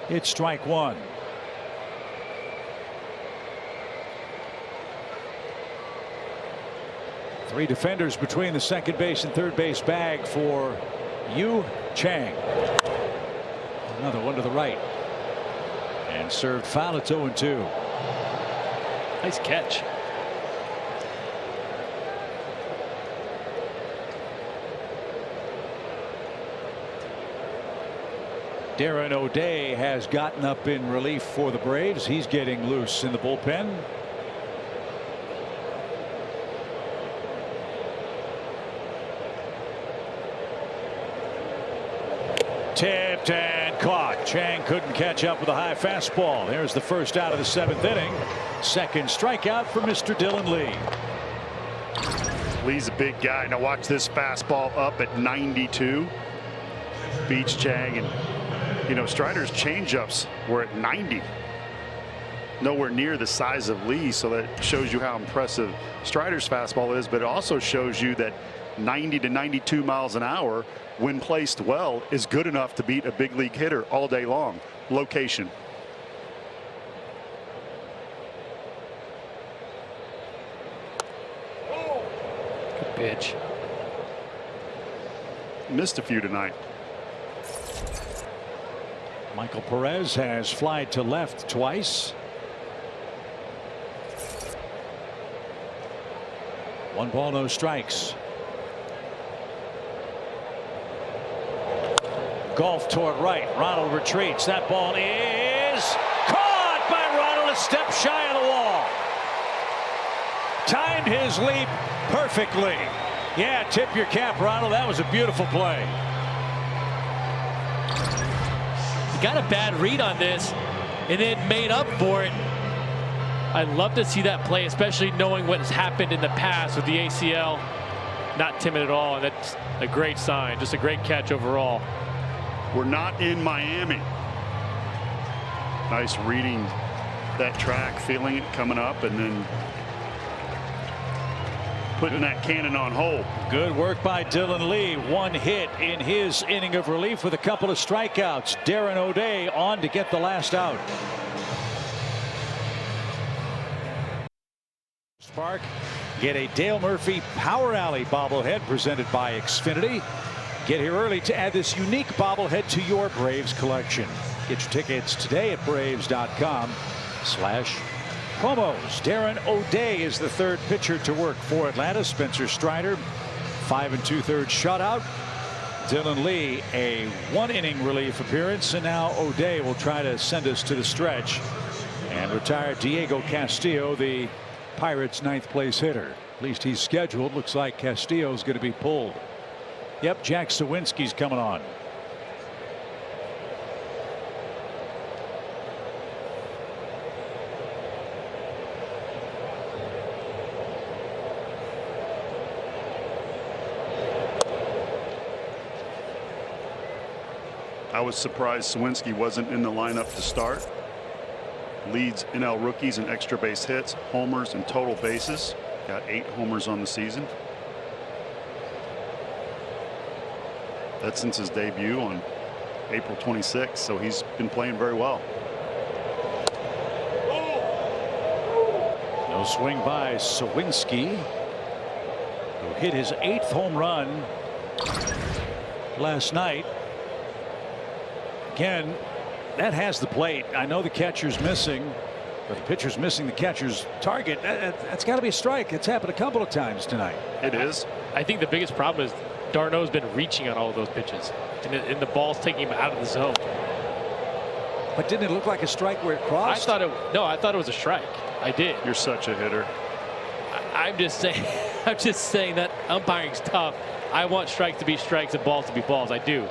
It's strike 1. Three defenders between the second base and third base bag for Yu Chang. Another one to the right. And served foul. It's 0-2. Nice catch. Darren O'Day has gotten up in relief for the Braves. He's getting loose in the bullpen. Tipped and caught. Chang couldn't catch up with a high fastball. There's the first out of the 7th inning. Second strikeout for Mr. Dylan Lee. Lee's a big guy. Now watch this fastball up at 92. Beats Chang, and you know Strider's changeups were at 90. Nowhere near the size of Lee, so that shows you how impressive Strider's fastball is, but it also shows you that 90 to 92 miles an hour, when placed well, is good enough to beat a big league hitter all day long. Location. Good pitch. missed a few tonight. Michael Perez has flied to left twice. 1 ball, no strikes. Golf toward right. Ronald retreats. That ball is caught by Ronald, a step shy of the wall. Timed his leap perfectly. Yeah, tip your cap, Ronald. That was a beautiful play. He got a bad read on this and then made up for it. I'd love to see that play, especially knowing what has happened in the past with the ACL. Not timid at all, and that's a great sign. Just a great catch overall. We're not in Miami. Nice reading that track, feeling it coming up, and then putting that cannon on hold. Good work by Dylan Lee. 1 hit in his inning of relief with a couple of strikeouts. Darren O'Day on to get the last out. Park, get a Dale Murphy Power Alley bobblehead presented by Xfinity. Get here early to add this unique bobblehead to your Braves collection. Get your tickets today at Braves.com/promos. Darren O'Day is the 3rd pitcher to work for Atlanta. Spencer Strider, 5 2/3 shutout. Dylan Lee, a 1-inning relief appearance, and now O'Day will try to send us to the stretch and retire Diego Castillo, the Pirates' 9th place hitter. At least he's scheduled. Looks like Castillo's going to be pulled. Yep, Jack Sawinski's coming on. I was surprised Sawinski wasn't in the lineup to start. Leads NL rookies in extra base hits, homers, and total bases. Got 8 homers on the season. That's since his debut on April 26th, so he's been playing very well. No swing by Sawinski, who hit his 8th home run last night. Again, that has the plate. I know the catcher's missing, but the pitcher's missing the catcher's target. That's got to be a strike. It's happened a couple of times tonight. It is. I think the biggest problem is d'Arnaud's been reaching on all of those pitches, and the ball's taking him out of the zone. But didn't it look like a strike where it crossed? I thought it was a strike. I did. You're such a hitter. I'm just saying. I'm just saying that umpiring's tough. I want strikes to be strikes and balls to be balls. I do.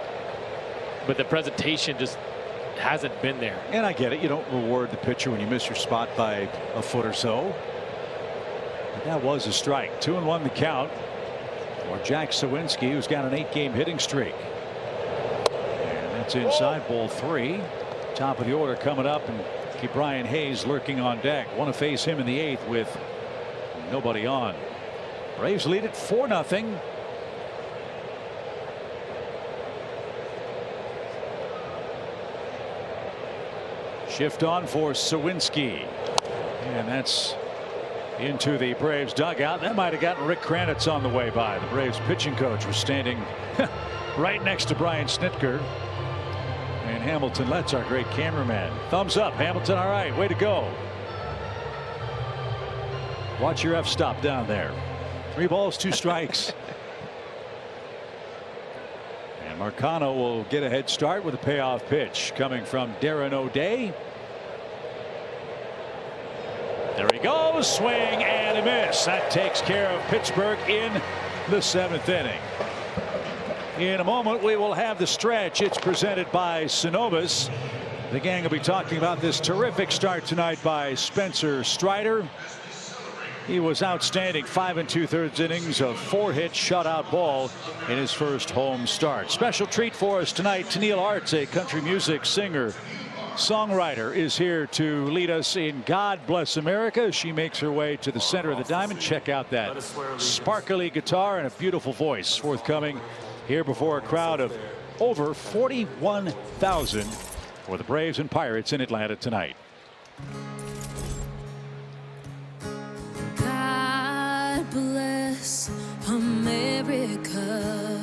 But the presentation just hasn't been there. And I get it. You don't reward the pitcher when you miss your spot by a foot or so. But that was a strike. 2-1 the count for Jack Sawinski, who's got an 8-game hitting streak. And that's inside, ball 3. Top of the order coming up, and keep Brian Hayes lurking on deck. Want to face him in the 8th with nobody on. Braves lead it 4-0. Shift on for Sawinski, and that's into the Braves dugout. That might have gotten Rick Kranitz on the way by. The Braves pitching coach was standing right next to Brian Snitker. And Hamilton Letts, our great cameraman. Thumbs up, Hamilton. All right, way to go. Watch your f-stop down there. 3 balls, 2 strikes. And Marcano will get a head start with a payoff pitch coming from Darren O'Day. There he goes. Swing and a miss. That takes care of Pittsburgh in the 7th inning. In a moment, we will have the stretch. It's presented by Synovus. The gang will be talking about this terrific start tonight by Spencer Strider. He was outstanding. 5 2/3 innings of 4-hit shutout ball in his first home start. Special treat for us tonight. Tennille Arts, a country music singer songwriter, is here to lead us in God Bless America. She makes her way to the center of the diamond. Check out that sparkly guitar and a beautiful voice forthcoming here before a crowd of over 41,000 for the Braves and Pirates in Atlanta tonight. God bless America.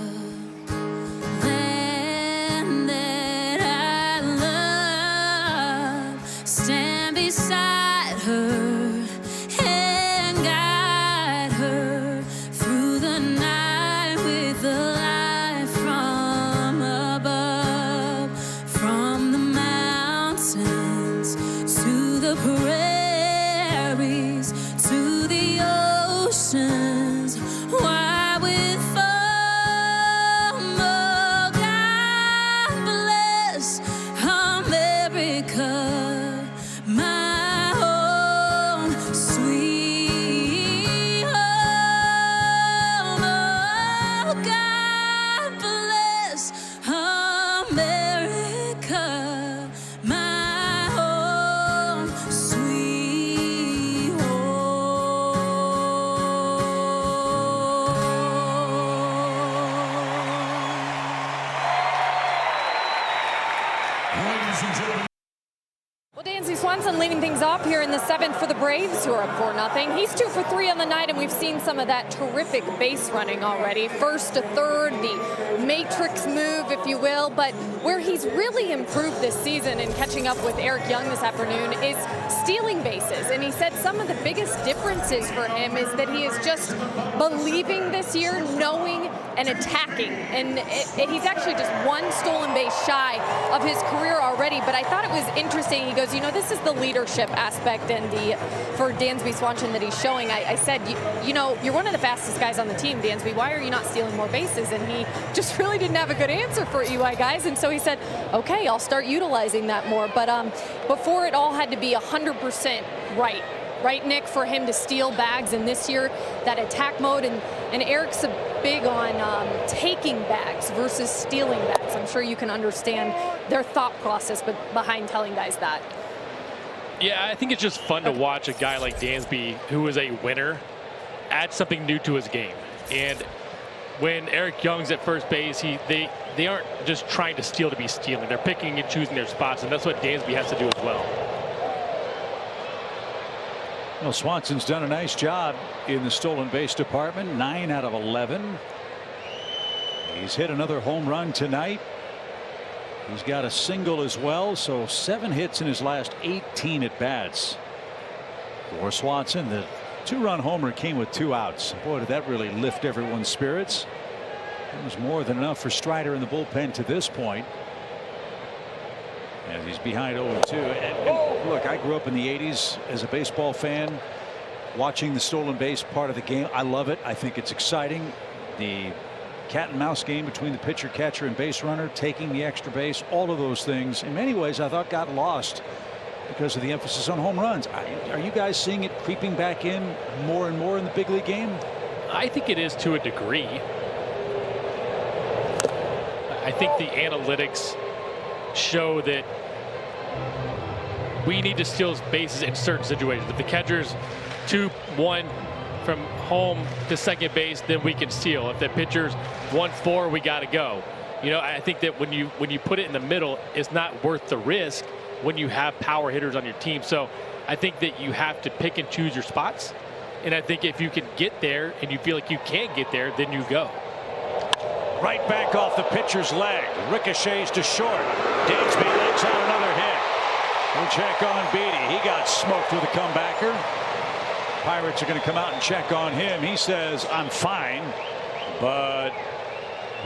Well, Dansby Swanson leading things off here in the 7th for the Braves, who are up 4-0. He's 2 for 3 on the night, and we've seen some of that terrific base running already. First to third, the matrix move, if you will. But where he's really improved this season and catching up with Eric Young this afternoon is stealing bases. And he said some of the biggest differences for him is that he is just believing this year, knowing and attacking. And he's actually just 1 stolen base shy of his career already. But I thought it was interesting. He goes, you know, this is the leadership aspect and for Dansby Swanson that he's showing. I said, you know, you're one of the fastest guys on the team, Dansby. Why are you not stealing more bases? And he just really didn't have a good answer for EY guys. And so he said, okay, I'll start utilizing that more. But before it all had to be 100% right, Nick, for him to steal bags. And this year, that attack mode. And Eric's big on taking bags versus stealing bags. I'm sure you can understand their thought process behind telling guys that. Yeah, I think it's just fun to watch a guy like Dansby, who is a winner, add something new to his game. And when Eric Young's at first base, they aren't just trying to steal to be stealing. They're picking and choosing their spots, and that's what Dansby has to do as well. Well, Swanson's done a nice job in the stolen base department, 9 out of 11. He's hit another home run tonight. He's got a single as well, so 7 hits in his last 18 at bats. For Swanson, the 2-run homer came with 2 outs. Boy, did that really lift everyone's spirits. It was more than enough for Strider in the bullpen to this point. As he's behind 0-2. And look, I grew up in the 80s as a baseball fan, watching the stolen base part of the game. I love it. I think it's exciting. The cat and mouse game between the pitcher, catcher, and base runner, taking the extra base, all of those things, in many ways, I thought got lost because of the emphasis on home runs. Are you guys seeing it creeping back in more and more in the big league game? I think it is to a degree. I think the analytics show that we need to steal bases in certain situations. If the catcher's 2-1 from home to second base, then we can steal. If the pitcher's 1-4, we got to go. You know, I think that when you put it in the middle, it's not worth the risk when you have power hitters on your team. So I think that you have to pick and choose your spots. And I think if you can get there and you feel like you can't get there, then you go. Right back off the pitcher's leg. Ricochets to short. Dansby lets out another hit. We'll check on Beatty. He got smoked with a comebacker. Pirates are going to come out and check on him. He says, I'm fine, but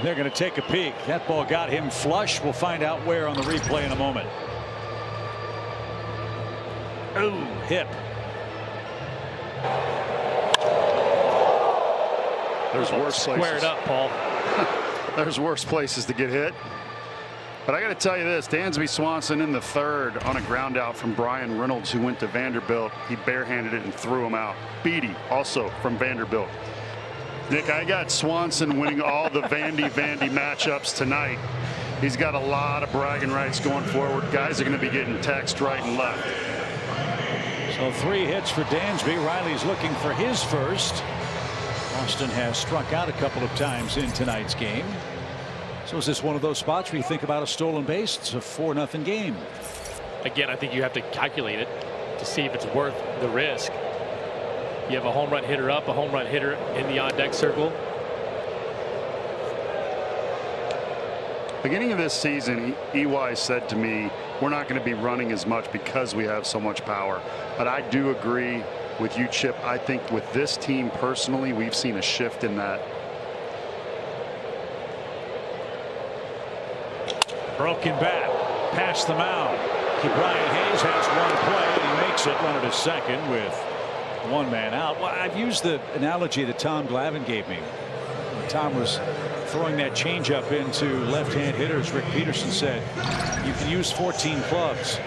they're going to take a peek. That ball got him flush. We'll find out where on the replay in a moment. Ooh, hip. There's worse places. Square it up, Paul. There's worse places to get hit. But I got to tell you this, Dansby Swanson in the 3rd on a ground out from Brian Reynolds, who went to Vanderbilt. He barehanded it and threw him out. Beatty, also from Vanderbilt. Nick, I got Swanson winning all the Vandy matchups tonight. He's got a lot of bragging rights going forward. Guys are going to be getting text right and left. So 3 hits for Dansby. Riley's looking for his first. Austin has struck out a couple of times in tonight's game. So is this one of those spots where you think about a stolen base? It's a 4-0 game. Again, I think you have to calculate it to see if it's worth the risk. You have a home run hitter up, a home run hitter in the on-deck circle. Beginning of this season, EY said to me, we're not going to be running as much because we have so much power. But I do agree with you, Chip. I think with this team personally, we've seen a shift in that. Broken bat past the mound. Brian Hayes has one play, and he makes it. Runner to second with 1 man out. Well, I've used the analogy that Tom Glavine gave me. When Tom was throwing that changeup into left-hand hitters, Rick Peterson said, you can use 14 clubs.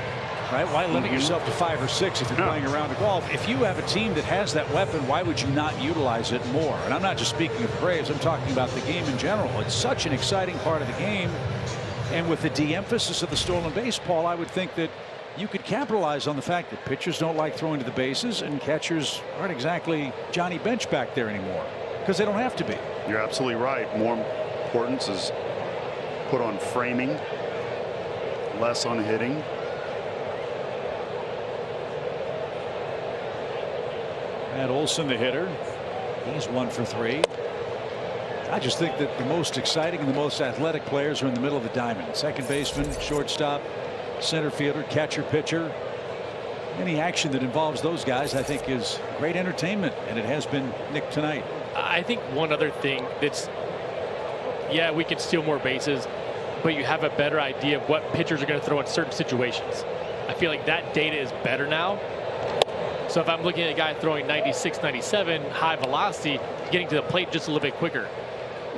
Right? Why limit yourself to 5 or 6 if you're playing around the golf? If you have a team that has that weapon, why would you not utilize it more? And I'm not just speaking of the Braves. I'm talking about the game in general. It's such an exciting part of the game. And with the de-emphasis of the stolen base, Paul, I would think that you could capitalize on the fact that pitchers don't like throwing to the bases and catchers aren't exactly Johnny Bench back there anymore because they don't have to be. You're absolutely right. More importance is put on framing less on hitting. Matt Olson, the hitter. He's 1 for 3. I just think that the most exciting and the most athletic players are in the middle of the diamond. Second baseman, shortstop, center fielder, catcher, pitcher. Any action that involves those guys, I think, is great entertainment, and it has been Nick tonight. I think one other thing that's, yeah, we can steal more bases, but you have a better idea of what pitchers are going to throw in certain situations. I feel like that data is better now. So if I'm looking at a guy throwing 96, 97, high velocity, getting to the plate just a little bit quicker.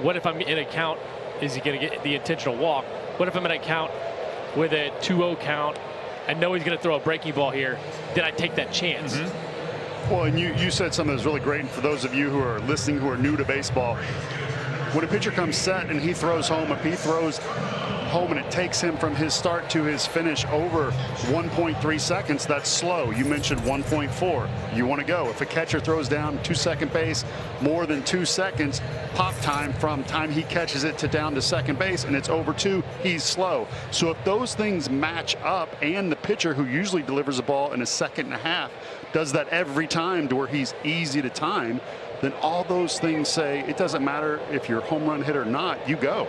What if I'm in a count? Is he going to get the intentional walk? What if I'm in a count with a 2-0 count? I know he's going to throw a breaking ball here. Did I take that chance? Well, and you said something that's really great. And for those of you who are listening who are new to baseball, when a pitcher comes set and he throws home, if he throws home and it takes him from his start to his finish over 1.3 seconds, that's slow. You mentioned 1.4. You want to go. If a catcher throws down to second base more than 2 seconds, pop time from time he catches it to down to second base, and it's over 2, he's slow. So if those things match up, and the pitcher who usually delivers a ball in a second and a half does that every time to where he's easy to time, then all those things say it doesn't matter if you're a home run hit or not, you go.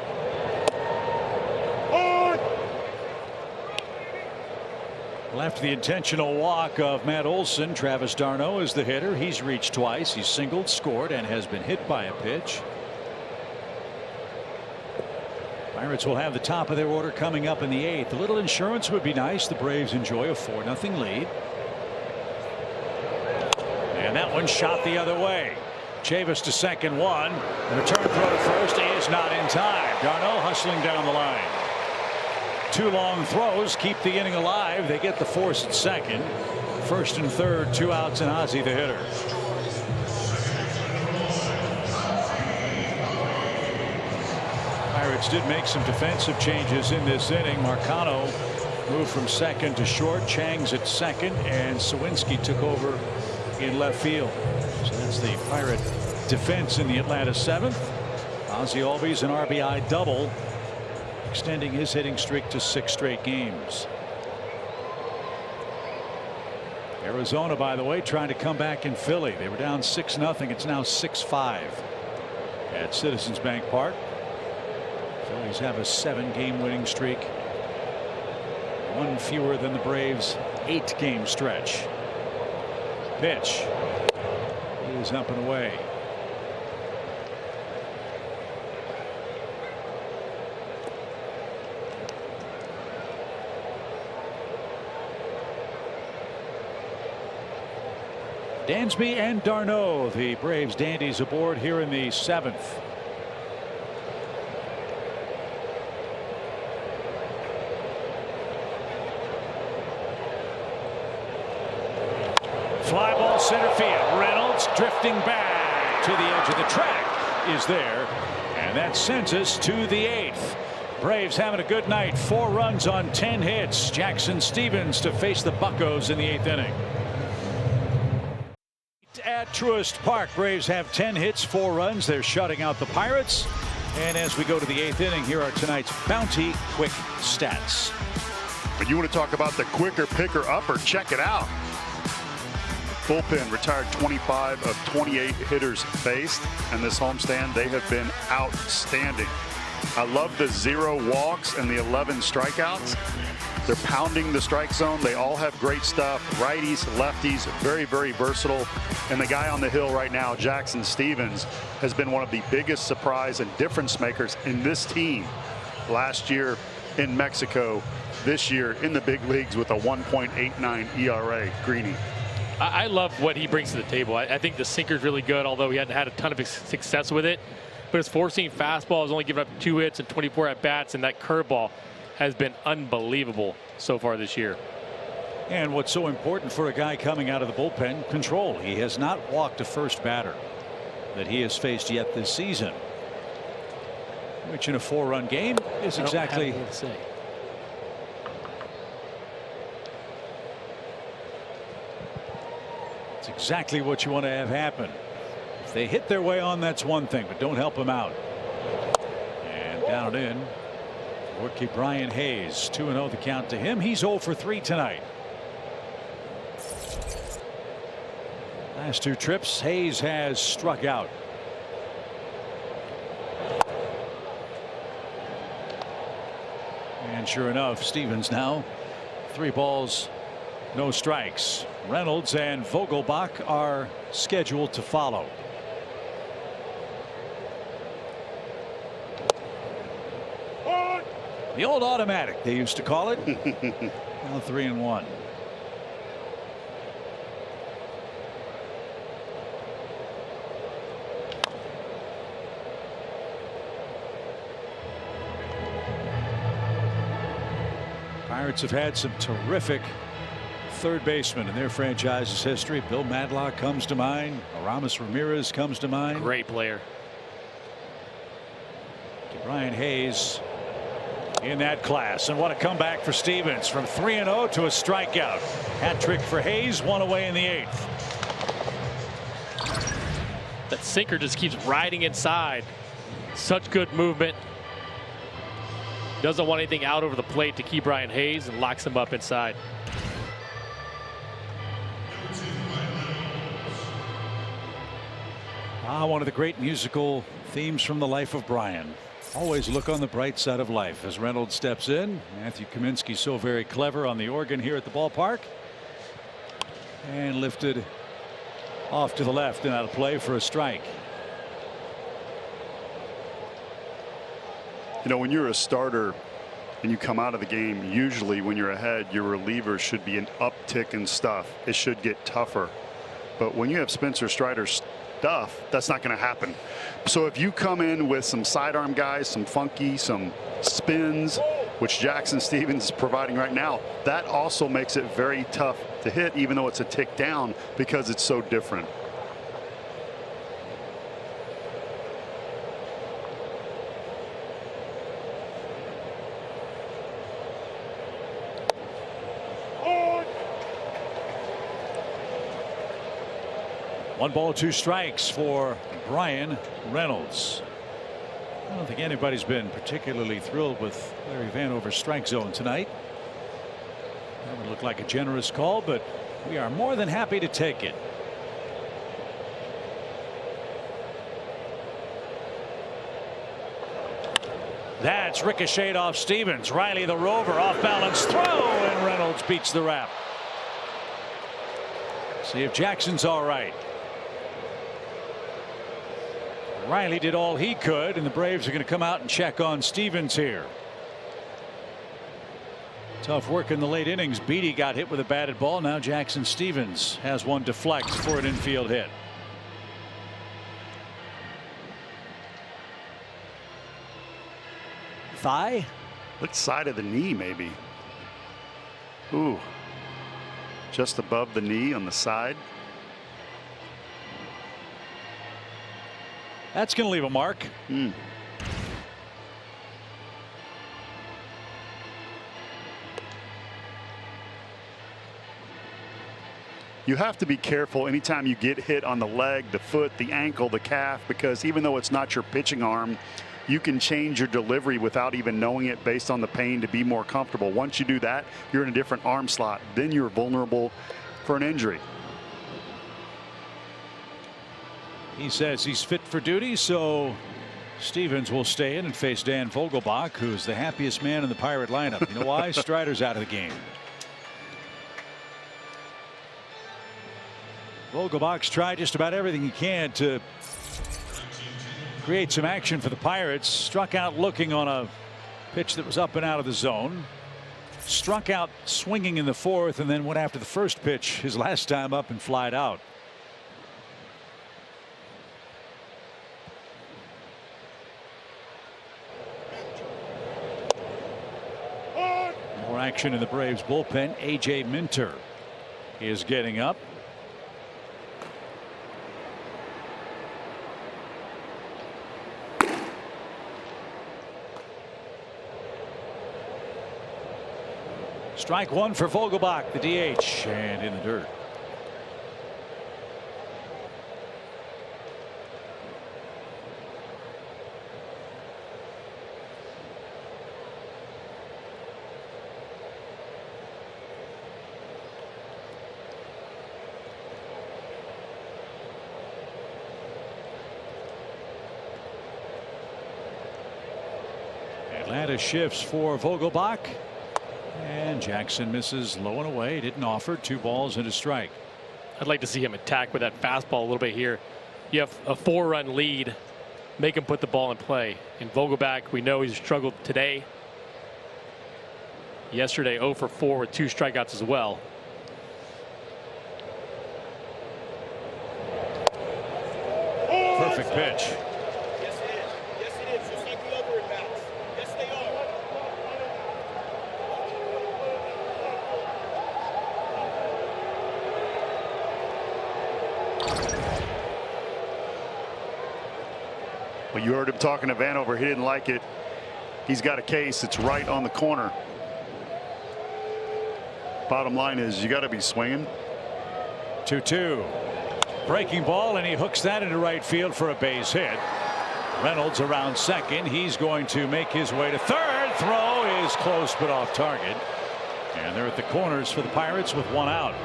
Well, after the intentional walk of Matt Olson, Travis d'Arnaud is the hitter. He's reached twice. He's singled, scored, and has been hit by a pitch. Pirates will have the top of their order coming up in the 8th. A little insurance would be nice. The Braves enjoy a 4-0 lead. And that one shot the other way. Chavis to second, 1. The return throw to first is not in time. d'Arnaud hustling down the line. 2 long throws keep the inning alive. They get the force at second. First and third, 2 outs, and Ozzie the hitter. Pirates did make some defensive changes in this inning. Marcano moved from second to short. Chang's at second, and Sawinski took over in left field. So that's the Pirate defense in the Atlanta 7th. Ozzie Albies an RBI double, extending his hitting streak to 6 straight games. Arizona, by the way, trying to come back in Philly. They were down 6-0. It's now 6-5 at Citizens Bank Park. Phillies have a 7-game winning streak, 1 fewer than the Braves' 8-game stretch. Pitch is up and away. Dansby and d'Arnaud, the Braves dandies, aboard here in the 7th. Fly ball center field. Reynolds drifting back to the edge of the track is there, and that sends us to the 8th. Braves having a good night. 4 runs on 10 hits. Jackson Stevens to face the Buccos in the 8th inning. At Truist Park, Braves have 10 hits, 4 runs. They're shutting out the Pirates. And as we go to the 8th inning, here are tonight's Bounty Quick Stats. But you want to talk about the quicker picker upper, check it out. Bullpen retired 25 of 28 hitters faced, and this homestand they have been outstanding. I love the 0 walks and the 11 strikeouts. They're pounding the strike zone. They all have great stuff. Righties, lefties, very, very versatile. And the guy on the hill right now, Jackson Stevens, has been one of the biggest surprise and difference makers in this team. Last year in Mexico, this year in the big leagues with a 1.89 ERA. Greeny. I love what he brings to the table. I think the sinker's really good, although he hadn't had a ton of success with it. But his 4-seam fastball has only given up 2 hits and 24 at-bats, and that curveball has been unbelievable so far this year. And what's so important for a guy coming out of the bullpen? Control. He has not walked a first batter that he has faced yet this season, which in a 4-run game is exactly it's exactly what you want to have happen. If they hit their way on, that's one thing, but don't help them out. And down in Rookie Brian Hayes, 2-0 the count to him. He's 0 for 3 tonight. Last 2 trips, Hayes has struck out. And sure enough, Stevens now 3 balls, no strikes. Reynolds and Vogelbach are scheduled to follow. The old automatic, they used to call it. Now 3-1. Pirates have had some terrific third basemen in their franchise's history. Bill Madlock comes to mind. Aramis Ramirez comes to mind. Great player. Brian Hayes in that class, and what a comeback for Stevens from 3-0 to a strikeout. Hat trick for Hayes, 1 away in the 8th. That sinker just keeps riding inside. Such good movement. Doesn't want anything out over the plate to keep Brian Hayes and locks him up inside. One of the great musical themes from the life of Brian. Always look on the bright side of life. As Reynolds steps in, Matthew Kaminsky so very clever on the organ here at the ballpark. And lifted off to the left and out of play for a strike. You know, when you're a starter and you come out of the game, usually when you're ahead, your relievers should be an uptick in stuff. It should get tougher. But when you have Spencer Strider's stuff, that's not going to happen. So if you come in with some sidearm guys, some funky, some spins, which Jackson Stevens is providing right now, that also makes it very tough to hit, even though it's a tick down, because it's so different. One ball, 2 strikes for Brian Reynolds. I don't think anybody's been particularly thrilled with Larry Vanover's strike zone tonight. That would look like a generous call, but we are more than happy to take it. That's ricocheted off Stevens. Riley the rover, off balance throw, and Reynolds beats the wrap. See if Jackson's all right. Riley did all he could, and the Braves are going to come out and check on Stevens here. Tough work in the late innings. Beatty got hit with a batted ball. Now Jackson Stevens has one deflect for an infield hit. Thigh? Looks side of the knee, maybe. Ooh. Just above the knee on the side. That's going to leave a mark. You have to be careful anytime you get hit on the leg, the foot, the ankle, the calf, because even though it's not your pitching arm, you can change your delivery without even knowing it based on the pain to be more comfortable. Once you do that, you're in a different arm slot. Then you're vulnerable for an injury. He says he's fit for duty, so Stevens will stay in and face Dan Vogelbach, who's the happiest man in the Pirate lineup. You know why? Strider's out of the game. Vogelbach's tried just about everything he can to create some action for the Pirates. Struck out looking on a pitch that was up and out of the zone. Struck out swinging in the 4th, and then went after the first pitch his last time up and flied out. More action in the Braves bullpen. A.J. Minter is getting up. Strike 1 for Vogelbach, the DH, and in the dirt. Chavis shifts for Vogelbach. And Jackson misses low and away. Didn't offer. 2 balls and a strike. I'd like to see him attack with that fastball a little bit here. You have a 4-run lead. Make him put the ball in play. And Vogelbach, we know he's struggled today. Yesterday 0 for 4 with 2 strikeouts as well. Perfect pitch. Yes, it is. Yes, it is. Just like the other at-bats. Yes, they are. Well, you heard him talking to Vanover. He didn't like it. He's got a case. It's right on the corner. Bottom line is you got to be swinging. 2-2. Breaking ball, and he hooks that into right field for a base hit. Reynolds around second. He's going to make his way to third. Throw is close but off target. And they're at the corners for the Pirates with 1 out.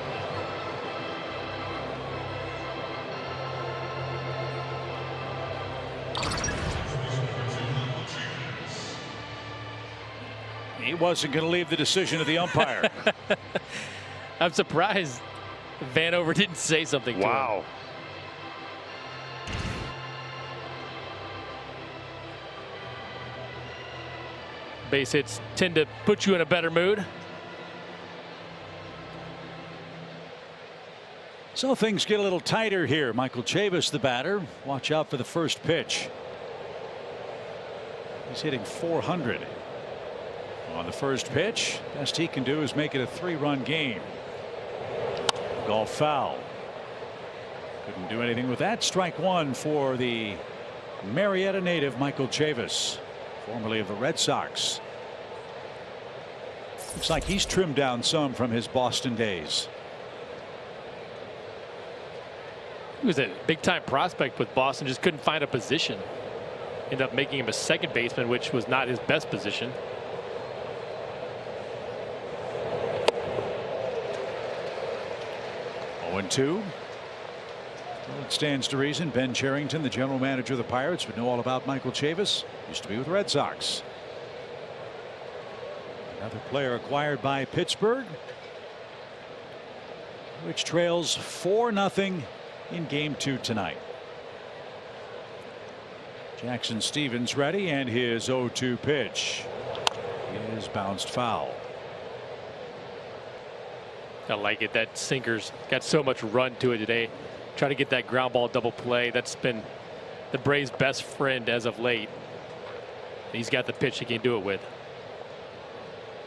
He wasn't going to leave the decision to the umpire. I'm surprised Vanover didn't say something to him. Wow. Base hits tend to put you in a better mood. So things get a little tighter here. Michael Chavis, the batter. Watch out for the first pitch. He's hitting 400. On the first pitch, best he can do is make it a 3-run game. Golf foul. Couldn't do anything with that. Strike 1 for the Marietta native Michael Chavis, formerly of the Red Sox. Looks like he's trimmed down some from his Boston days. He was a big-time prospect with Boston, just couldn't find a position. Ended up making him a second baseman, which was not his best position. 0-2. Well, it stands to reason Ben Cherington, the general manager of the Pirates, would know all about Michael Chavis. Used to be with the Red Sox. Another player acquired by Pittsburgh, which trails 4-0 in Game 2 tonight. Jackson Stevens ready, and his 0-2 pitch is bounced foul. I like it. That sinker's got so much run to it today. Try to get that ground ball double play. That's been the Braves' best friend as of late. He's got the pitch he can do it with.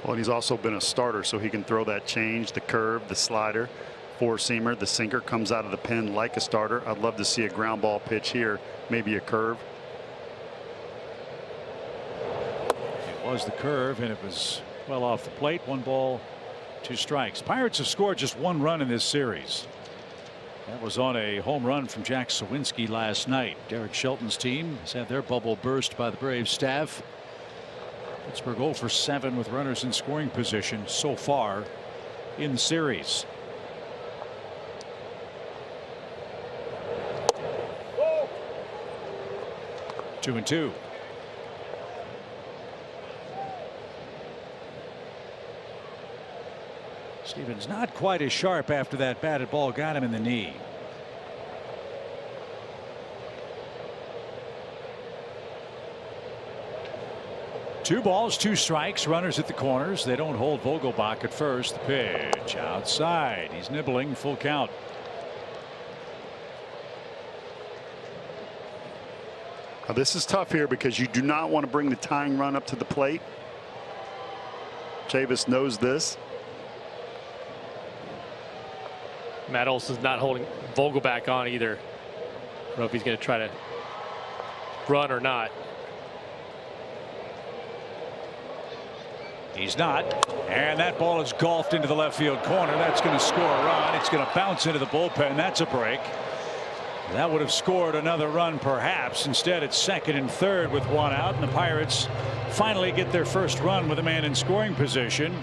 Well, and he's also been a starter, so he can throw that change, the curve, the slider, 4-seamer. The sinker comes out of the pen like a starter. I'd love to see a ground ball pitch here, maybe a curve. It was the curve, and it was well off the plate. 1 ball, 2 strikes. Pirates have scored just 1 run in this series. That was on a home run from Jack Sawinski last night. Derek Shelton's team has had their bubble burst by the Braves staff. Pittsburgh 0 for 7 with runners in scoring position so far in the series. Whoa. 2-2. Stevens not quite as sharp after that batted ball got him in the knee. Two balls, 2 strikes, runners at the corners. They don't hold Vogelbach at first. The pitch outside. He's nibbling, full count. Now, this is tough here because you do not want to bring the tying run up to the plate. Chavis knows this. Matt Olson's not holding Vogelbach on either. I don't know if he's going to try to run or not. He's not. And that ball is golfed into the left field corner. That's going to score a run. It's going to bounce into the bullpen. That's a break. That would have scored another run perhaps. Instead, it's second and third with 1 out, and the Pirates finally get their first run with a man in scoring position.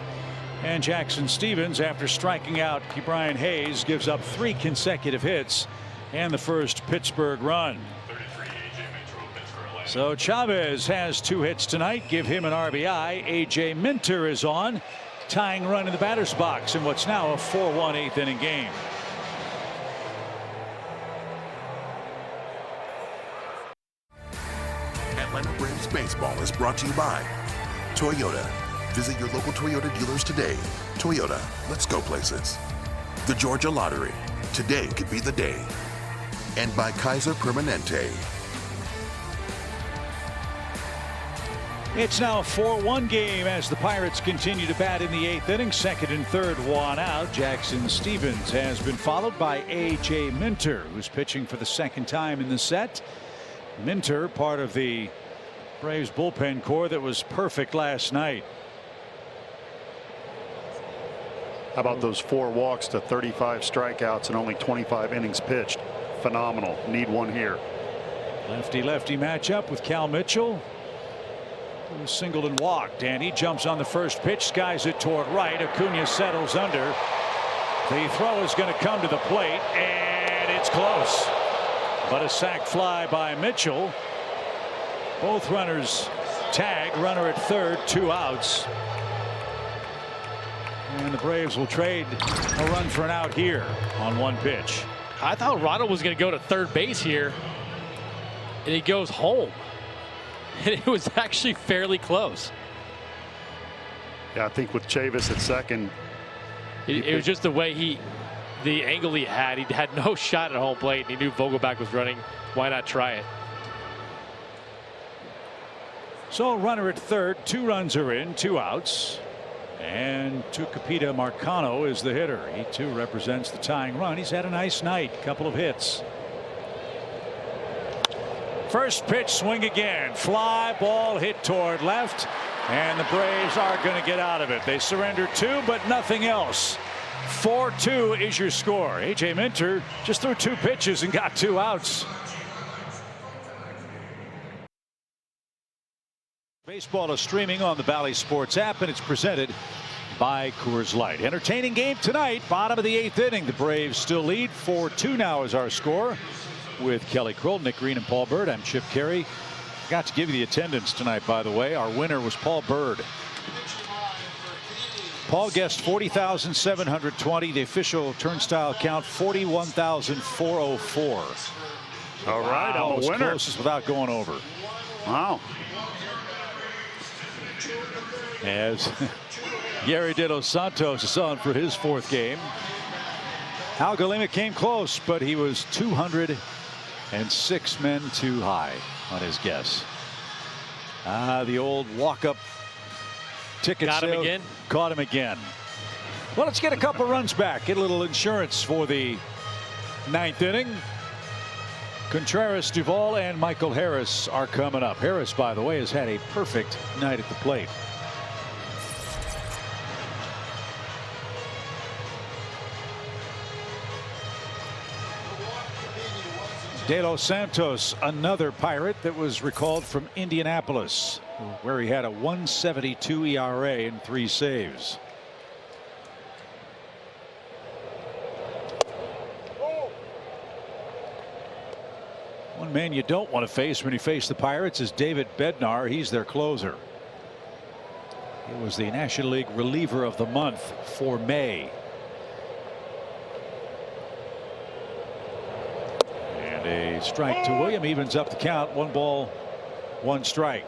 And Jackson Stevens, after striking out Ke'Bryan Hayes, gives up 3 consecutive hits and the first Pittsburgh run. 33, AJ Mitchell, Pittsburgh So Chavez has 2 hits tonight. Give him an RBI. A.J. Minter is on. Tying run in the batter's box in what's now a 4-1 8th inning game. Atlanta Braves Baseball is brought to you by Toyota. Visit your local Toyota dealers today. Toyota, let's go places. The Georgia Lottery. Today could be the day. And by Kaiser Permanente. It's now a 4-1 game as the Pirates continue to bat in the 8th inning. 2nd and 3rd, 1 out. Jackson Stephens has been followed by A.J. Minter, who's pitching for the 2nd time in the set. Minter, part of the Braves bullpen core that was perfect last night. How about those 4 walks to 35 strikeouts and only 25 innings pitched? Phenomenal. Need one here. Lefty-lefty matchup with Cal Mitchell. Who singled and walked, and he jumps on the first pitch, skies it toward right. Acuna settles under. The throw is going to come to the plate, and it's close. But a sac fly by Mitchell. Both runners tag. Runner at 3rd, 2 outs. And the Braves will trade a run for an out here on 1 pitch. I thought Ronald was going to go to 3rd base here, and he goes home. And it was actually fairly close. Yeah, I think with Chavis at 2nd. It was just the way the angle he had no shot at home plate, and he knew Vogelbach was running. Why not try it? So runner at 3rd, 2 runs are in, 2 outs. And Tucupita Marcano is the hitter. He too represents the tying run. He's had a nice night, couple of hits. First pitch, swing again. Fly ball hit toward left, and the Braves are going to get out of it. They surrender 2, but nothing else. 4-2 is your score. A.J. Minter just threw 2 pitches and got 2 outs. Baseball is streaming on the Bally Sports app, and it's presented by Coors Light. Entertaining game tonight. Bottom of the 8th inning. The Braves still lead. 4-2 now is our score. With Kelly Kroll, Nick Green, and Paul Bird, I'm Chip Carey. Got to give you the attendance tonight, by the way. Our winner was Paul Bird. Paul guessed 40,720. The official turnstile count 41,404. All right, wow, I'm a winner. Closest without going over. Wow. As Gary De Los Santos is on for his 4th game. Al Golema came close, but he was 206 men too high on his guess. The old walk-up ticket Got sale him again. Caught him again. Well, let's get a couple runs back. Get a little insurance for the 9th inning. Contreras, Duvall, and Michael Harris are coming up. Harris, by the way, has had a perfect night at the plate. De Los Santos, another Pirate that was recalled from Indianapolis, where he had a 1.72 ERA and 3 saves. One man you don't want to face when you face the Pirates is David Bednar. He's their closer. He was the National League reliever of the month for May. And a strike to William evens up the count. 1 ball, 1 strike.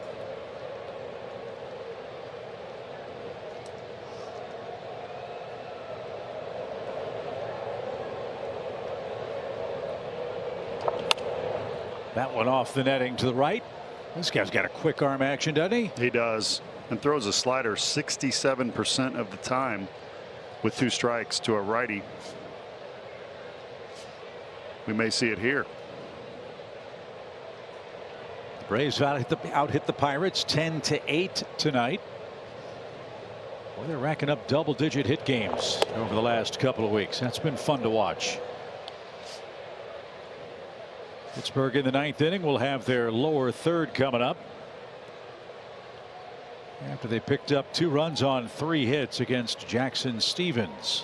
That one off the netting to the right. This guy's got a quick arm action, doesn't he? He does, and throws a slider 67% of the time with 2 strikes to a righty. We may see it here. The Braves out hit the Pirates 10-8 tonight. Well, they're racking up double-digit hit games over the last couple of weeks. That's been fun to watch. Pittsburgh in the 9th inning will have their lower 3rd coming up after they picked up 2 runs on 3 hits against Jackson Stephens.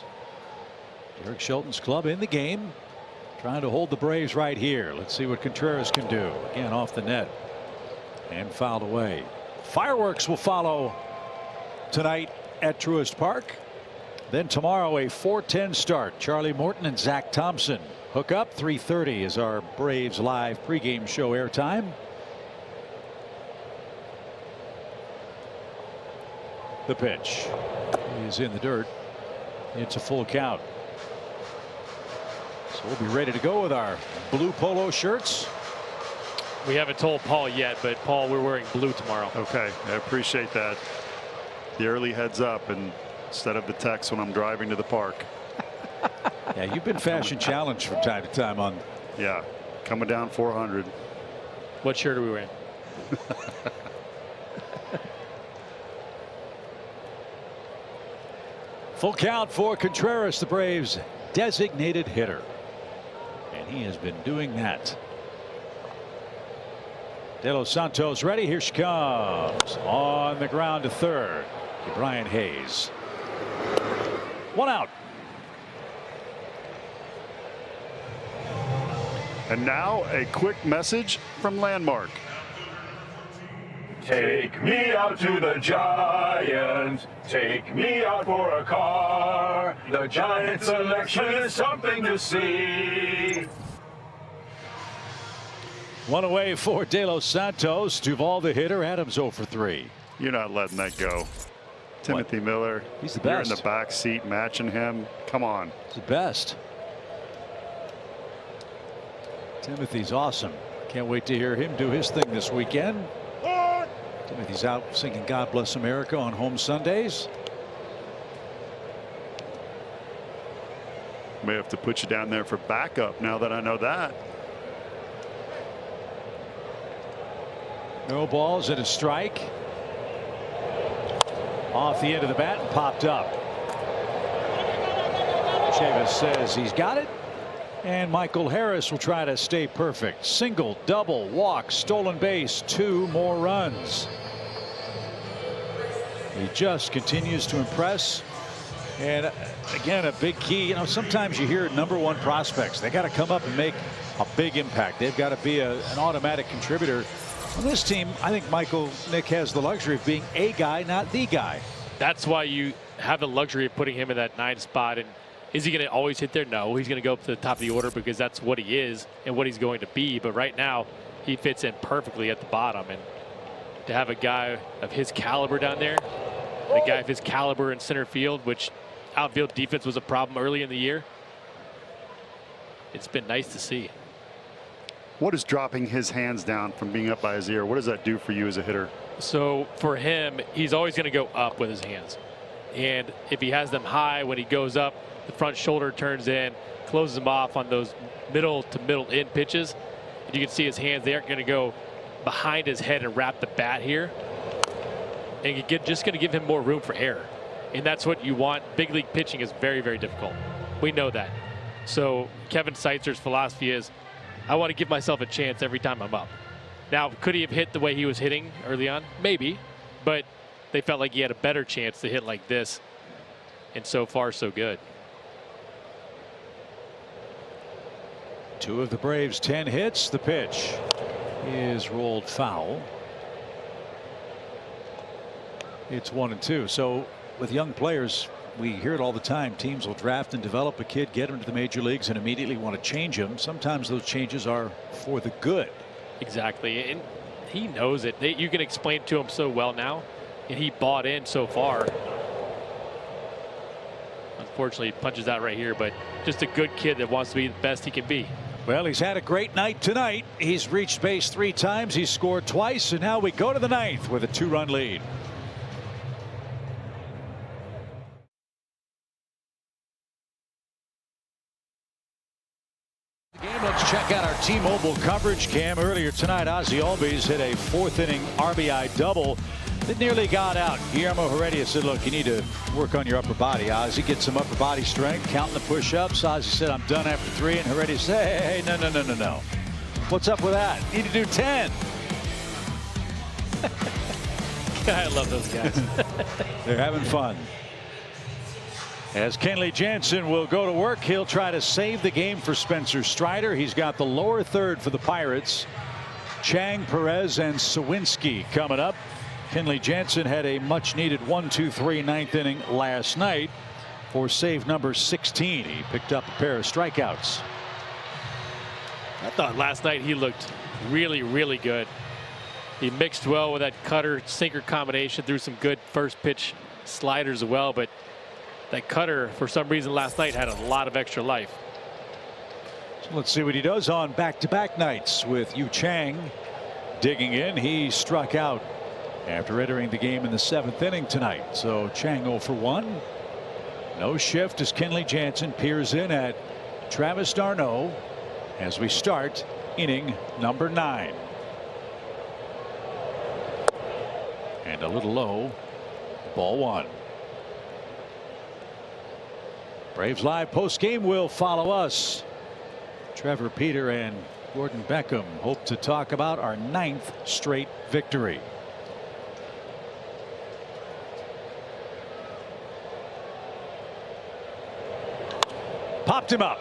Derek Shelton's club in the game, trying to hold the Braves right here. Let's see what Contreras can do. Again, off the net. and fouled away. Fireworks will follow tonight at Truist Park. Then tomorrow a 4:10 start. Charlie Morton and Zach Thompson hook up. 3:30 is our Braves live pregame show airtime. The pitch is in the dirt. It's a full count. So we'll be ready to go with our blue polo shirts. We haven't told Paul yet, but Paul, we're wearing blue tomorrow. Okay, I appreciate that. The early heads up and instead of the text when I'm driving to the park. Yeah, you've been fashion challenged from time to time on. Yeah, coming down 400. What shirt are we wearing? Full count for Contreras, the Braves' designated hitter. And he has been doing that. De Los Santos ready. Here she comes. On the ground to third. To Brian Hayes. One out. And now a quick message from Landmark. Take me out to the Giants. Take me out for a car. The Giant selection is something to see. One away for De Los Santos. Duvall the hitter. Adams 0 for 3. You're not letting that go. Timothy Miller. He's the You're best. in the back seat matching him. Come on. He's the best. Timothy's awesome. Can't wait to hear him do his thing this weekend. Timothy's out singing God Bless America on home Sundays. May have to put you down there for backup now that I know that. No balls and a strike. Off the end of the bat and popped up. Chavis says he's got it. And Michael Harris will try to stay perfect. Single, double, walk, stolen base, 2 more runs. He just continues to impress. And again, a big key. You know, sometimes you hear #1 prospects. They got to come up and make a big impact. They've got to be an automatic contributor. On this team, I think Nick has the luxury of being a guy, not the guy. That's why you have the luxury of putting him in that 9th spot. And is he going to always hit there? No, he's going to go up to the top of the order because that's what he is and what he's going to be. But right now, he fits in perfectly at the bottom. And to have a guy of his caliber down there, a guy of his caliber in center field, which outfield defense was a problem early in the year, it's been nice to see. What is dropping his hands down from being up by his ear? What does that do for you as a hitter? So for him, he's always going to go up with his hands. And if he has them high when he goes up, the front shoulder turns in, closes him off on those middle to middle in pitches. And you can see his hands, they aren't going to go behind his head and wrap the bat here. And you're just going to give him more room for error. And that's what you want. Big league pitching is very, very difficult. We know that. So Kevin Seitzer's philosophy is, I want to give myself a chance every time I'm up. Now, could he have hit the way he was hitting early on? Maybe. But they felt like he had a better chance to hit like this. And so far, so good. 2 of the Braves' 10 hits. The pitch is rolled foul. It's 1-2. So with young players, we hear it all the time. Teams will draft and develop a kid, get him to the major leagues, and immediately want to change him. Sometimes those changes are for the good. Exactly. And he knows it. You can explain it to him so well now. And he bought in so far. Unfortunately, he punches out right here, but just a good kid that wants to be the best he can be. Well, he's had a great night tonight. He's reached base 3 times. He's scored twice. And now we go to the 9th with a 2-run lead. Let's check out our T-Mobile coverage cam. Earlier tonight, Ozzie Albies hit a 4th inning RBI double that nearly got out. Guillermo Heredia said, look, you need to work on your upper body, Ozzie. Get some upper body strength, counting the push-ups. Ozzie said, I'm done after 3. And Heredia said, hey, no. What's up with that? You need to do 10. I love those guys. They're having fun. As Kenley Jansen will go to work, he'll try to save the game for Spencer Strider. He's got the lower third for the Pirates. Chang, Perez, and Sawinski coming up. Kenley Jansen had a much needed 1-2-3 ninth inning last night for save number 16. He picked up a pair of strikeouts. I thought last night he looked really, really good. He mixed well with that cutter sinker combination, threw some good first pitch sliders as well, but that cutter for some reason last night had a lot of extra life. So let's see what he does on back-to-back nights with Yu Chang digging in. He struck out after entering the game in the 7th inning tonight. So Chang 0 for 1. No shift as Kenley Jansen peers in at Travis d'Arnaud as we start inning number 9. And a little low. Ball 1. Braves Live post game will follow us. Trevor Peter and Gordon Beckham hope to talk about our 9th straight victory. Popped him up.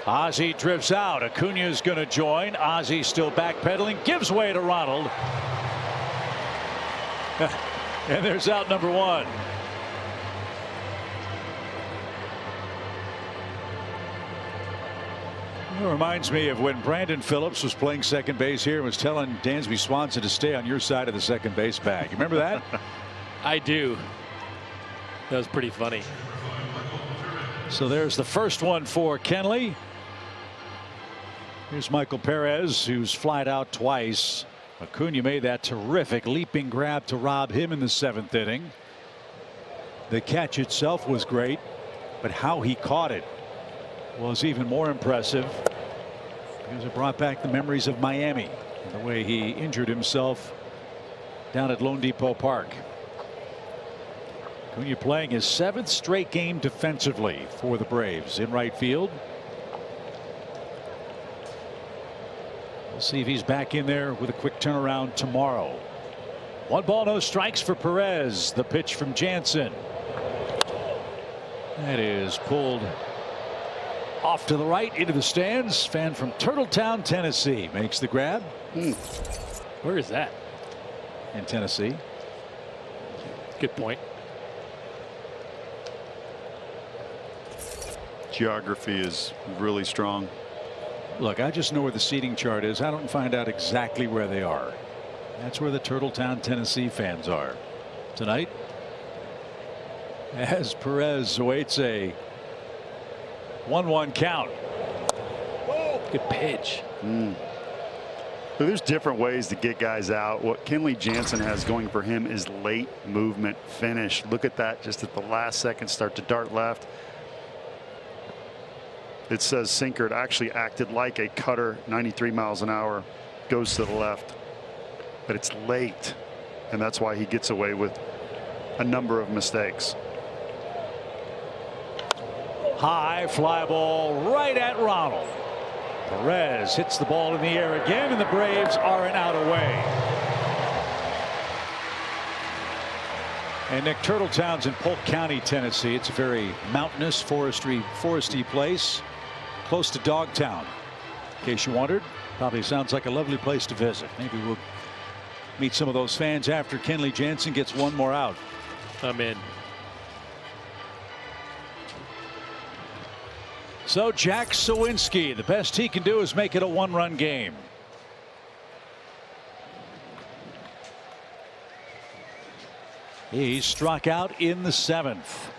Ozzie drifts out. Acuna's going to join. Ozzie still backpedaling, gives way to Ronald. And there's out number 1. It reminds me of when Brandon Phillips was playing second base here and was telling Dansby Swanson to stay on your side of the second base bag. You remember that? I do. That was pretty funny. So there's the first one for Kenley. Here's Michael Perez, who's flied out twice. Acuna made that terrific leaping grab to rob him in the 7th inning. The catch itself was great, but how he caught it was even more impressive because it brought back the memories of Miami and the way he injured himself down at Lone Depot Park. Acuna playing his 7th straight game defensively for the Braves in right field. We'll see if he's back in there with a quick turnaround tomorrow. 1 ball, no strikes for Perez. The pitch from Jansen. That is pulled off to the right into the stands. Fan from Turtletown, Tennessee makes the grab. Where is that? In Tennessee. Good point. Geography is really strong. Look, I just know where the seating chart is. I don't find out exactly where they are. That's where the Turtletown, Tennessee fans are tonight. As Perez awaits a 1-1 count. Good pitch. So there's different ways to get guys out. What Kenley Jansen has going for him is late movement finish. Look at that, just at the last second, start to dart left. It says sinker. It actually acted like a cutter, 93 miles an hour, goes to the left, but it's late, and that's why he gets away with a number of mistakes. High fly ball right at Ronald. Perez hits the ball in the air again, and the Braves are an out away. And Nick, Turtletown's in Polk County, Tennessee. It's a very mountainous, foresty place, close to Dogtown. In case you wondered, probably sounds like a lovely place to visit. Maybe we'll meet some of those fans after Kenley Jansen gets one more out. I'm in. So Jack Sawinski, the best he can do is make it a 1-run game. He struck out in the 7th.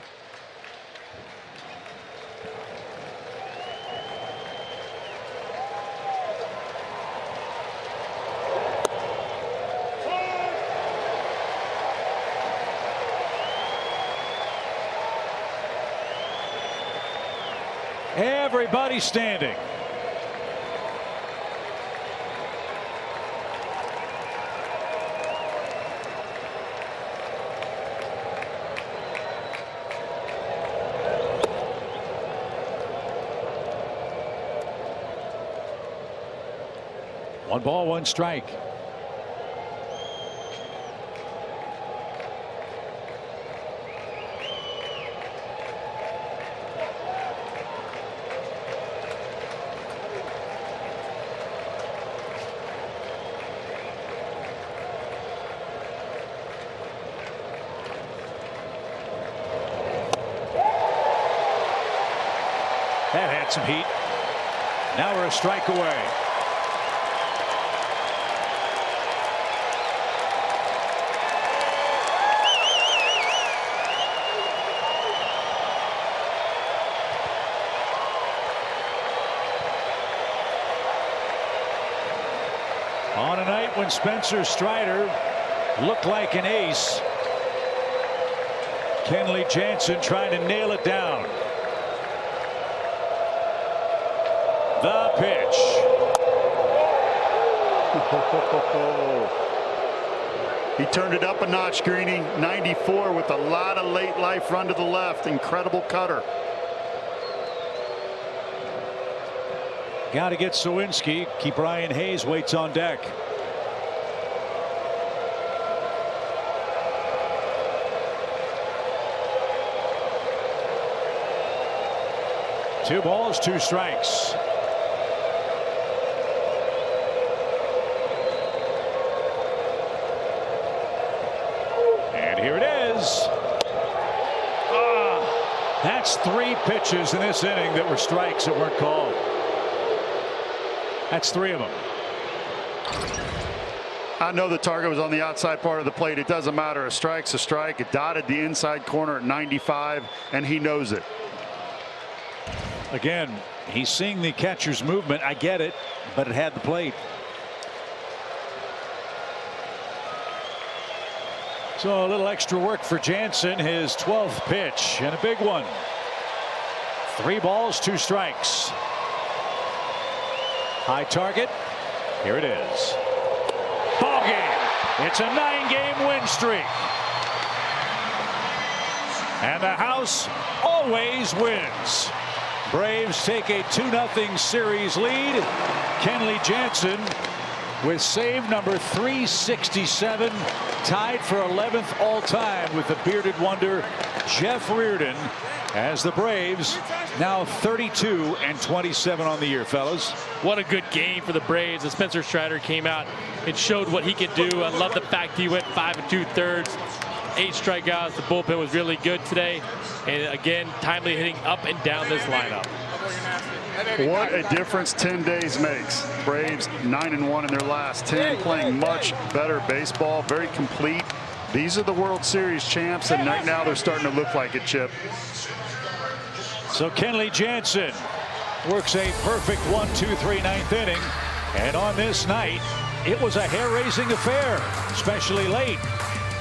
Everybody standing. One ball, one strike. That had some heat. Now we're a strike away. On a night when Spencer Strider looked like an ace, Kenley Jansen trying to nail it down. The pitch. He turned it up a notch, Greeny. 94 with a lot of late life run to the left. Incredible cutter. Got to get Sawinski. Keep Ryan Hayes waits on deck. Two balls, two strikes. And here it is. That's three pitches in this inning that were strikes that weren't called. That's three of them. I know the target was on the outside part of the plate. It doesn't matter. A strike's a strike. It dotted the inside corner at 95, and he knows it. Again, he's seeing the catcher's movement. I get it, but it had the plate. So a little extra work for Jansen. His 12th pitch and a big one. 3 balls, 2 strikes. High target. Here it is. Ball game. It's a 9-game win streak. And the house always wins. Braves take a 2-0 series lead. Kenley Jansen with save number 367, tied for 11th all-time with the bearded wonder Jeff Reardon, as the Braves now 32-27 on the year, fellas. What a good game for the Braves. As Spencer Strider came out, it showed what he could do. I love the fact he went 5 2/3, 8 strikeouts. The bullpen was really good today, and again, timely hitting up and down this lineup. What a difference 10 days makes. Braves 9-1 in their last 10, playing much better baseball, very complete. These are the World Series champs, and right now they're starting to look like it, Chip. So Kenley Jansen works a perfect 1-2-3 ninth inning, and on this night it was a hair-raising affair, especially late.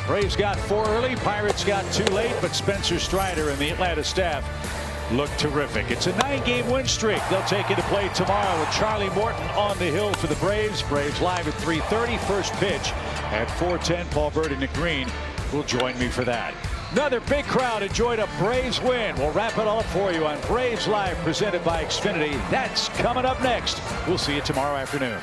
Braves got 4 early, Pirates got 2 late, but Spencer Strider and the Atlanta staff looked terrific. It's a 9-game win streak. They'll take it to play tomorrow with Charlie Morton on the hill for the Braves. Braves live at 3:30. First pitch at 4:10. Paul Bird and Nick Green will join me for that. Another big crowd enjoyed a Braves win. We'll wrap it all up for you on Braves Live, presented by Xfinity. That's coming up next. We'll see you tomorrow afternoon.